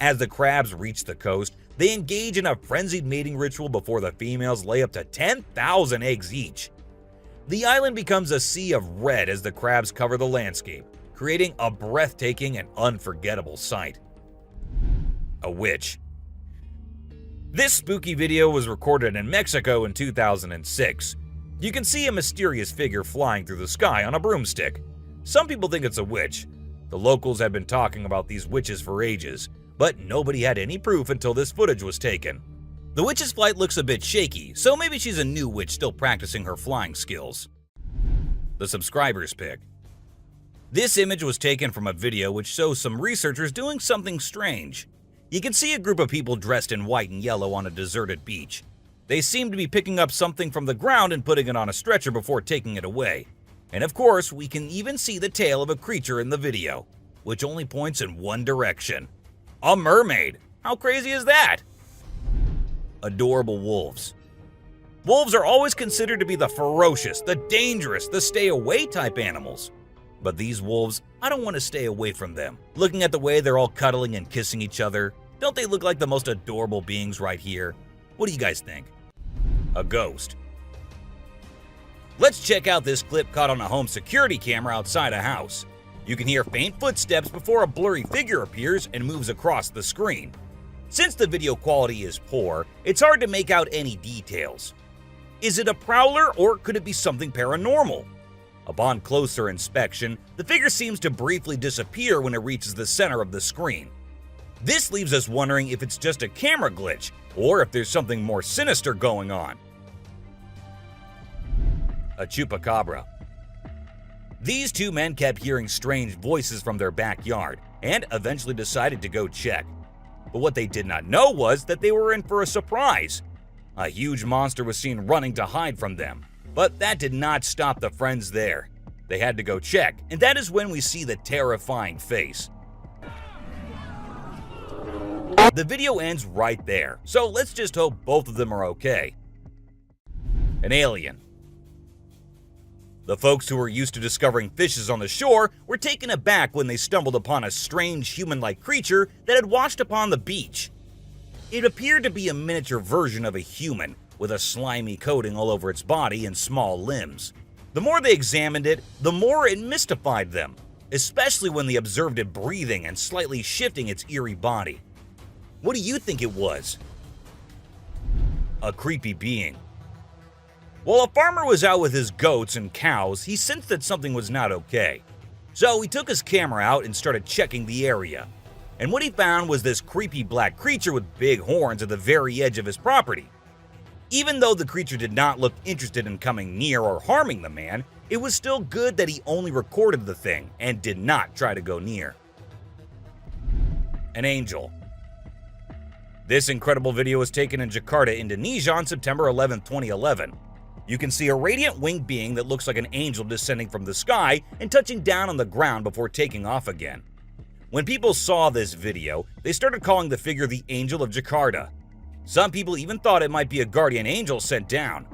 As the crabs reach the coast, they engage in a frenzied mating ritual before the females lay up to 10,000 eggs each. The island becomes a sea of red as the crabs cover the landscape, creating a breathtaking and unforgettable sight. A witch. This spooky video was recorded in Mexico in 2006. You can see a mysterious figure flying through the sky on a broomstick. Some people think it's a witch. The locals had been talking about these witches for ages, but nobody had any proof until this footage was taken. The witch's flight looks a bit shaky, so maybe she's a new witch still practicing her flying skills. The subscribers pick. This image was taken from a video which shows some researchers doing something strange. You can see a group of people dressed in white and yellow on a deserted beach. They seem to be picking up something from the ground and putting it on a stretcher before taking it away. And of course, we can even see the tail of a creature in the video, which only points in one direction. A mermaid! How crazy is that? Adorable wolves. Wolves are always considered to be the ferocious, the dangerous, the stay-away type animals. But these wolves, I don't want to stay away from them. Looking at the way they're all cuddling and kissing each other, don't they look like the most adorable beings right here? What do you guys think? A ghost. Let's check out this clip caught on a home security camera outside a house. You can hear faint footsteps before a blurry figure appears and moves across the screen. Since the video quality is poor, it's hard to make out any details. Is it a prowler or could it be something paranormal? Upon closer inspection, the figure seems to briefly disappear when it reaches the center of the screen. This leaves us wondering if it's just a camera glitch or if there's something more sinister going on. A chupacabra. These two men kept hearing strange voices from their backyard and eventually decided to go check. But what they did not know was that they were in for a surprise. A huge monster was seen running to hide from them. But that did not stop the friends there. They had to go check, and that is when we see the terrifying face. The video ends right there, so let's just hope both of them are okay. An alien. The folks who were used to discovering fishes on the shore were taken aback when they stumbled upon a strange human-like creature that had washed upon the beach. It appeared to be a miniature version of a human, with a slimy coating all over its body and small limbs. The more they examined it, the more it mystified them, especially when they observed it breathing and slightly shifting its eerie body. What do you think it was? A creepy being. While a farmer was out with his goats and cows, he sensed that something was not okay. So he took his camera out and started checking the area. And what he found was this creepy black creature with big horns at the very edge of his property. Even though the creature did not look interested in coming near or harming the man, it was still good that he only recorded the thing and did not try to go near. An angel. This incredible video was taken in Jakarta, Indonesia on September 11, 2011. You can see a radiant winged being that looks like an angel descending from the sky and touching down on the ground before taking off again. When people saw this video, they started calling the figure the Angel of Jakarta. Some people even thought it might be a guardian angel sent down.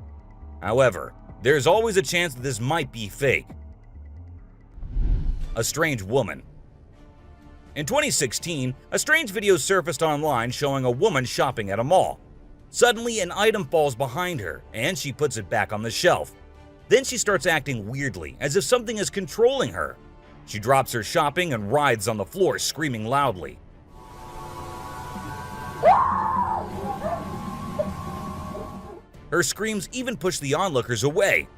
However, there's always a chance that this might be fake. A strange woman. In 2016, a strange video surfaced online showing a woman shopping at a mall. Suddenly, an item falls behind her, and she puts it back on the shelf. Then she starts acting weirdly, as if something is controlling her. She drops her shopping and writhes on the floor, screaming loudly. Her screams even push the onlookers away.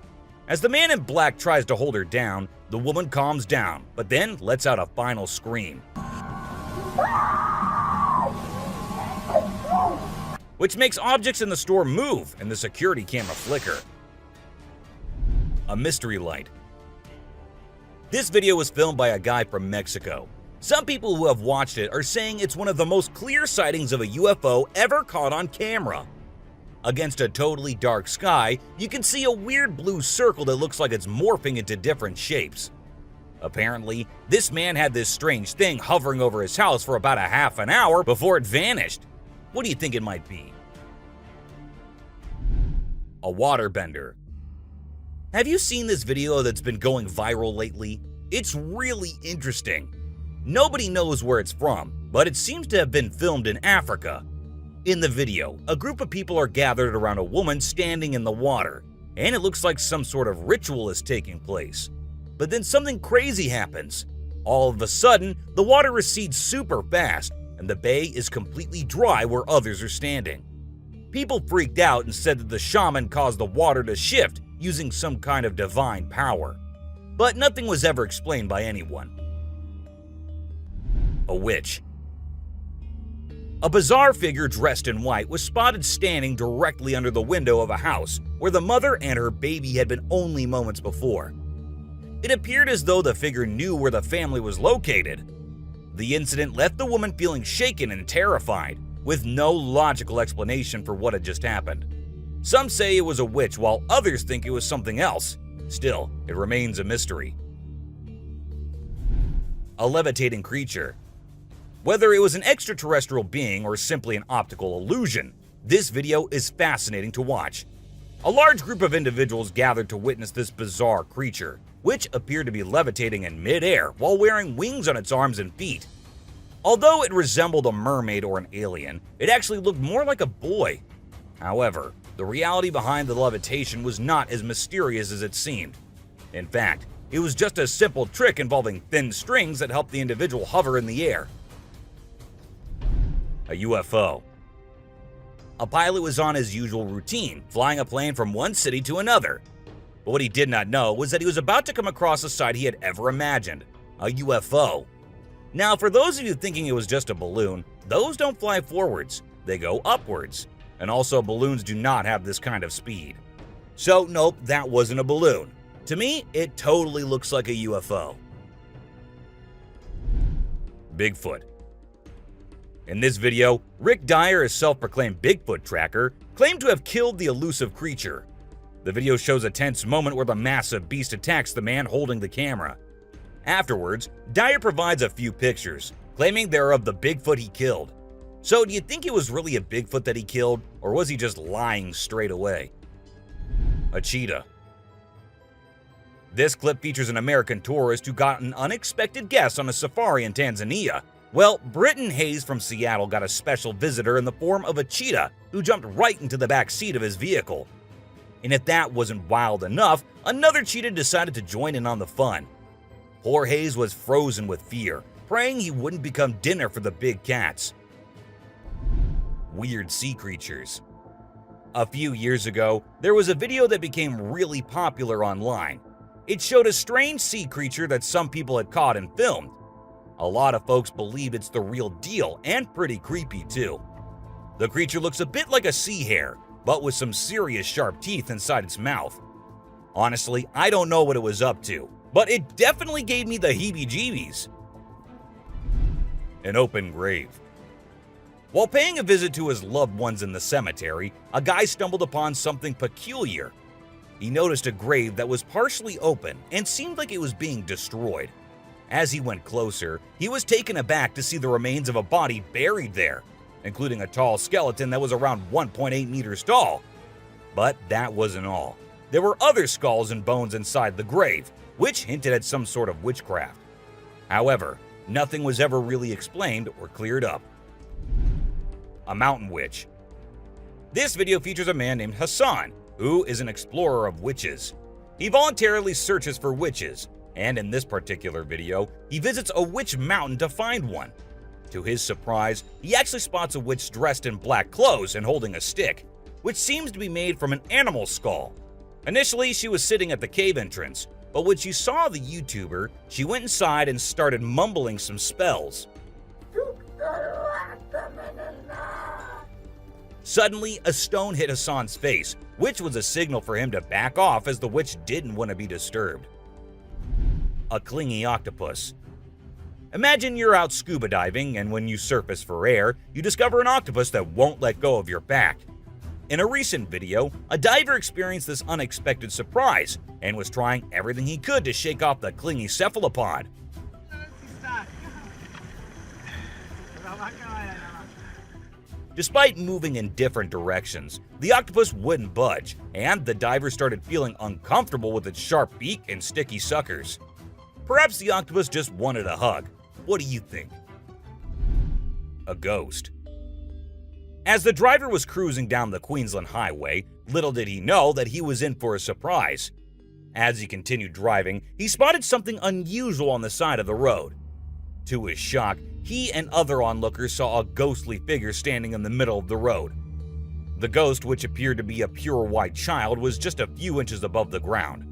As the man in black tries to hold her down, the woman calms down, but then lets out a final scream, which makes objects in the store move and the security camera flicker. A mystery light. This video was filmed by a guy from Mexico. Some people who have watched it are saying it's one of the most clear sightings of a UFO ever caught on camera. Against a totally dark sky, you can see a weird blue circle that looks like it's morphing into different shapes. Apparently, this man had this strange thing hovering over his house for about a half an hour before it vanished. What do you think it might be? A waterbender. Have you seen this video that's been going viral lately? It's really interesting. Nobody knows where it's from, but it seems to have been filmed in Africa. In the video, a group of people are gathered around a woman standing in the water, and it looks like some sort of ritual is taking place. But then something crazy happens. All of a sudden, the water recedes super fast, and the bay is completely dry where others are standing. People freaked out and said that the shaman caused the water to shift using some kind of divine power. But nothing was ever explained by anyone. a witch. A bizarre figure dressed in white was spotted standing directly under the window of a house where the mother and her baby had been only moments before. It appeared as though the figure knew where the family was located. The incident left the woman feeling shaken and terrified, with no logical explanation for what had just happened. Some say it was a witch, while others think it was something else. Still, it remains a mystery. A levitating creature. Whether it was an extraterrestrial being or simply an optical illusion, this video is fascinating to watch. A large group of individuals gathered to witness this bizarre creature, which appeared to be levitating in mid-air while wearing wings on its arms and feet. Although it resembled a mermaid or an alien, it actually looked more like a boy. However, the reality behind the levitation was not as mysterious as it seemed. In fact, it was just a simple trick involving thin strings that helped the individual hover in the air. A UFO. A pilot was on his usual routine, flying a plane from one city to another. But what he did not know was that he was about to come across a sight he had ever imagined, a UFO. Now, for those of you thinking it was just a balloon, those don't fly forwards, they go upwards. And also, balloons do not have this kind of speed. So, nope, that wasn't a balloon. To me, it totally looks like a UFO. Bigfoot. In this video, Rick Dyer, a self-proclaimed Bigfoot tracker, claimed to have killed the elusive creature. The video shows a tense moment where the massive beast attacks the man holding the camera. Afterwards, Dyer provides a few pictures, claiming they're of the Bigfoot he killed. So do you think it was really a Bigfoot that he killed, or was he just lying straight away? A cheetah. This clip features an American tourist who got an unexpected guest on a safari in Tanzania. Well, Britton Hayes from Seattle got a special visitor in the form of a cheetah who jumped right into the back seat of his vehicle. And if that wasn't wild enough, another cheetah decided to join in on the fun. Poor Hayes was frozen with fear, praying he wouldn't become dinner for the big cats. Weird sea creatures. A few years ago, there was a video that became really popular online. It showed a strange sea creature that some people had caught and filmed. A lot of folks believe it's the real deal, and pretty creepy too. The creature looks a bit like a sea hare, but with some serious sharp teeth inside its mouth. Honestly, I don't know what it was up to, but it definitely gave me the heebie-jeebies. An open grave. While paying a visit to his loved ones in the cemetery, a guy stumbled upon something peculiar. He noticed a grave that was partially open and seemed like it was being destroyed. As he went closer, he was taken aback to see the remains of a body buried there, including a tall skeleton that was around 1.8 meters tall. But that wasn't all. There were other skulls and bones inside the grave, which hinted at some sort of witchcraft. However, nothing was ever really explained or cleared up. A mountain witch. This video features a man named Hassan, who is an explorer of witches. He voluntarily searches for witches, and in this particular video, he visits a witch mountain to find one. To his surprise, he actually spots a witch dressed in black clothes and holding a stick, which seems to be made from an animal skull. Initially, she was sitting at the cave entrance, but when she saw the YouTuber, she went inside and started mumbling some spells. Suddenly, a stone hit Hassan's face, which was a signal for him to back off as the witch didn't want to be disturbed. A clingy octopus. Imagine you're out scuba diving, and when you surface for air, you discover an octopus that won't let go of your back. In a recent video, a diver experienced this unexpected surprise and was trying everything he could to shake off the clingy cephalopod. Despite moving in different directions, the octopus wouldn't budge, and the diver started feeling uncomfortable with its sharp beak and sticky suckers. Perhaps the octopus just wanted a hug. What do you think? A ghost. As the driver was cruising down the Queensland Highway, little did he know that he was in for a surprise. As he continued driving, he spotted something unusual on the side of the road. To his shock, he and other onlookers saw a ghostly figure standing in the middle of the road. The ghost, which appeared to be a pure white child, was just a few inches above the ground.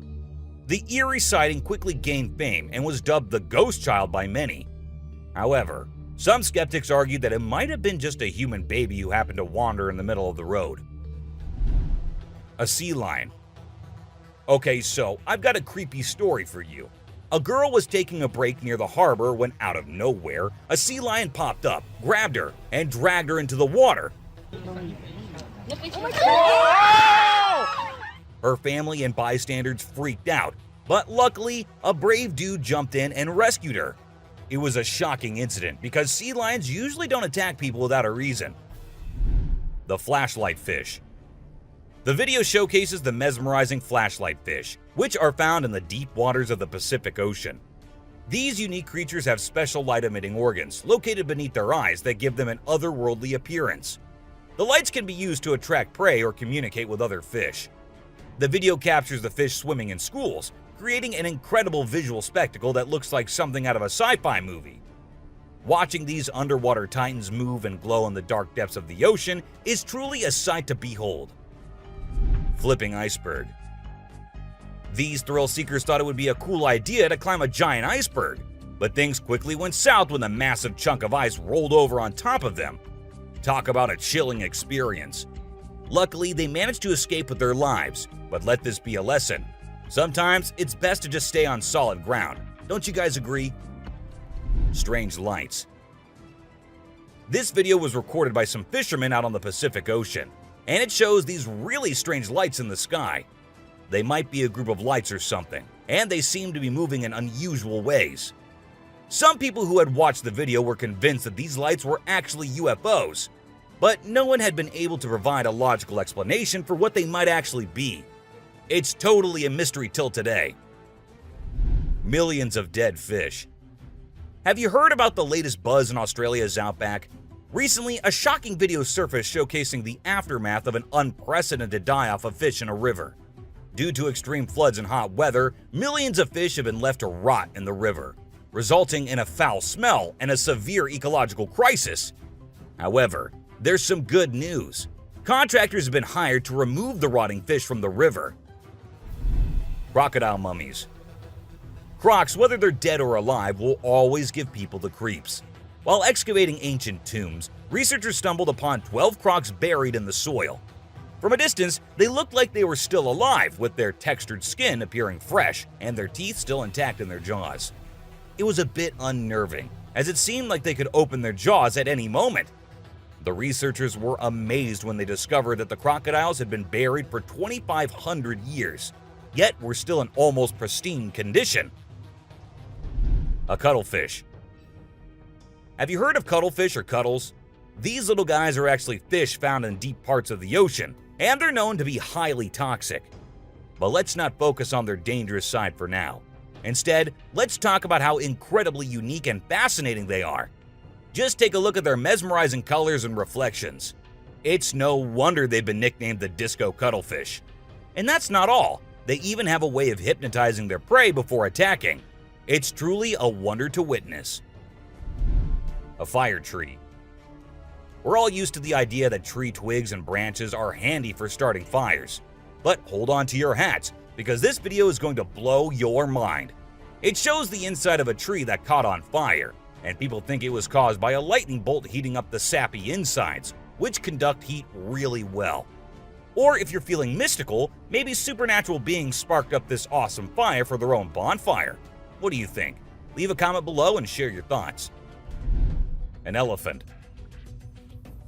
The eerie sighting quickly gained fame and was dubbed the Ghost Child by many. However, Some skeptics argued that it might have been just a human baby who happened to wander in the middle of the road. A sea lion. Okay, so I've got a creepy story for you. A girl was taking a break near the harbor when out of nowhere, a sea lion popped up, grabbed her, and dragged her into the water. Her family and bystanders freaked out, but luckily, a brave dude jumped in and rescued her. It was a shocking incident because sea lions usually don't attack people without a reason. The flashlight fish. The video showcases the mesmerizing flashlight fish, which are found in the deep waters of the Pacific Ocean. These unique creatures have special light-emitting organs located beneath their eyes that give them an otherworldly appearance. The lights can be used to attract prey or communicate with other fish. The video captures the fish swimming in schools, creating an incredible visual spectacle that looks like something out of a sci-fi movie. Watching these underwater titans move and glow in the dark depths of the ocean is truly a sight to behold. Flipping iceberg. These thrill seekers thought it would be a cool idea to climb a giant iceberg, but things quickly went south when a massive chunk of ice rolled over on top of them. Talk about a chilling experience. Luckily, they managed to escape with their lives, but let this be a lesson. Sometimes it's best to just stay on solid ground. Don't you guys agree? Strange lights. This video was recorded by some fishermen out on the Pacific Ocean, and it shows these really strange lights in the sky. They might be a group of lights or something, and they seem to be moving in unusual ways. Some people who had watched the video were convinced that these lights were actually UFOs, but no one had been able to provide a logical explanation for what they might actually be. It's totally a mystery till today. Millions of dead fish. Have you heard about the latest buzz in Australia's outback? Recently, a shocking video surfaced showcasing the aftermath of an unprecedented die-off of fish in a river. Due to extreme floods and hot weather, millions of fish have been left to rot in the river, resulting in a foul smell and a severe ecological crisis. However, there's some good news. Contractors have been hired to remove the rotting fish from the river. Crocodile mummies. Crocs, whether they're dead or alive, will always give people the creeps. While excavating ancient tombs, researchers stumbled upon 12 crocs buried in the soil. From a distance, they looked like they were still alive, with their textured skin appearing fresh and their teeth still intact in their jaws. It was a bit unnerving, as it seemed like they could open their jaws at any moment. The researchers were amazed when they discovered that the crocodiles had been buried for 2,500 years, yet were still in almost pristine condition. A cuttlefish. Have you heard of cuttlefish or cuttles? These little guys are actually fish found in deep parts of the ocean, and they're known to be highly toxic. But let's not focus on their dangerous side for now. Instead, let's talk about how incredibly unique and fascinating they are. Just take a look at their mesmerizing colors and reflections. It's no wonder they've been nicknamed the disco cuttlefish. And that's not all. They even have a way of hypnotizing their prey before attacking. It's truly a wonder to witness. A fire tree. We're all used to the idea that tree twigs and branches are handy for starting fires. But hold on to your hats, because this video is going to blow your mind. It shows the inside of a tree that caught on fire, and people think it was caused by a lightning bolt heating up the sappy insides, which conduct heat really well. Or if you're feeling mystical, maybe supernatural beings sparked up this awesome fire for their own bonfire. What do you think? Leave a comment below and share your thoughts. An elephant.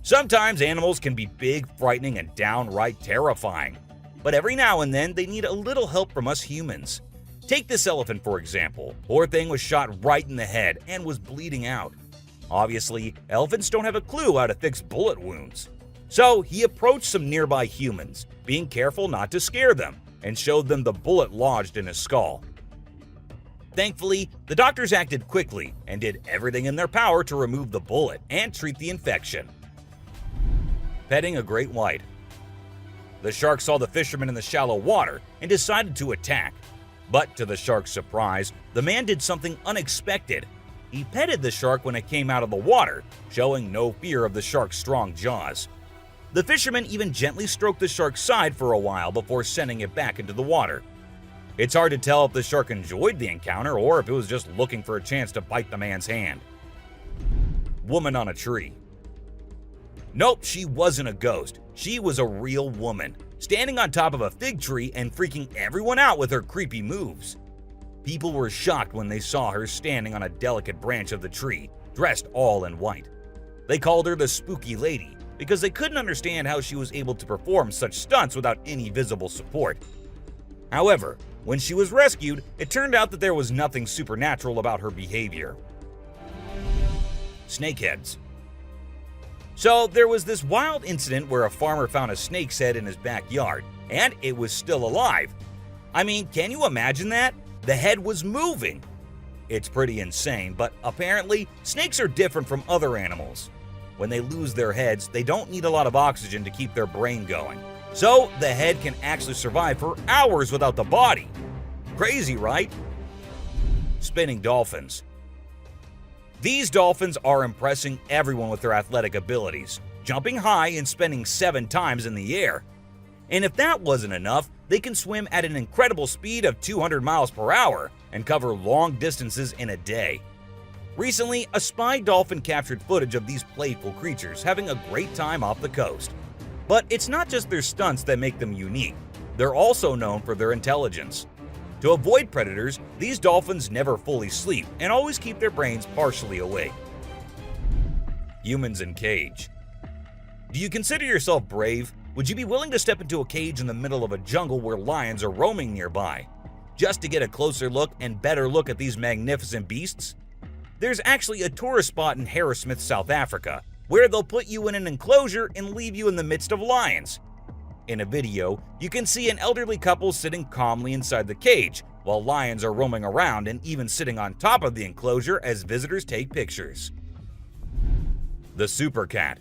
Sometimes animals can be big, frightening, and downright terrifying. But every now and then, they need a little help from us humans. Take this elephant for example. Poor thing was shot right in the head and was bleeding out. Obviously, elephants don't have a clue how to fix bullet wounds. So he approached some nearby humans, being careful not to scare them, and showed them the bullet lodged in his skull. Thankfully, the doctors acted quickly and did everything in their power to remove the bullet and treat the infection. Petting a great white. The shark saw the fisherman in the shallow water and decided to attack. But to the shark's surprise, the man did something unexpected. He petted the shark when it came out of the water, showing no fear of the shark's strong jaws. The fisherman even gently stroked the shark's side for a while before sending it back into the water. It's hard to tell if the shark enjoyed the encounter or if it was just looking for a chance to bite the man's hand. woman on a tree. Nope, she wasn't a ghost. She was a real woman, standing on top of a fig tree and freaking everyone out with her creepy moves. People were shocked when they saw her standing on a delicate branch of the tree, dressed all in white. They called her the Spooky Lady because they couldn't understand how she was able to perform such stunts without any visible support. However, when she was rescued, it turned out that there was nothing supernatural about her behavior. Snakeheads. So there was this wild incident where a farmer found a snake's head in his backyard, and it was still alive. I mean, can you imagine that? The head was moving. It's pretty insane, but apparently snakes are different from other animals. When they lose their heads, they don't need a lot of oxygen to keep their brain going. So the head can actually survive for hours without the body. Crazy, right? Spinning dolphins. These dolphins are impressing everyone with their athletic abilities, jumping high and spinning 7 times in the air. And if that wasn't enough, they can swim at an incredible speed of 200 miles per hour and cover long distances in a day. Recently, a spy dolphin captured footage of these playful creatures having a great time off the coast. But it's not just their stunts that make them unique. They're also known for their intelligence. To avoid predators, these dolphins never fully sleep and always keep their brains partially awake. Humans in cage. Do you consider yourself brave? Would you be willing to step into a cage in the middle of a jungle where lions are roaming nearby, just to get a closer look and better look at these magnificent beasts? There's actually a tourist spot in Harrismith, South Africa, where they'll put you in an enclosure and leave you in the midst of lions. In a video, you can see an elderly couple sitting calmly inside the cage, while lions are roaming around and even sitting on top of the enclosure as visitors take pictures. The super cat.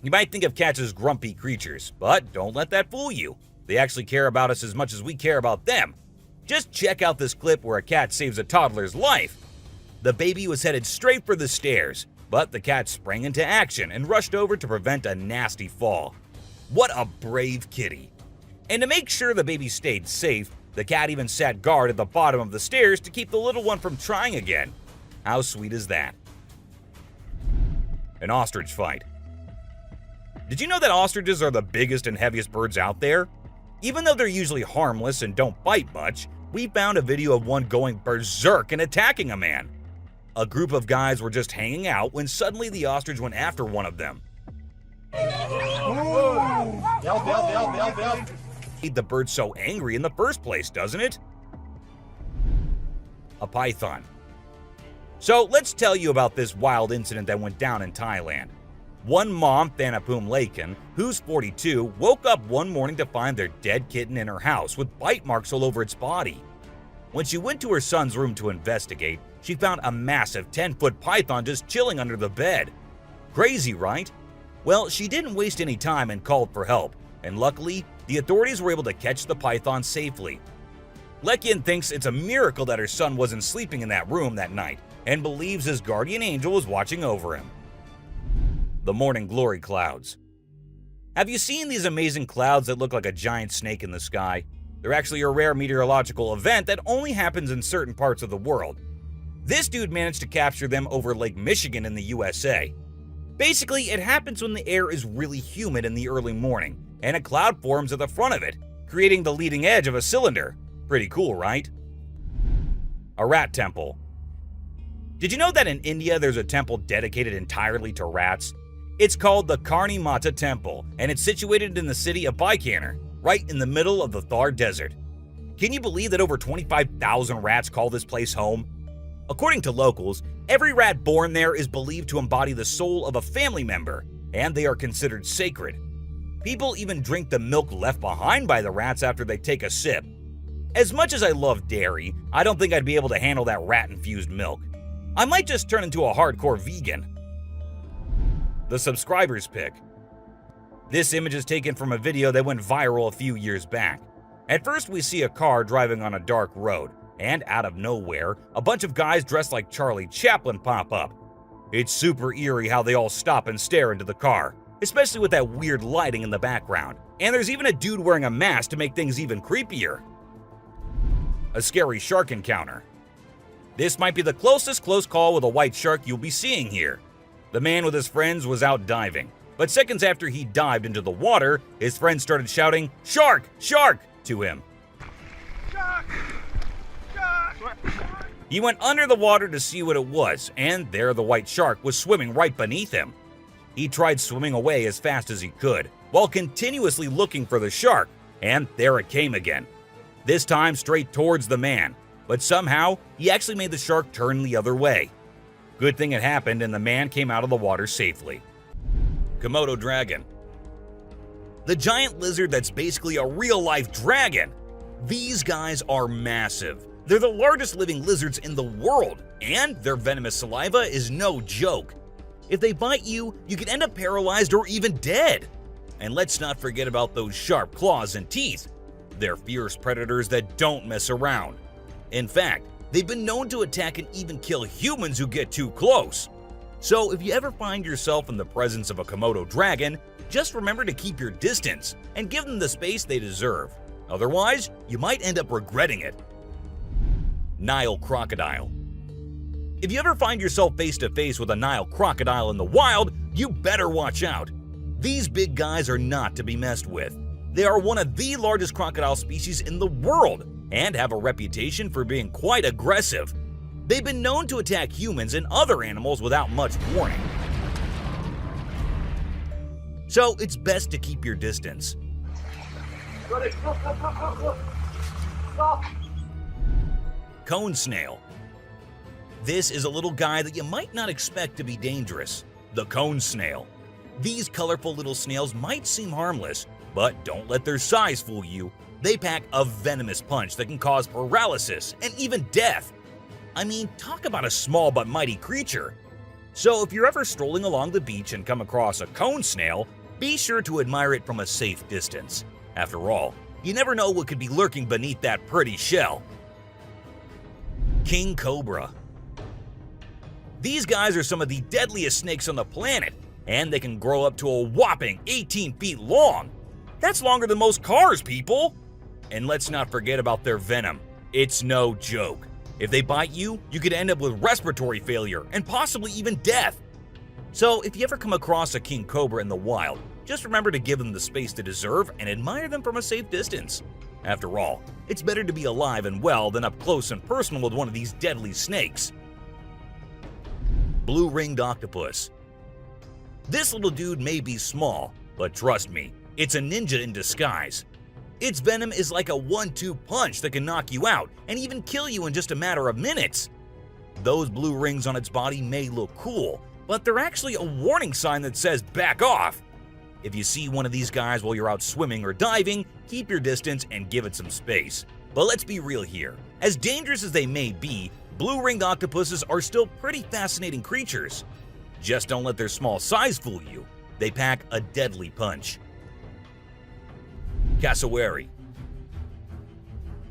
You might think of cats as grumpy creatures, but don't let that fool you. They actually care about us as much as we care about them. Just check out this clip where a cat saves a toddler's life. The baby was headed straight for the stairs, but the cat sprang into action and rushed over to prevent a nasty fall. What a brave kitty. And to make sure the baby stayed safe, the cat even sat guard at the bottom of the stairs to keep the little one from trying again. How sweet is that? An ostrich fight. Did you know that ostriches are the biggest and heaviest birds out there? Even though they're usually harmless and don't bite much, we found a video of one going berserk and attacking a man. A group of guys were just hanging out when suddenly the ostrich went after one of them. Made the bird so angry in the first place, doesn't it? A python. So let's tell you about this wild incident that went down in Thailand. One mom, Thanapum Laken, who's 42, woke up one morning to find their dead kitten in her house with bite marks all over its body. When she went to her son's room to investigate, she found a massive 10-foot python just chilling under the bed. Crazy, right? Well, she didn't waste any time and called for help, and luckily, the authorities were able to catch the python safely. Lekian thinks it's a miracle that her son wasn't sleeping in that room that night, and believes his guardian angel was watching over him. The morning glory clouds. Have you seen these amazing clouds that look like a giant snake in the sky? They're actually a rare meteorological event that only happens in certain parts of the world. This dude managed to capture them over Lake Michigan in the USA. Basically, it happens when the air is really humid in the early morning, and a cloud forms at the front of it, creating the leading edge of a cylinder. Pretty cool, right? A rat temple. Did you know that in India there's a temple dedicated entirely to rats? It's called the Karni Mata Temple, and it's situated in the city of Bikaner, right in the middle of the Thar Desert. Can you believe that over 25,000 rats call this place home? According to locals, every rat born there is believed to embody the soul of a family member, and they are considered sacred. People even drink the milk left behind by the rats after they take a sip. As much as I love dairy, I don't think I'd be able to handle that rat-infused milk. I might just turn into a hardcore vegan. The subscriber's pick. This image is taken from a video that went viral a few years back. At first, we see a car driving on a dark road, and out of nowhere, a bunch of guys dressed like Charlie Chaplin pop up. It's super eerie how they all stop and stare into the car, especially with that weird lighting in the background. And there's even a dude wearing a mask to make things even creepier. A scary shark encounter. This might be the closest close call with a white shark you'll be seeing here. The man with his friends was out diving, but seconds after he dived into the water, his friends started shouting, "Shark! Shark!" to him. He went under the water to see what it was, and there the white shark was swimming right beneath him. He tried swimming away as fast as he could, while continuously looking for the shark, and there it came again. This time straight towards the man, but somehow he actually made the shark turn the other way. Good thing it happened and the man came out of the water safely. Komodo dragon. The giant lizard that's basically a real-life dragon. These guys are massive. They're the largest living lizards in the world, and their venomous saliva is no joke. If they bite you, you could end up paralyzed or even dead. And let's not forget about those sharp claws and teeth. They're fierce predators that don't mess around. In fact, they've been known to attack and even kill humans who get too close. So if you ever find yourself in the presence of a Komodo dragon, just remember to keep your distance and give them the space they deserve. Otherwise, you might end up regretting it. Nile crocodile. If you ever find yourself face to face with a Nile crocodile in the wild, you better watch out. These big guys are not to be messed with. They are one of the largest crocodile species in the world and have a reputation for being quite aggressive. They've been known to attack humans and other animals without much warning. So it's best to keep your distance. Cone snail. This is a little guy that you might not expect to be dangerous. The cone snail. These colorful little snails might seem harmless, but don't let their size fool you. They pack a venomous punch that can cause paralysis and even death. I mean, talk about a small but mighty creature. So if you're ever strolling along the beach and come across a cone snail, be sure to admire it from a safe distance. After all, you never know what could be lurking beneath that pretty shell. King cobra. These guys are some of the deadliest snakes on the planet, and they can grow up to a whopping 18 feet long. That's longer than most cars, people! And let's not forget about their venom. It's no joke. If they bite you, you could end up with respiratory failure and possibly even death. So if you ever come across a king cobra in the wild, just remember to give them the space they deserve and admire them from a safe distance. After all, it's better to be alive and well than up close and personal with one of these deadly snakes. Blue-ringed octopus. This little dude may be small, but trust me, it's a ninja in disguise. Its venom is like a 1-2 punch that can knock you out and even kill you in just a matter of minutes. Those blue rings on its body may look cool, but they're actually a warning sign that says back off. If you see one of these guys while you're out swimming or diving, keep your distance and give it some space. But let's be real here. As dangerous as they may be, blue-ringed octopuses are still pretty fascinating creatures. Just don't let their small size fool you. They pack a deadly punch. Cassowary.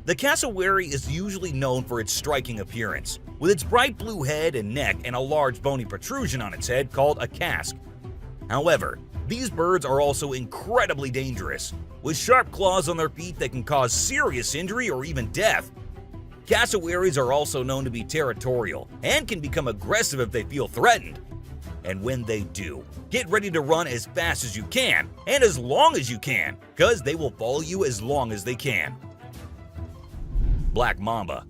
The cassowary is usually known for its striking appearance, with its bright blue head and neck and a large bony protrusion on its head called a casque. However, these birds are also incredibly dangerous, with sharp claws on their feet that can cause serious injury or even death. Cassowaries are also known to be territorial and can become aggressive if they feel threatened. And when they do, get ready to run as fast as you can and as long as you can, because they will follow you as long as they can. Black mamba.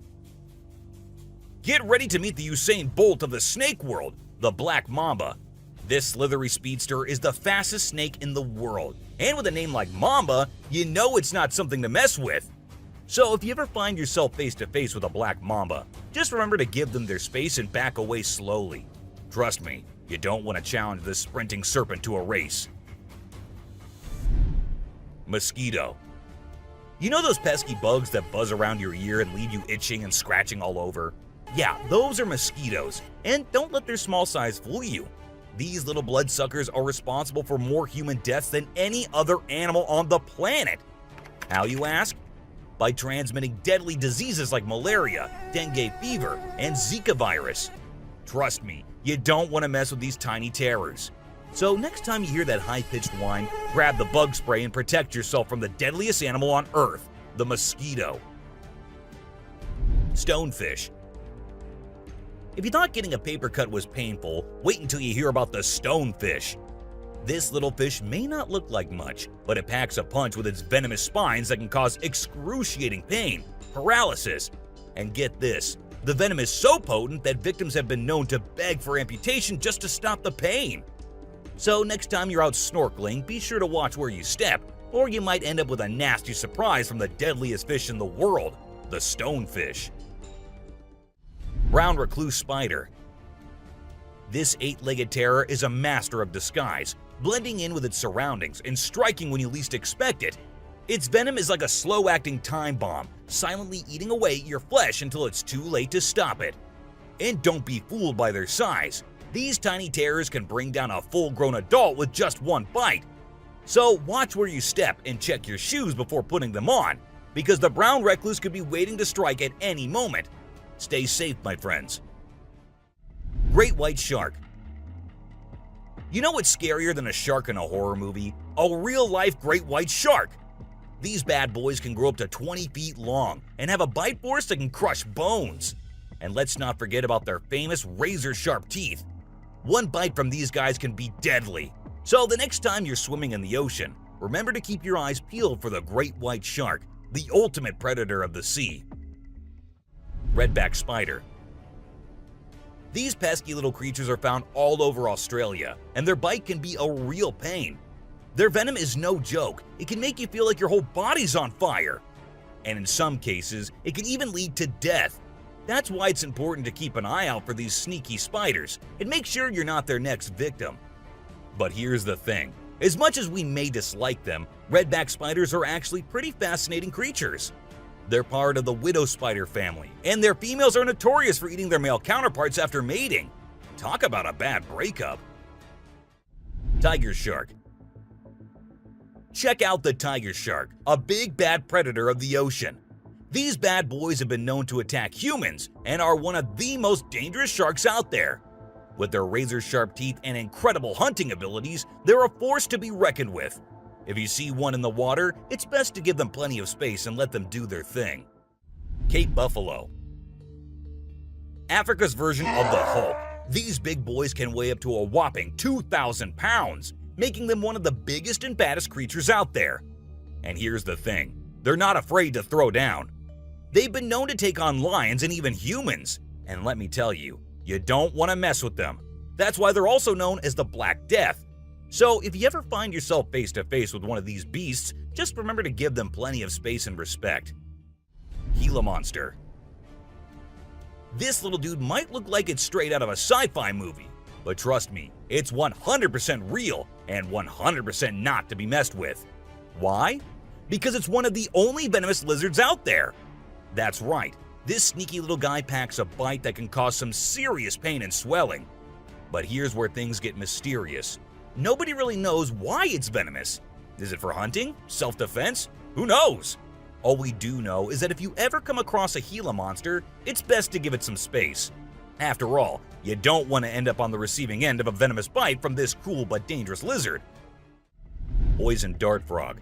Get ready to meet the Usain Bolt of the snake world, the black mamba. This slithery speedster is the fastest snake in the world, and with a name like Mamba, you know it's not something to mess with. So if you ever find yourself face to face with a black mamba, just remember to give them their space and back away slowly. Trust me, you don't want to challenge this sprinting serpent to a race. Mosquito. You know those pesky bugs that buzz around your ear and leave you itching and scratching all over? Yeah, those are mosquitoes, and don't let their small size fool you. These little bloodsuckers are responsible for more human deaths than any other animal on the planet. How, you ask? By transmitting deadly diseases like malaria, dengue fever, and Zika virus. Trust me, you don't want to mess with these tiny terrors. So next time you hear that high-pitched whine, grab the bug spray and protect yourself from the deadliest animal on Earth, the mosquito. Stonefish. If you thought getting a paper cut was painful, wait until you hear about the stonefish. This little fish may not look like much, but it packs a punch with its venomous spines that can cause excruciating pain, paralysis, and get this, the venom is so potent that victims have been known to beg for amputation just to stop the pain. So next time you're out snorkeling, be sure to watch where you step, or you might end up with a nasty surprise from the deadliest fish in the world, the stonefish. Brown recluse spider. This 8-legged terror is a master of disguise, blending in with its surroundings and striking when you least expect it. Its venom is like a slow-acting time bomb, silently eating away at your flesh until it's too late to stop it. And don't be fooled by their size. These tiny terrors can bring down a full-grown adult with just one bite. So watch where you step and check your shoes before putting them on, because the brown recluse could be waiting to strike at any moment. Stay safe, my friends. Great white shark. You know what's scarier than a shark in a horror movie? A real-life great white shark. These bad boys can grow up to 20 feet long and have a bite force that can crush bones. And let's not forget about their famous razor-sharp teeth. One bite from these guys can be deadly. So the next time you're swimming in the ocean, remember to keep your eyes peeled for the great white shark, the ultimate predator of the sea. Redback spider. These pesky little creatures are found all over Australia, and their bite can be a real pain. Their venom is no joke. It can make you feel like your whole body's on fire. And in some cases, it can even lead to death. That's why it's important to keep an eye out for these sneaky spiders and make sure you're not their next victim. But here's the thing. As much as we may dislike them, redback spiders are actually pretty fascinating creatures. They're part of the widow spider family, and their females are notorious for eating their male counterparts after mating. Talk about a bad breakup. Tiger shark. Check out the tiger shark, a big bad predator of the ocean. These bad boys have been known to attack humans and are one of the most dangerous sharks out there. With their razor-sharp teeth and incredible hunting abilities, they're a force to be reckoned with. If you see one in the water, it's best to give them plenty of space and let them do their thing. Cape buffalo. Africa's version of the Hulk. These big boys can weigh up to a whopping 2,000 pounds, making them one of the biggest and baddest creatures out there. And here's the thing, they're not afraid to throw down. They've been known to take on lions and even humans, and let me tell you, you don't want to mess with them. That's why they're also known as the Black Death. So if you ever find yourself face to face with one of these beasts, just remember to give them plenty of space and respect. Gila monster. This little dude might look like it's straight out of a sci-fi movie, but trust me, it's 100% real and 100% not to be messed with. Why? Because it's one of the only venomous lizards out there. That's right, this sneaky little guy packs a bite that can cause some serious pain and swelling. But here's where things get mysterious. Nobody really knows why it's venomous. Is it for hunting? Self-defense? Who knows? All we do know is that if you ever come across a Gila monster, it's best to give it some space. After all, you don't want to end up on the receiving end of a venomous bite from this cool but dangerous lizard. Poison dart frog.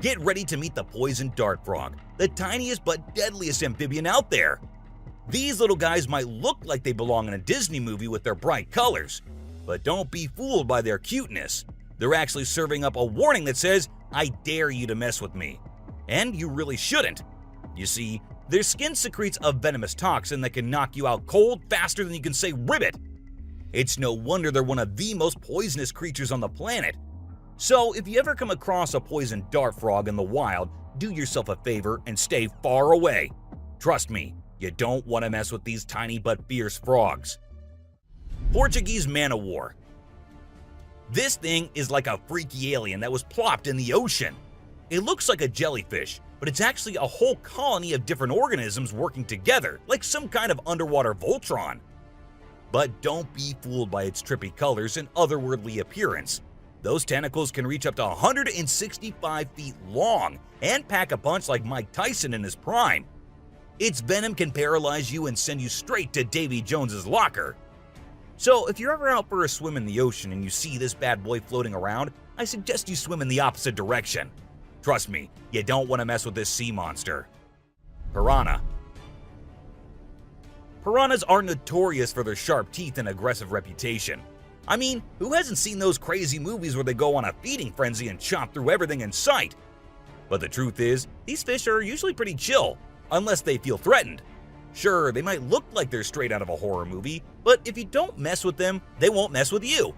Get ready to meet the poison dart frog, the tiniest but deadliest amphibian out there. These little guys might look like they belong in a Disney movie with their bright colors, but don't be fooled by their cuteness. They're actually serving up a warning that says, "I dare you to mess with me." And you really shouldn't. You see, their skin secretes a venomous toxin that can knock you out cold faster than you can say ribbit. It's no wonder they're one of the most poisonous creatures on the planet. So if you ever come across a poison dart frog in the wild, do yourself a favor and stay far away. Trust me, you don't want to mess with these tiny but fierce frogs. Portuguese man-o'-war. This thing is like a freaky alien that was plopped in the ocean. It looks like a jellyfish, but it's actually a whole colony of different organisms working together, like some kind of underwater Voltron. But don't be fooled by its trippy colors and otherworldly appearance. Those tentacles can reach up to 165 feet long and pack a punch like Mike Tyson in his prime. Its venom can paralyze you and send you straight to Davy Jones's locker. So if you're ever out for a swim in the ocean and you see this bad boy floating around, I suggest you swim in the opposite direction. Trust me, you don't want to mess with this sea monster. Piranha. Piranhas are notorious for their sharp teeth and aggressive reputation. I mean, who hasn't seen those crazy movies where they go on a feeding frenzy and chomp through everything in sight? But the truth is, these fish are usually pretty chill, unless they feel threatened. Sure, they might look like they're straight out of a horror movie, but if you don't mess with them, they won't mess with you.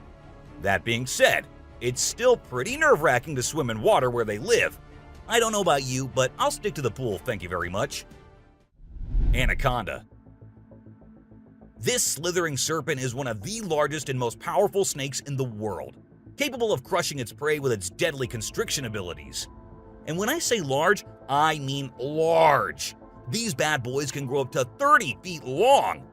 That being said, it's still pretty nerve-wracking to swim in water where they live. I don't know about you, but I'll stick to the pool, thank you very much. Anaconda. This slithering serpent is one of the largest and most powerful snakes in the world, capable of crushing its prey with its deadly constriction abilities. And when I say large, I mean large. These bad boys can grow up to 30 feet long.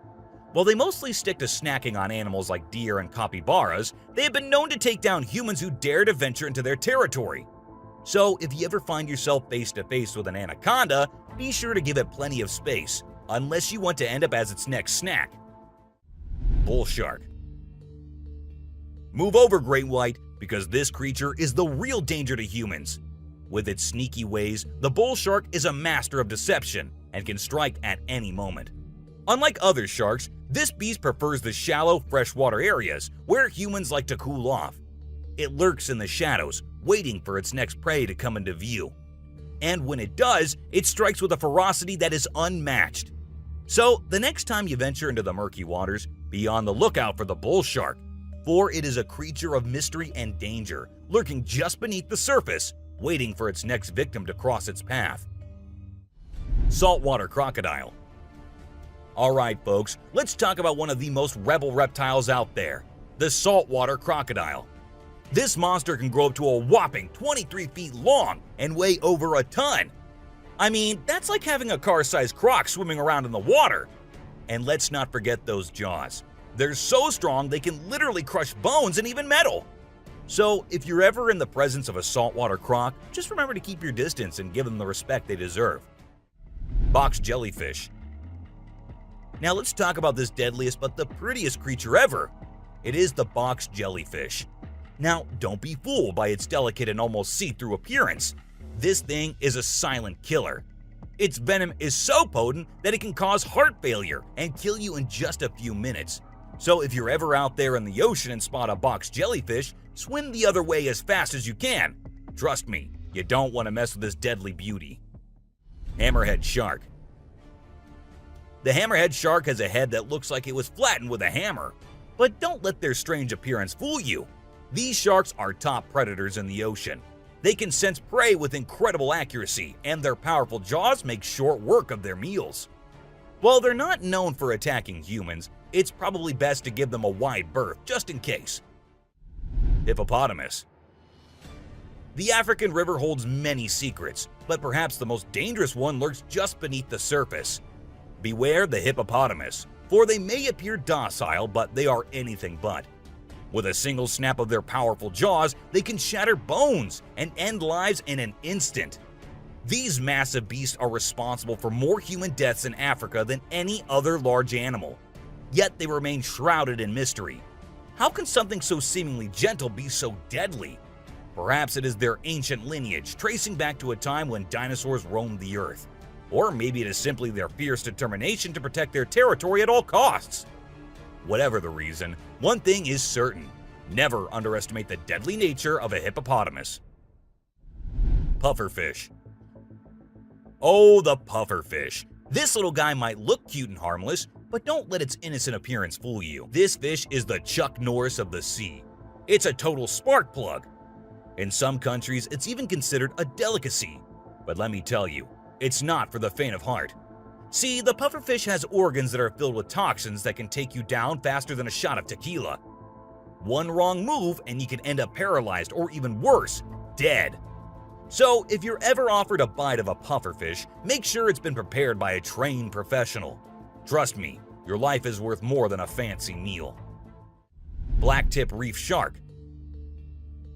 While they mostly stick to snacking on animals like deer and capybaras, they have been known to take down humans who dare to venture into their territory. So if you ever find yourself face to face with an anaconda, be sure to give it plenty of space, unless you want to end up as its next snack. Bull shark. Move over, great white, because this creature is the real danger to humans. With its sneaky ways, the bull shark is a master of deception and can strike at any moment. Unlike other sharks, this beast prefers the shallow, freshwater areas where humans like to cool off. It lurks in the shadows, waiting for its next prey to come into view. And when it does, it strikes with a ferocity that is unmatched. So, the next time you venture into the murky waters, be on the lookout for the bull shark, for it is a creature of mystery and danger, lurking just beneath the surface, waiting for its next victim to cross its path. Saltwater crocodile. Alright folks, let's talk about one of the most rebel reptiles out there, the saltwater crocodile. This monster can grow up to a whopping 23 feet long and weigh over a ton. I mean, that's like having a car-sized croc swimming around in the water. And let's not forget those jaws. They're so strong they can literally crush bones and even metal. So if you're ever in the presence of a saltwater croc, just remember to keep your distance and give them the respect they deserve. Box jellyfish. Now let's talk about this deadliest but the prettiest creature ever. It is the box jellyfish. Now don't be fooled by its delicate and almost see-through appearance. This thing is a silent killer. Its venom is so potent that it can cause heart failure and kill you in just a few minutes. So if you're ever out there in the ocean and spot a box jellyfish, swim the other way as fast as you can. Trust me, you don't want to mess with this deadly beauty. Hammerhead shark. The hammerhead shark has a head that looks like it was flattened with a hammer. But don't let their strange appearance fool you. These sharks are top predators in the ocean. They can sense prey with incredible accuracy, and their powerful jaws make short work of their meals. While they're not known for attacking humans, it's probably best to give them a wide berth just in case. Hippopotamus. The African river holds many secrets, but perhaps the most dangerous one lurks just beneath the surface. Beware the hippopotamus, for they may appear docile, but they are anything but. With a single snap of their powerful jaws, they can shatter bones and end lives in an instant. These massive beasts are responsible for more human deaths in Africa than any other large animal. Yet they remain shrouded in mystery. How can something so seemingly gentle be so deadly? Perhaps it is their ancient lineage, tracing back to a time when dinosaurs roamed the earth. Or maybe it is simply their fierce determination to protect their territory at all costs. Whatever the reason, one thing is certain: never underestimate the deadly nature of a hippopotamus. Pufferfish. Oh, the pufferfish. This little guy might look cute and harmless, but don't let its innocent appearance fool you. This fish is the Chuck Norris of the sea. It's a total spark plug. In some countries, it's even considered a delicacy. But let me tell you, it's not for the faint of heart. See, the pufferfish has organs that are filled with toxins that can take you down faster than a shot of tequila. One wrong move and you can end up paralyzed or even worse, dead. So if you're ever offered a bite of a pufferfish, make sure it's been prepared by a trained professional. Trust me, your life is worth more than a fancy meal. Blacktip reef shark.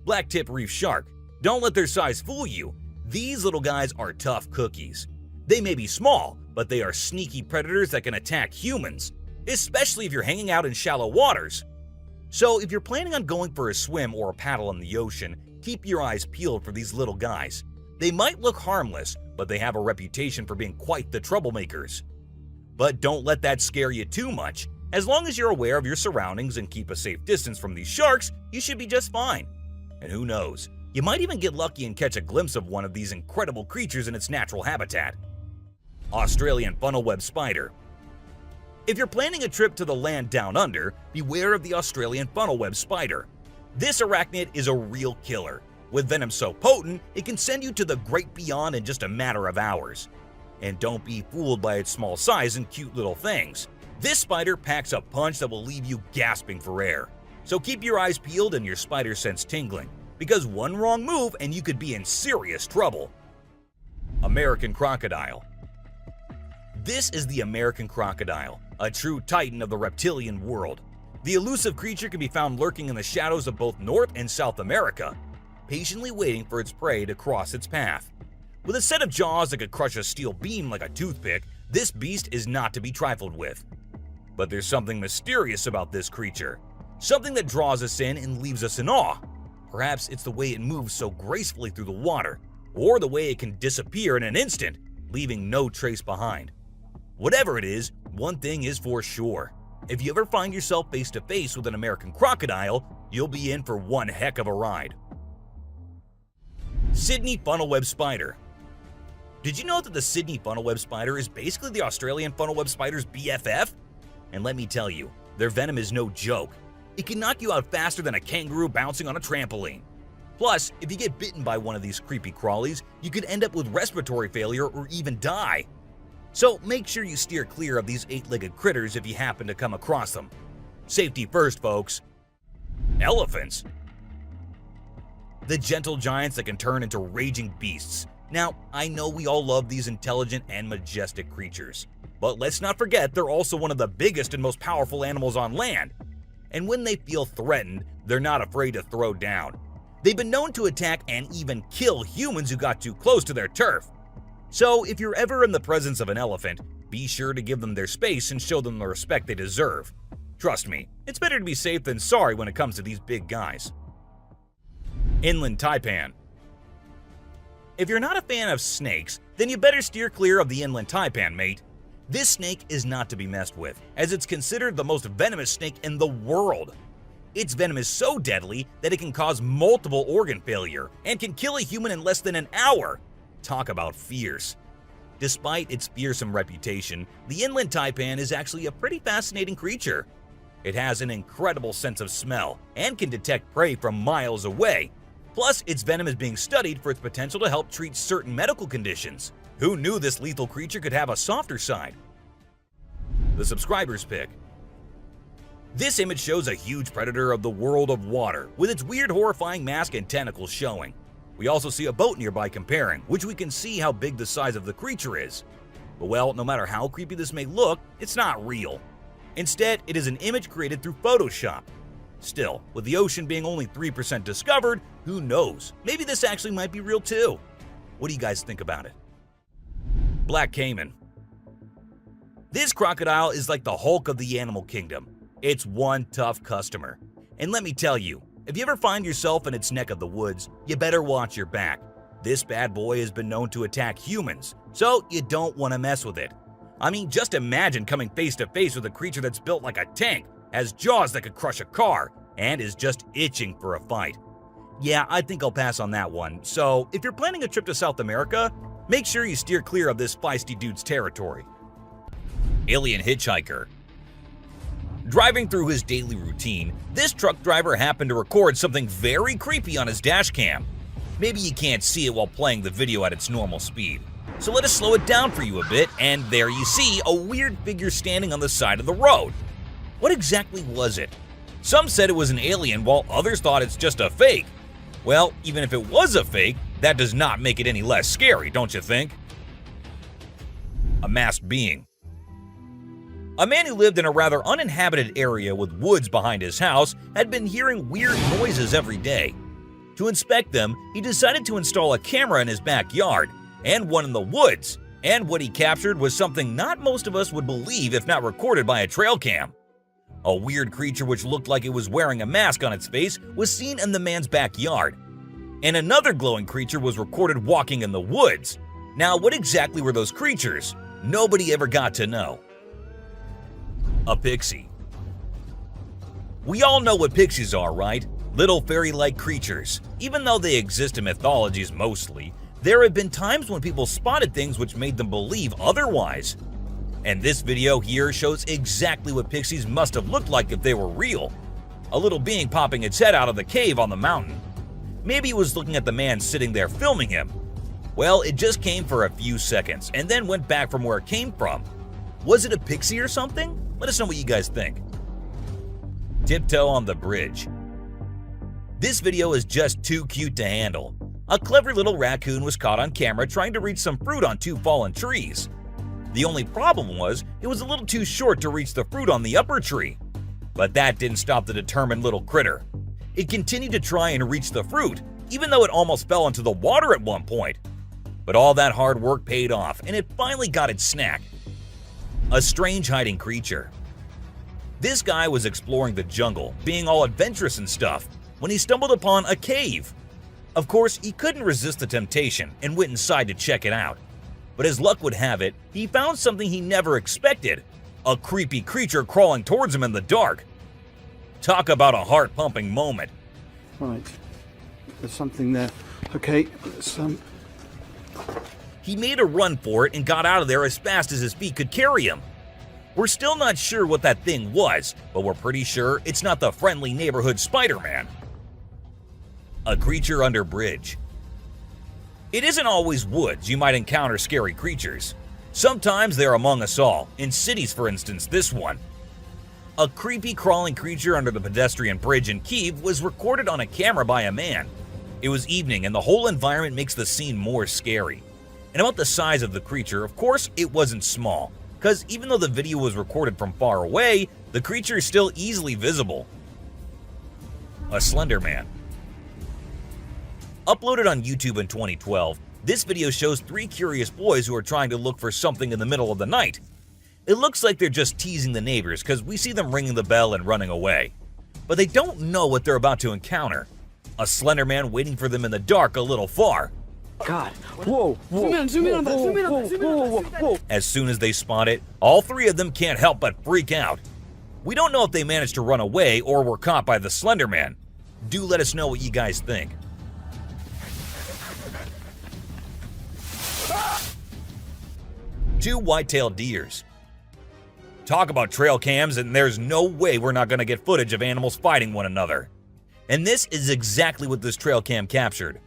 Blacktip reef shark. Don't let their size fool you. These little guys are tough cookies. They may be small, but they are sneaky predators that can attack humans, especially if you're hanging out in shallow waters. So if you're planning on going for a swim or a paddle in the ocean, keep your eyes peeled for these little guys. They might look harmless, but they have a reputation for being quite the troublemakers. But don't let that scare you too much. As long as you're aware of your surroundings and keep a safe distance from these sharks, you should be just fine. And who knows, you might even get lucky and catch a glimpse of one of these incredible creatures in its natural habitat. Australian funnel-web spider. If you're planning a trip to the land down under, beware of the Australian funnel-web spider. This arachnid is a real killer. With venom so potent, it can send you to the great beyond in just a matter of hours. And don't be fooled by its small size and cute little things. This spider packs a punch that will leave you gasping for air. So keep your eyes peeled and your spider sense tingling, because one wrong move and you could be in serious trouble. American crocodile. This is the American crocodile, a true titan of the reptilian world. The elusive creature can be found lurking in the shadows of both North and South America, patiently waiting for its prey to cross its path. With a set of jaws that could crush a steel beam like a toothpick, this beast is not to be trifled with. But there's something mysterious about this creature, something that draws us in and leaves us in awe. Perhaps it's the way it moves so gracefully through the water, or the way it can disappear in an instant, leaving no trace behind. Whatever it is, one thing is for sure. If you ever find yourself face to face with an American crocodile, you'll be in for one heck of a ride. Sydney funnel-web spider. Did you know that the Sydney funnel-web spider is basically the Australian funnel-web spider's BFF? And let me tell you, their venom is no joke. It can knock you out faster than a kangaroo bouncing on a trampoline. Plus, if you get bitten by one of these creepy crawlies, you could end up with respiratory failure or even die. So make sure you steer clear of these 8-legged critters if you happen to come across them. Safety first, folks. Elephants. The gentle giants that can turn into raging beasts. Now, I know we all love these intelligent and majestic creatures, but let's not forget they're also one of the biggest and most powerful animals on land. And when they feel threatened, they're not afraid to throw down. They've been known to attack and even kill humans who got too close to their turf. So if you're ever in the presence of an elephant, be sure to give them their space and show them the respect they deserve. Trust me, it's better to be safe than sorry when it comes to these big guys. Inland taipan. If you're not a fan of snakes, then you better steer clear of the inland taipan, mate. This snake is not to be messed with, as it's considered the most venomous snake in the world. Its venom is so deadly that it can cause multiple organ failure and can kill a human in less than an hour. Talk about fierce. Despite its fearsome reputation, the inland taipan is actually a pretty fascinating creature. It has an incredible sense of smell and can detect prey from miles away. Plus, its venom is being studied for its potential to help treat certain medical conditions. Who knew this lethal creature could have a softer side? The subscriber's pick. This image shows a huge predator of the world of water, with its weird horrifying mask and tentacles showing. We also see a boat nearby comparing, which we can see how big the size of the creature is. But well, no matter how creepy this may look, it's not real. Instead, it is an image created through Photoshop. Still, with the ocean being only 3% discovered, who knows? Maybe this actually might be real too. What do you guys think about it? Black caiman. This crocodile is like the Hulk of the animal kingdom. It's one tough customer. And let me tell you, if you ever find yourself in its neck of the woods, you better watch your back. This bad boy has been known to attack humans, so you don't want to mess with it. I mean, just imagine coming face to face with a creature that's built like a tank, has jaws that could crush a car, and is just itching for a fight. Yeah, I think I'll pass on that one. So, if you're planning a trip to South America, make sure you steer clear of this feisty dude's territory. Alien hitchhiker. Driving through his daily routine, this truck driver happened to record something very creepy on his dash cam. Maybe you can't see it while playing the video at its normal speed. So let us slow it down for you a bit, and there you see a weird figure standing on the side of the road. What exactly was it? Some said it was an alien, while others thought it's just a fake. Well, even if it was a fake, that does not make it any less scary, don't you think? A masked being. A man who lived in a rather uninhabited area with woods behind his house had been hearing weird noises every day. To inspect them, he decided to install a camera in his backyard, and one in the woods, and what he captured was something not most of us would believe if not recorded by a trail cam. A weird creature which looked like it was wearing a mask on its face was seen in the man's backyard, and another glowing creature was recorded walking in the woods. Now, what exactly were those creatures? Nobody ever got to know. A pixie. We all know what pixies are, right? Little fairy-like creatures. Even though they exist in mythologies mostly, there have been times when people spotted things which made them believe otherwise. And this video here shows exactly what pixies must have looked like if they were real. A little being popping its head out of the cave on the mountain. Maybe it was looking at the man sitting there filming him. Well, it just came for a few seconds and then went back from where it came from. Was it a pixie or something? Let us know what you guys think. Tiptoe on the bridge. This video is just too cute to handle. A clever little raccoon was caught on camera trying to reach some fruit on 2 fallen trees. The only problem was it was a little too short to reach the fruit on the upper tree. But that didn't stop the determined little critter. It continued to try and reach the fruit, even though it almost fell into the water at one point. But all that hard work paid off, and it finally got its snack. A strange hiding creature. This guy was exploring the jungle, being all adventurous and stuff, when he stumbled upon a cave. Of course, he couldn't resist the temptation and went inside to check it out. But as luck would have it, he found something he never expected. A creepy creature crawling towards him in the dark. Talk about a heart-pumping moment. Right. There's something there. Okay, He made a run for it and got out of there as fast as his feet could carry him. We're still not sure what that thing was, but we're pretty sure it's not the friendly neighborhood Spider-Man. A creature under bridge. It isn't always woods you might encounter scary creatures. Sometimes they're among us all, in cities for instance this one. A creepy crawling creature under the pedestrian bridge in Kyiv was recorded on a camera by a man. It was evening and the whole environment makes the scene more scary. And about the size of the creature, of course it wasn't small, because even though the video was recorded from far away, the creature is still easily visible. A Slender Man. Uploaded on YouTube in 2012, this video shows 3 curious boys who are trying to look for something in the middle of the night. It looks like they're just teasing the neighbors because we see them ringing the bell and running away. But they don't know what they're about to encounter. A Slender Man waiting for them in the dark a little far. God. Whoa, whoa. Zoom in on that. As soon as they spot it, all 3 of them can't help but freak out. We don't know if they managed to run away or were caught by the Slender Man. Do let us know what you guys think. Two white-tailed deers. Talk about trail cams, and there's no way we're not going to get footage of animals fighting one another. And this is exactly what this trail cam captured.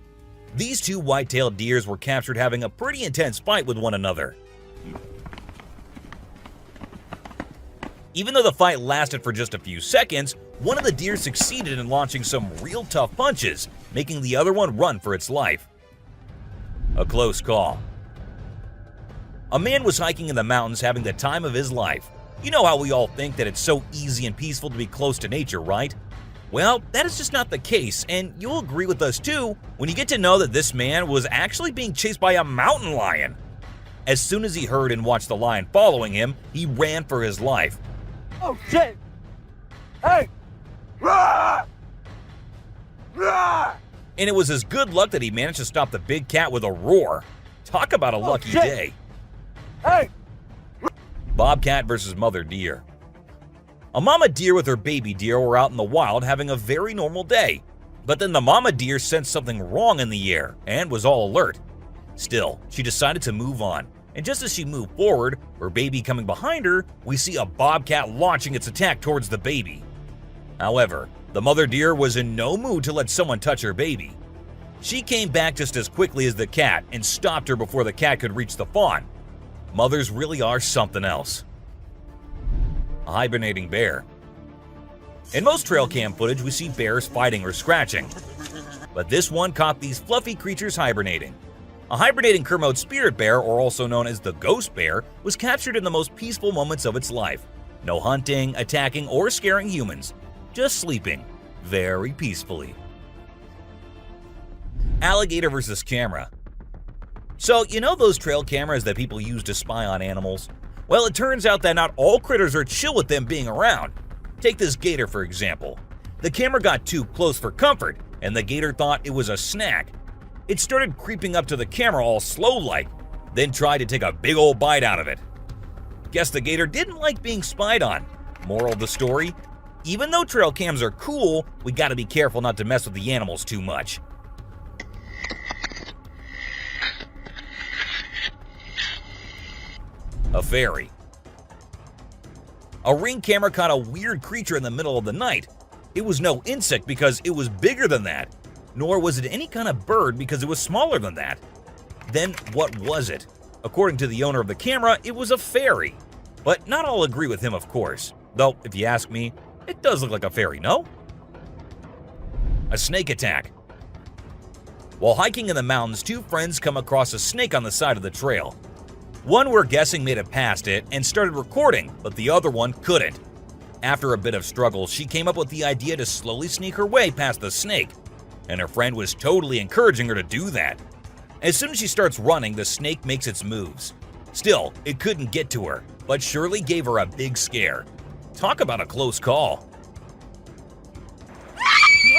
These 2 white-tailed deers were captured having a pretty intense fight with one another. Even though the fight lasted for just a few seconds, one of the deer succeeded in launching some real tough punches, making the other one run for its life. A close call. A man was hiking in the mountains having the time of his life. You know how we all think that it's so easy and peaceful to be close to nature, right? Well, that is just not the case, and you'll agree with us too when you get to know that this man was actually being chased by a mountain lion. As soon as he heard and watched the lion following him, he ran for his life. Oh shit! Hey! And it was his good luck that he managed to stop the big cat with a roar. Talk about a lucky day. Hey! Bobcat versus mother deer. A mama deer with her baby deer were out in the wild having a very normal day. But then the mama deer sensed something wrong in the air and was all alert. Still, she decided to move on. And just as she moved forward, her baby coming behind her, we see a bobcat launching its attack towards the baby. However, the mother deer was in no mood to let someone touch her baby. She came back just as quickly as the cat and stopped her before the cat could reach the fawn. Mothers really are something else. A hibernating bear. In most trail cam footage, we see bears fighting or scratching. But this one caught these fluffy creatures hibernating. A hibernating Kermode spirit bear, or also known as the ghost bear, was captured in the most peaceful moments of its life. No hunting, attacking, or scaring humans. Just sleeping, very peacefully. Alligator versus camera. So, you know those trail cameras that people use to spy on animals? Well, it turns out that not all critters are chill with them being around. Take this gator for example. The camera got too close for comfort, and the gator thought it was a snack. It started creeping up to the camera all slow-like, then tried to take a big old bite out of it. Guess the gator didn't like being spied on, Moral of the story? Even though trail cams are cool, we gotta be careful not to mess with the animals too much. A fairy. A Ring camera caught a weird creature in the middle of the night. It was no insect because it was bigger than that, nor was it any kind of bird because it was smaller than that. Then what was it? According to the owner of the camera, it was a fairy. But not all agree with him, of course. Though, if you ask me, it does look like a fairy, no? A snake attack. While hiking in the mountains, two friends come across a snake on the side of the trail. One we're guessing made it past it and started recording, but the other one couldn't. After a bit of struggle, she came up with the idea to slowly sneak her way past the snake, and her friend was totally encouraging her to do that. As soon as she starts running, the snake makes its moves. Still, it couldn't get to her, but surely gave her a big scare. Talk about a close call.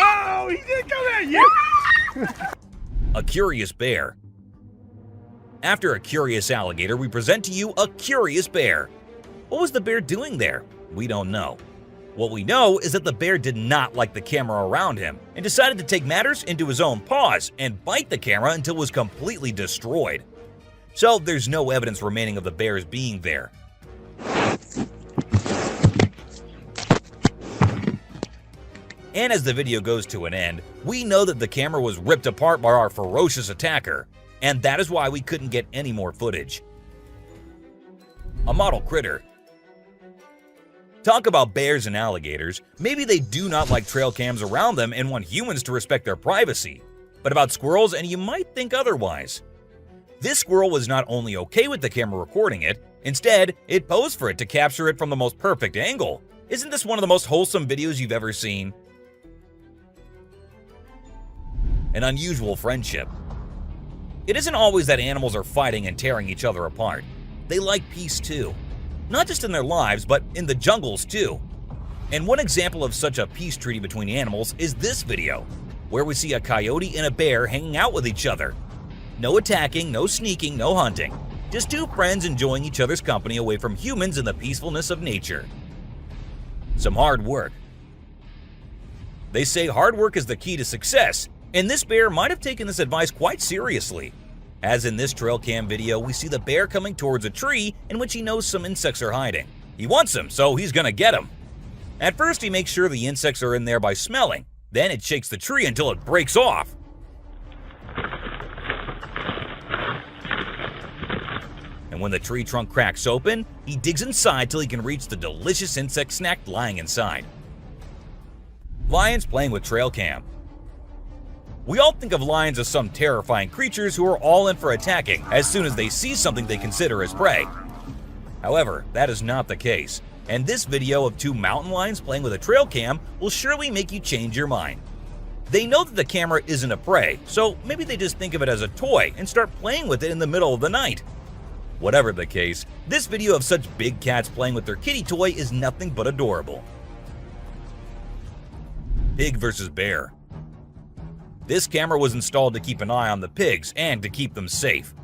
Oh, he did come at you! A curious bear. After a curious alligator, we present to you a curious bear. What was the bear doing there? We don't know. What we know is that the bear did not like the camera around him and decided to take matters into his own paws and bite the camera until it was completely destroyed. So there's no evidence remaining of the bears being there. And as the video goes to an end, we know that the camera was ripped apart by our ferocious attacker, and that is why we couldn't get any more footage. A model critter. Talk about bears and alligators, maybe they do not like trail cams around them and want humans to respect their privacy. But about squirrels, and you might think otherwise. This squirrel was not only okay with the camera recording it, instead, it posed for it to capture it from the most perfect angle. Isn't this one of the most wholesome videos you've ever seen? An unusual friendship. It isn't always that animals are fighting and tearing each other apart. They like peace too. Not just in their lives, but in the jungles too. And one example of such a peace treaty between animals is this video, where we see a coyote and a bear hanging out with each other. No attacking, no sneaking, no hunting. Just two friends enjoying each other's company away from humans in the peacefulness of nature. Some hard work. They say hard work is the key to success, and this bear might have taken this advice quite seriously. As in this trail cam video, we see the bear coming towards a tree in which he knows some insects are hiding. He wants them, so he's gonna get them. At first, he makes sure the insects are in there by smelling. Then it shakes the tree until it breaks off. And when the tree trunk cracks open, he digs inside till he can reach the delicious insect snack lying inside. Lions playing with trail cam. We all think of lions as some terrifying creatures who are all in for attacking as soon as they see something they consider as prey. However, that is not the case, and this video of two mountain lions playing with a trail cam will surely make you change your mind. They know that the camera isn't a prey, so maybe they just think of it as a toy and start playing with it in the middle of the night. Whatever the case, this video of such big cats playing with their kitty toy is nothing but adorable. Pig versus bear. This camera was installed to keep an eye on the pigs and to keep them safe.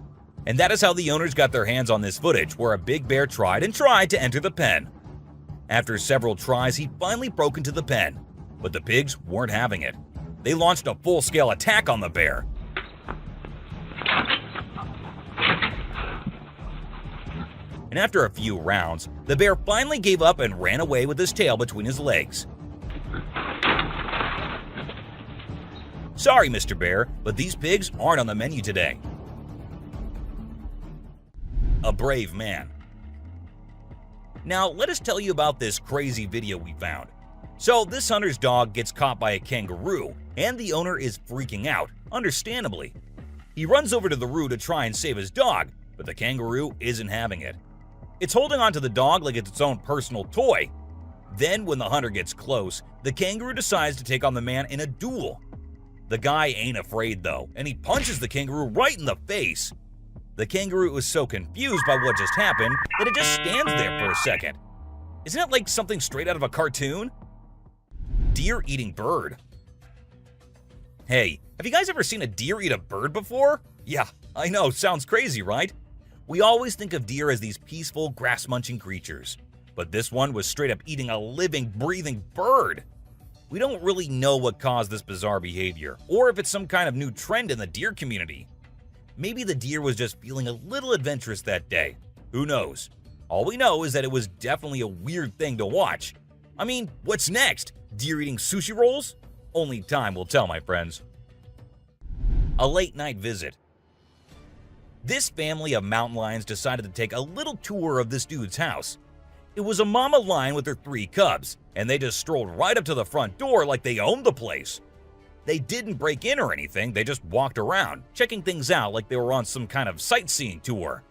And that is how the owners got their hands on this footage, where a big bear tried to enter the pen. After several tries, he finally broke into the pen, but the pigs weren't having it. They launched a full-scale attack on the bear. And after a few rounds, the bear finally gave up and ran away with his tail between his legs. Sorry, Mr. Bear, but these pigs aren't on the menu today. A brave man. Now, let us tell you about this crazy video we found. So, this hunter's dog gets caught by a kangaroo, and the owner is freaking out, understandably. He runs over to the roo to try and save his dog, but the kangaroo isn't having it. It's holding onto the dog like it's its own personal toy. Then, when the hunter gets close, the kangaroo decides to take on the man in a duel. The guy ain't afraid though, and he punches the kangaroo right in the face. The kangaroo is so confused by what just happened that it just stands there for a second. Isn't it like something straight out of a cartoon? Deer eating bird. Hey, have you guys ever seen a deer eat a bird before? Yeah, I know, sounds crazy, right? We always think of deer as these peaceful, grass-munching creatures. but this one was straight up eating a living, breathing bird. We don't really know what caused this bizarre behavior, or if it's some kind of new trend in the deer community. Maybe the deer was just feeling a little adventurous that day. Who knows? All we know is that it was definitely a weird thing to watch. I mean, what's next? Deer eating sushi rolls? Only time will tell, my friends. A late night visit. This family of mountain lions decided to take a little tour of this dude's house. It was a mama lion with her 3 cubs, and they just strolled right up to the front door like they owned the place. They didn't break in or anything, they just walked around, checking things out like they were on some kind of sightseeing tour.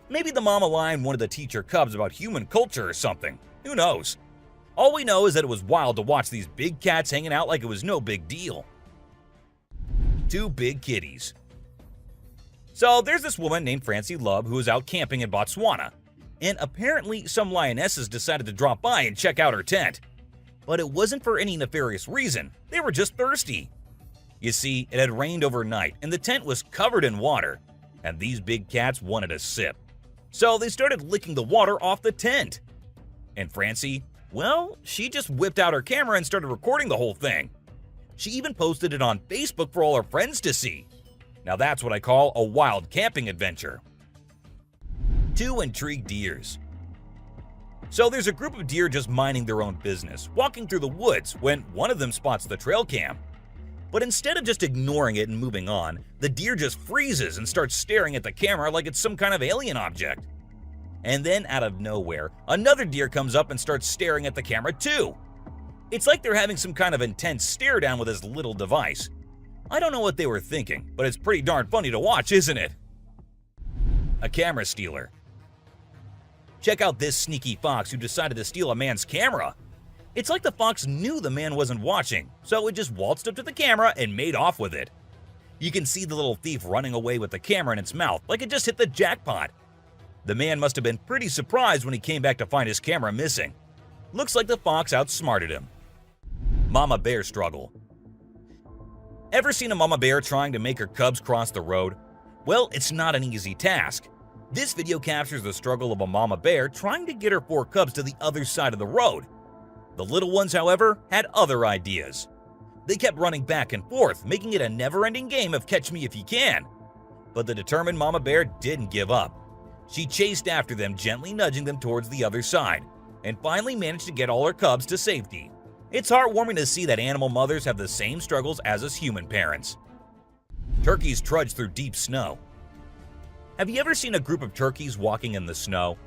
Maybe the mama lion wanted to teach her cubs about human culture or something. Who knows? All we know is that it was wild to watch these big cats hanging out like it was no big deal. 2 big kitties. So there's this woman named Francie Lubb who was out camping in Botswana, and apparently some lionesses decided to drop by and check out her tent. But it wasn't for any nefarious reason, they were just thirsty. You see, it had rained overnight and the tent was covered in water, and these big cats wanted a sip. So they started licking the water off the tent. And Francie, well, she just whipped out her camera and started recording the whole thing. She even posted it on Facebook for all her friends to see. Now that's what I call a wild camping adventure. 2 intrigued deers. So there's a group of deer just minding their own business, walking through the woods when one of them spots the trail cam. But instead of just ignoring it and moving on, the deer just freezes and starts staring at the camera like it's some kind of alien object. And then out of nowhere, another deer comes up and starts staring at the camera too. It's like they're having some kind of intense stare down with this little device. I don't know what they were thinking, but it's pretty darn funny to watch, isn't it? A camera stealer. Check out this sneaky fox who decided to steal a man's camera. It's like the fox knew the man wasn't watching, so it just waltzed up to the camera and made off with it. You can see the little thief running away with the camera in its mouth like it just hit the jackpot. The man must have been pretty surprised when he came back to find his camera missing. Looks like the fox outsmarted him. Mama bear struggle. Ever seen a mama bear trying to make her cubs cross the road? Well, it's not an easy task. This video captures the struggle of a mama bear trying to get her 4 cubs to the other side of the road. The little ones, however, had other ideas. They kept running back and forth, making it a never-ending game of catch me if you can. But the determined mama bear didn't give up. She chased after them, gently nudging them towards the other side, and finally managed to get all her cubs to safety. It's heartwarming to see that animal mothers have the same struggles as us human parents. Turkeys trudge through deep snow. Have you ever seen a group of turkeys walking in the snow?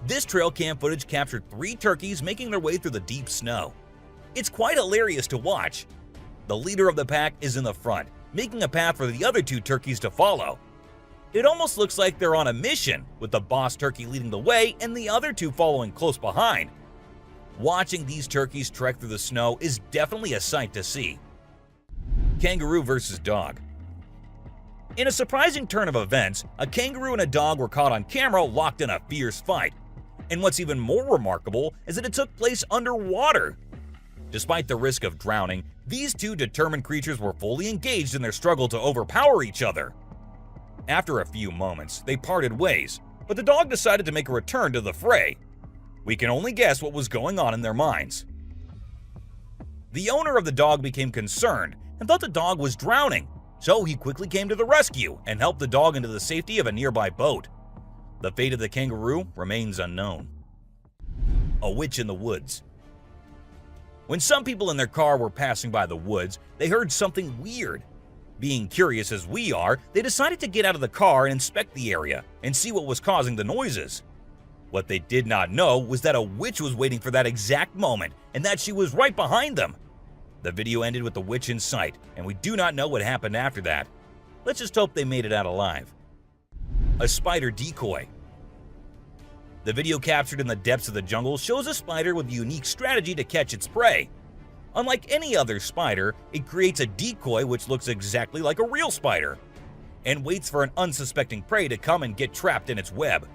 This trail cam footage captured 3 turkeys making their way through the deep snow. It's quite hilarious to watch. The leader of the pack is in the front, making a path for the other 2 turkeys to follow. It almost looks like they're on a mission, with the boss turkey leading the way and the other 2 following close behind. Watching these turkeys trek through the snow is definitely a sight to see. Kangaroo versus dog. In a surprising turn of events, a kangaroo and a dog were caught on camera locked in a fierce fight. And what's even more remarkable is that it took place underwater. Despite the risk of drowning, these 2 determined creatures were fully engaged in their struggle to overpower each other. After a few moments, they parted ways, but the dog decided to make a return to the fray. We can only guess what was going on in their minds. The owner of the dog became concerned and thought the dog was drowning, so he quickly came to the rescue and helped the dog into the safety of a nearby boat. The fate of the kangaroo remains unknown. A witch in the woods. When some people in their car were passing by the woods, they heard something weird. Being curious as we are, they decided to get out of the car and inspect the area and see what was causing the noises. What they did not know was that a witch was waiting for that exact moment and that she was right behind them. The video ended with the witch in sight, and we do not know what happened after that. Let's just hope they made it out alive. A spider decoy. The video captured in the depths of the jungle shows a spider with a unique strategy to catch its prey. Unlike any other spider, it creates a decoy which looks exactly like a real spider, and waits for an unsuspecting prey to come and get trapped in its web.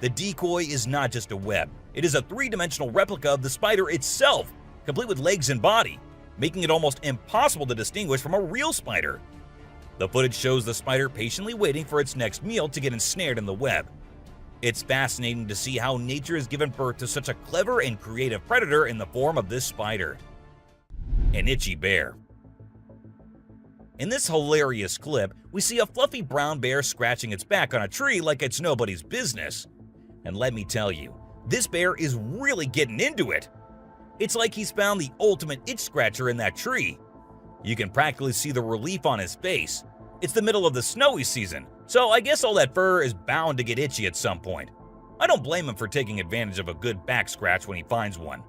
The decoy is not just a web, it is a 3-dimensional replica of the spider itself, complete with legs and body, making it almost impossible to distinguish from a real spider. The footage shows the spider patiently waiting for its next meal to get ensnared in the web. It's fascinating to see how nature has given birth to such a clever and creative predator in the form of this spider. An itchy bear. In this hilarious clip, we see a fluffy brown bear scratching its back on a tree like it's nobody's business. And let me tell you, this bear is really getting into it. It's like he's found the ultimate itch scratcher in that tree. You can practically see the relief on his face. It's the middle of the snowy season, so I guess all that fur is bound to get itchy at some point. I don't blame him for taking advantage of a good back scratch when he finds one.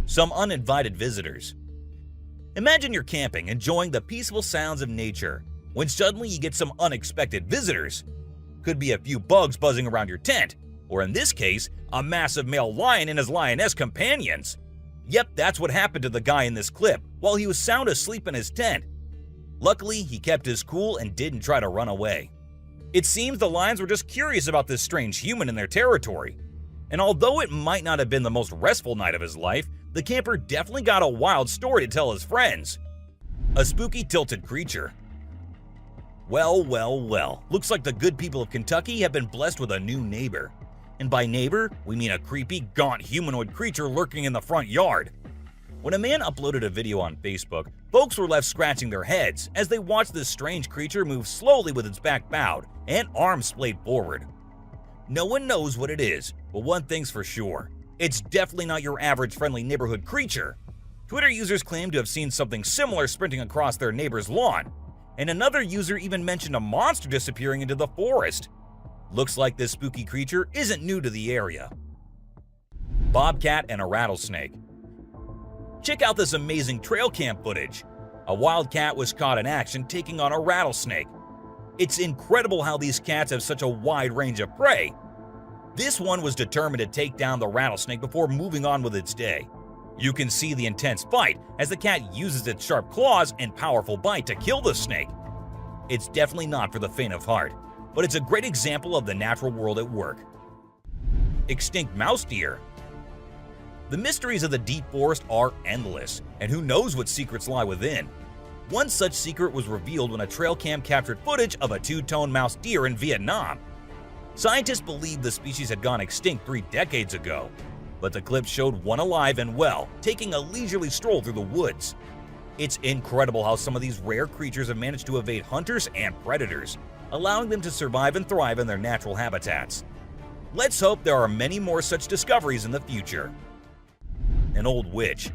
Some uninvited visitors. Imagine you're camping, enjoying the peaceful sounds of nature, when suddenly you get some unexpected visitors. Could be a few bugs buzzing around your tent, or in this case, a massive male lion and his lioness companions. Yep, that's what happened to the guy in this clip while he was sound asleep in his tent. Luckily, he kept his cool and didn't try to run away. It seems the lions were just curious about this strange human in their territory. And although it might not have been the most restful night of his life, the camper definitely got a wild story to tell his friends. A spooky tilted creature. Well, looks like the good people of Kentucky have been blessed with a new neighbor. And by neighbor, we mean a creepy, gaunt humanoid creature lurking in the front yard. When a man uploaded a video on Facebook, folks were left scratching their heads as they watched this strange creature move slowly with its back bowed and arms splayed forward. No one knows what it is, but one thing's for sure. It's definitely not your average friendly neighborhood creature. Twitter users claim to have seen something similar sprinting across their neighbor's lawn, and another user even mentioned a monster disappearing into the forest. Looks like this spooky creature isn't new to the area. Bobcat and a rattlesnake. Check out this amazing trail cam footage. A wild cat was caught in action taking on a rattlesnake. It's incredible how these cats have such a wide range of prey. This one was determined to take down the rattlesnake before moving on with its day. You can see the intense fight as the cat uses its sharp claws and powerful bite to kill the snake. It's definitely not for the faint of heart, but it's a great example of the natural world at work. Extinct mouse deer. The mysteries of the deep forest are endless, and who knows what secrets lie within. One such secret was revealed when a trail cam captured footage of a two-tone mouse deer in Vietnam. Scientists believed the species had gone extinct 3 decades ago, but the clip showed one alive and well, taking a leisurely stroll through the woods. It's incredible how some of these rare creatures have managed to evade hunters and predators, allowing them to survive and thrive in their natural habitats. Let's hope there are many more such discoveries in the future. An old witch.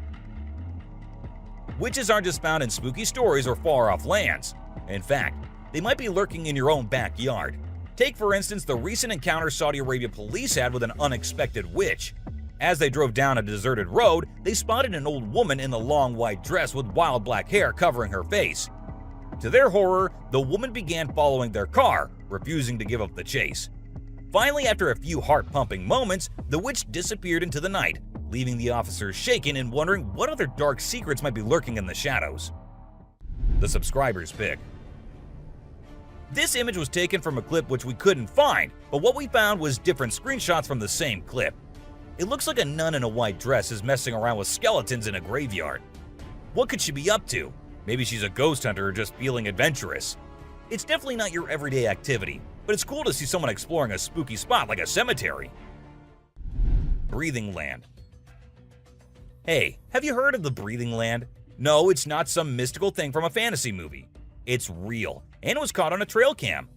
Witches aren't just found in spooky stories or far-off lands. In fact, they might be lurking in your own backyard. Take, for instance, the recent encounter Saudi Arabia police had with an unexpected witch. As they drove down a deserted road, they spotted an old woman in a long white dress with wild black hair covering her face. To their horror, the woman began following their car, refusing to give up the chase. Finally, after a few heart-pumping moments, the witch disappeared into the night, leaving the officers shaken and wondering what other dark secrets might be lurking in the shadows. The subscriber's pick. This image was taken from a clip which we couldn't find, but what we found was different screenshots from the same clip. It looks like a nun in a white dress is messing around with skeletons in a graveyard. What could she be up to? Maybe she's a ghost hunter or just feeling adventurous. It's definitely not your everyday activity, but it's cool to see someone exploring a spooky spot like a cemetery. Breathing Land. Hey, have you heard of the Breathing Land? No, it's not some mystical thing from a fantasy movie. It's real, and it was caught on a trail cam.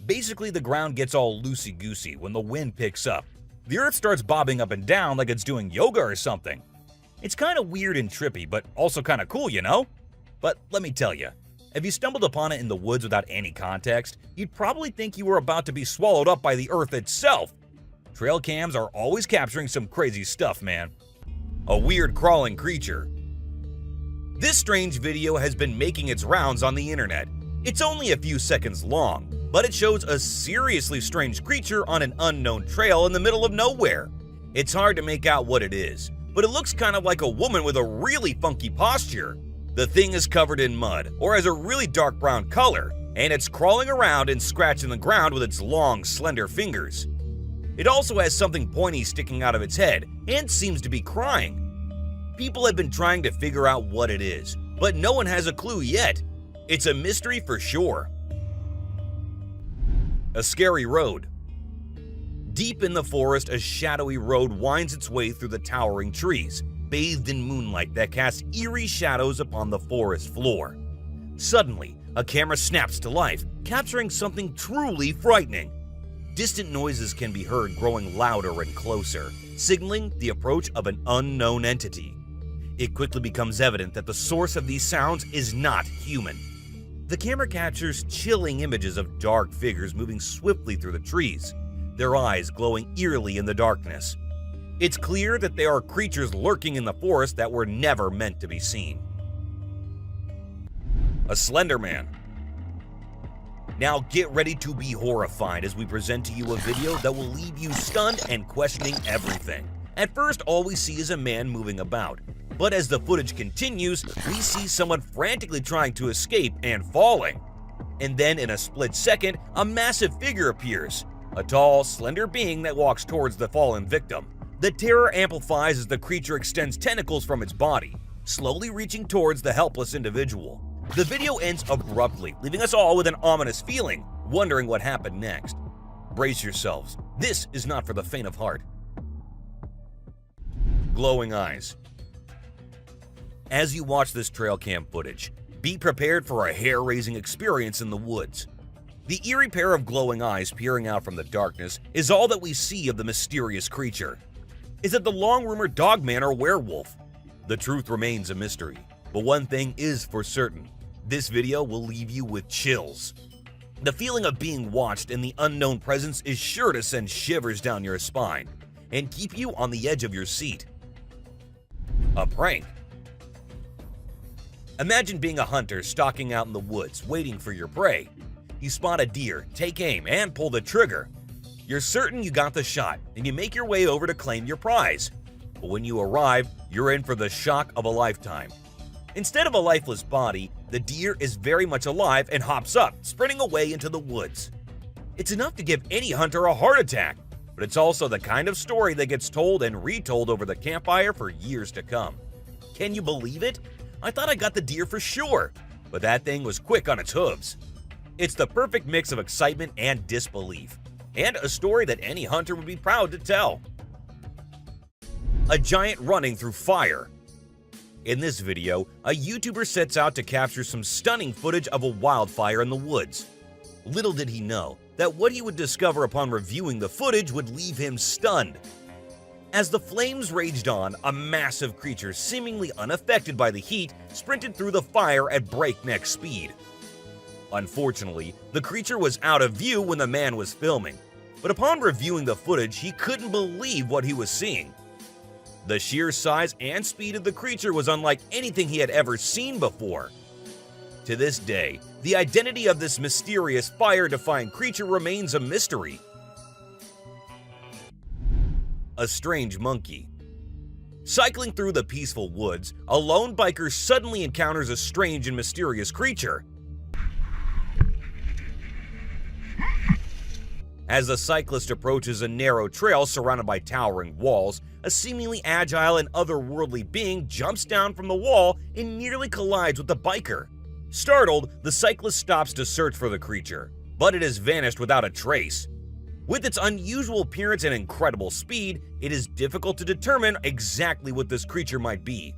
Basically, the ground gets all loosey-goosey when the wind picks up. The earth starts bobbing up and down like it's doing yoga or something. It's kind of weird and trippy, but also kind of cool, you know? But let me tell you, if you stumbled upon it in the woods without any context, you'd probably think you were about to be swallowed up by the earth itself. Trail cams are always capturing some crazy stuff, man. A weird crawling creature. This strange video has been making its rounds on the internet. It's only a few seconds long, but it shows a seriously strange creature on an unknown trail in the middle of nowhere. It's hard to make out what it is, but it looks kind of like a woman with a really funky posture. The thing is covered in mud, or has a really dark brown color, and it's crawling around and scratching the ground with its long, slender fingers. It also has something pointy sticking out of its head, and seems to be crying. People have been trying to figure out what it is, but no one has a clue yet. It's a mystery for sure. A scary road. Deep in the forest, a shadowy road winds its way through the towering trees, bathed in moonlight that casts eerie shadows upon the forest floor. Suddenly, a camera snaps to life, capturing something truly frightening. Distant noises can be heard growing louder and closer, signaling the approach of an unknown entity. It quickly becomes evident that the source of these sounds is not human. The camera captures chilling images of dark figures moving swiftly through the trees, their eyes glowing eerily in the darkness. It's clear that there are creatures lurking in the forest that were never meant to be seen. A Slender Man. Now get ready to be horrified as we present to you a video that will leave you stunned and questioning everything. At first, all we see is a man moving about, but as the footage continues, we see someone frantically trying to escape and falling. And then in a split second, a massive figure appears, a tall, slender being that walks towards the fallen victim. The terror amplifies as the creature extends tentacles from its body, slowly reaching towards the helpless individual. The video ends abruptly, leaving us all with an ominous feeling, wondering what happened next. Brace yourselves, this is not for the faint of heart. Glowing eyes. As you watch this trail cam footage, be prepared for a hair-raising experience in the woods. The eerie pair of glowing eyes peering out from the darkness is all that we see of the mysterious creature. Is it the long-rumored dogman or werewolf? The truth remains a mystery, but one thing is for certain. This video will leave you with chills. The feeling of being watched and the unknown presence is sure to send shivers down your spine and keep you on the edge of your seat. A prank. Imagine being a hunter stalking out in the woods, waiting for your prey. You spot a deer, take aim, and pull the trigger. You're certain you got the shot, and you make your way over to claim your prize. But when you arrive, you're in for the shock of a lifetime. Instead of a lifeless body, the deer is very much alive and hops up, sprinting away into the woods. It's enough to give any hunter a heart attack, but it's also the kind of story that gets told and retold over the campfire for years to come. Can you believe it? I thought I got the deer for sure, but that thing was quick on its hooves. It's the perfect mix of excitement and disbelief, and a story that any hunter would be proud to tell. A giant running through fire. In this video, a YouTuber sets out to capture some stunning footage of a wildfire in the woods. Little did he know that what he would discover upon reviewing the footage would leave him stunned. As the flames raged on, a massive creature seemingly unaffected by the heat sprinted through the fire at breakneck speed. Unfortunately, the creature was out of view when the man was filming, but upon reviewing the footage, he couldn't believe what he was seeing. The sheer size and speed of the creature was unlike anything he had ever seen before. To this day, the identity of this mysterious fire-defying creature remains a mystery. A strange monkey. Cycling through the peaceful woods, a lone biker suddenly encounters a strange and mysterious creature. As the cyclist approaches a narrow trail surrounded by towering walls, a seemingly agile and otherworldly being jumps down from the wall and nearly collides with the biker. Startled, the cyclist stops to search for the creature, but it has vanished without a trace. With its unusual appearance and incredible speed, it is difficult to determine exactly what this creature might be.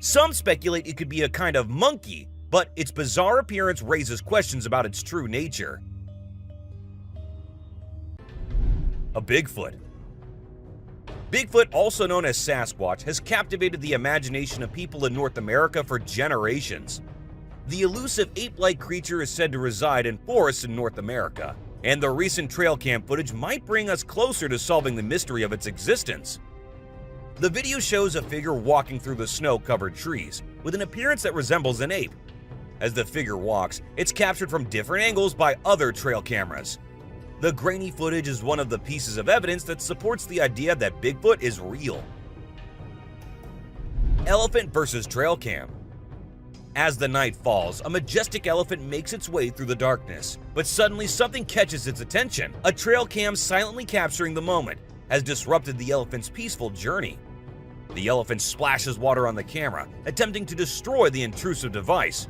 Some speculate it could be a kind of monkey, but its bizarre appearance raises questions about its true nature. A Bigfoot. Bigfoot, also known as Sasquatch, has captivated the imagination of people in North America for generations. The elusive ape-like creature is said to reside in forests in North America, and the recent trail cam footage might bring us closer to solving the mystery of its existence. The video shows a figure walking through the snow-covered trees, with an appearance that resembles an ape. As the figure walks, it's captured from different angles by other trail cameras. The grainy footage is one of the pieces of evidence that supports the idea that Bigfoot is real. Elephant versus trail cam. As the night falls, a majestic elephant makes its way through the darkness, but suddenly something catches its attention. A trail cam silently capturing the moment has disrupted the elephant's peaceful journey. The elephant splashes water on the camera, attempting to destroy the intrusive device.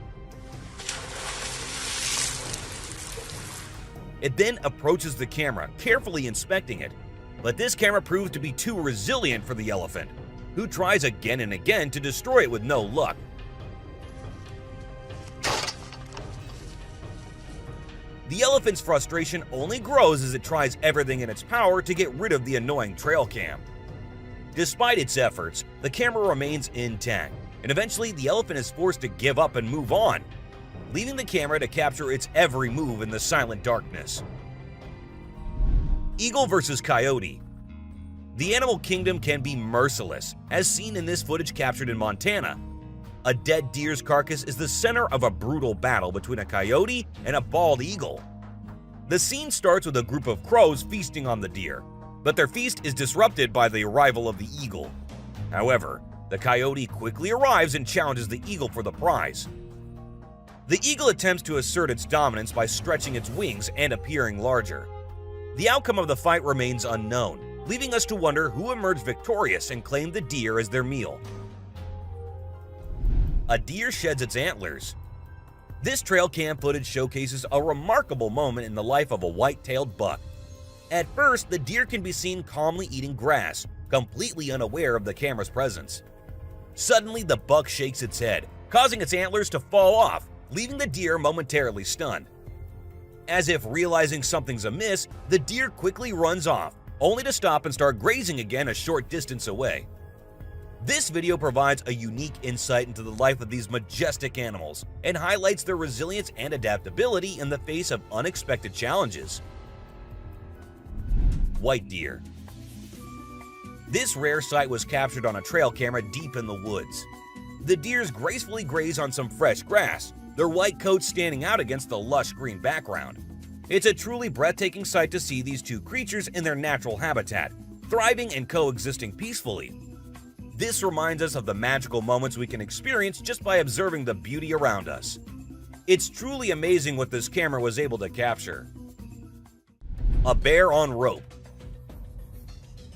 It then approaches the camera, carefully inspecting it, But this camera proves to be too resilient for the elephant, who tries again and again to destroy it with no luck. The elephant's frustration only grows as it tries everything in its power to get rid of the annoying trail cam. Despite its efforts, the camera remains intact, and eventually the elephant is forced to give up and move on, leaving the camera to capture its every move in the silent darkness. Eagle versus Coyote. The animal kingdom can be merciless, as seen in this footage captured in Montana. A dead deer's carcass is the center of a brutal battle between a coyote and a bald eagle. The scene starts with a group of crows feasting on the deer, but their feast is disrupted by the arrival of the eagle. However, the coyote quickly arrives and challenges the eagle for the prize. The eagle attempts to assert its dominance by stretching its wings and appearing larger. The outcome of the fight remains unknown, leaving us to wonder who emerged victorious and claimed the deer as their meal. A deer sheds its antlers. This trail cam footage showcases a remarkable moment in the life of a white-tailed buck. At first, the deer can be seen calmly eating grass, completely unaware of the camera's presence. Suddenly, the buck shakes its head, causing its antlers to fall off, leaving the deer momentarily stunned. As if realizing something's amiss, the deer quickly runs off, only to stop and start grazing again a short distance away. This video provides a unique insight into the life of these majestic animals and highlights their resilience and adaptability in the face of unexpected challenges. White deer. This rare sight was captured on a trail camera deep in the woods. The deers gracefully graze on some fresh grass, their white coats standing out against the lush green background. It's a truly breathtaking sight to see these two creatures in their natural habitat, thriving and coexisting peacefully. This reminds us of the magical moments we can experience just by observing the beauty around us. It's truly amazing what this camera was able to capture. A bear on rope.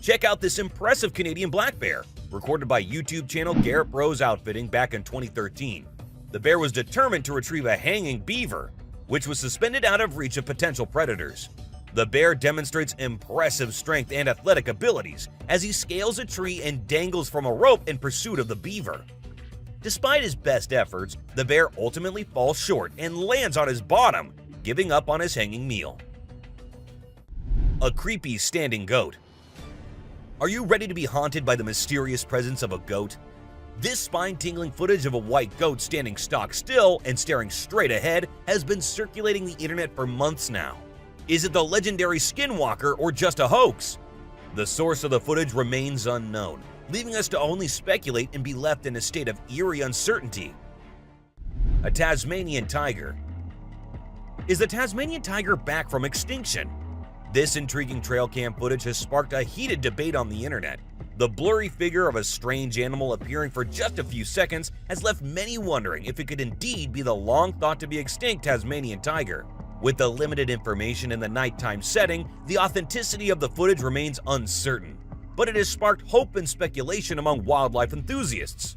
Check out this impressive Canadian black bear, recorded by YouTube channel Garrett Bros Outfitting back in 2013. The bear was determined to retrieve a hanging beaver, which was suspended out of reach of potential predators. The bear demonstrates impressive strength and athletic abilities as he scales a tree and dangles from a rope in pursuit of the beaver. Despite his best efforts, the bear ultimately falls short and lands on his bottom, giving up on his hanging meal. A creepy standing goat. Are you ready to be haunted by the mysterious presence of a goat? This spine-tingling footage of a white goat standing stock still and staring straight ahead has been circulating the internet for months now. Is it the legendary skinwalker or just a hoax? The source of the footage remains unknown, leaving us to only speculate and be left in a state of eerie uncertainty. A Tasmanian tiger. Is the Tasmanian tiger back from extinction? This intriguing trail cam footage has sparked a heated debate on the internet. The blurry figure of a strange animal appearing for just a few seconds has left many wondering if it could indeed be the long-thought-to-be extinct Tasmanian tiger. With the limited information in the nighttime setting, the authenticity of the footage remains uncertain, but it has sparked hope and speculation among wildlife enthusiasts.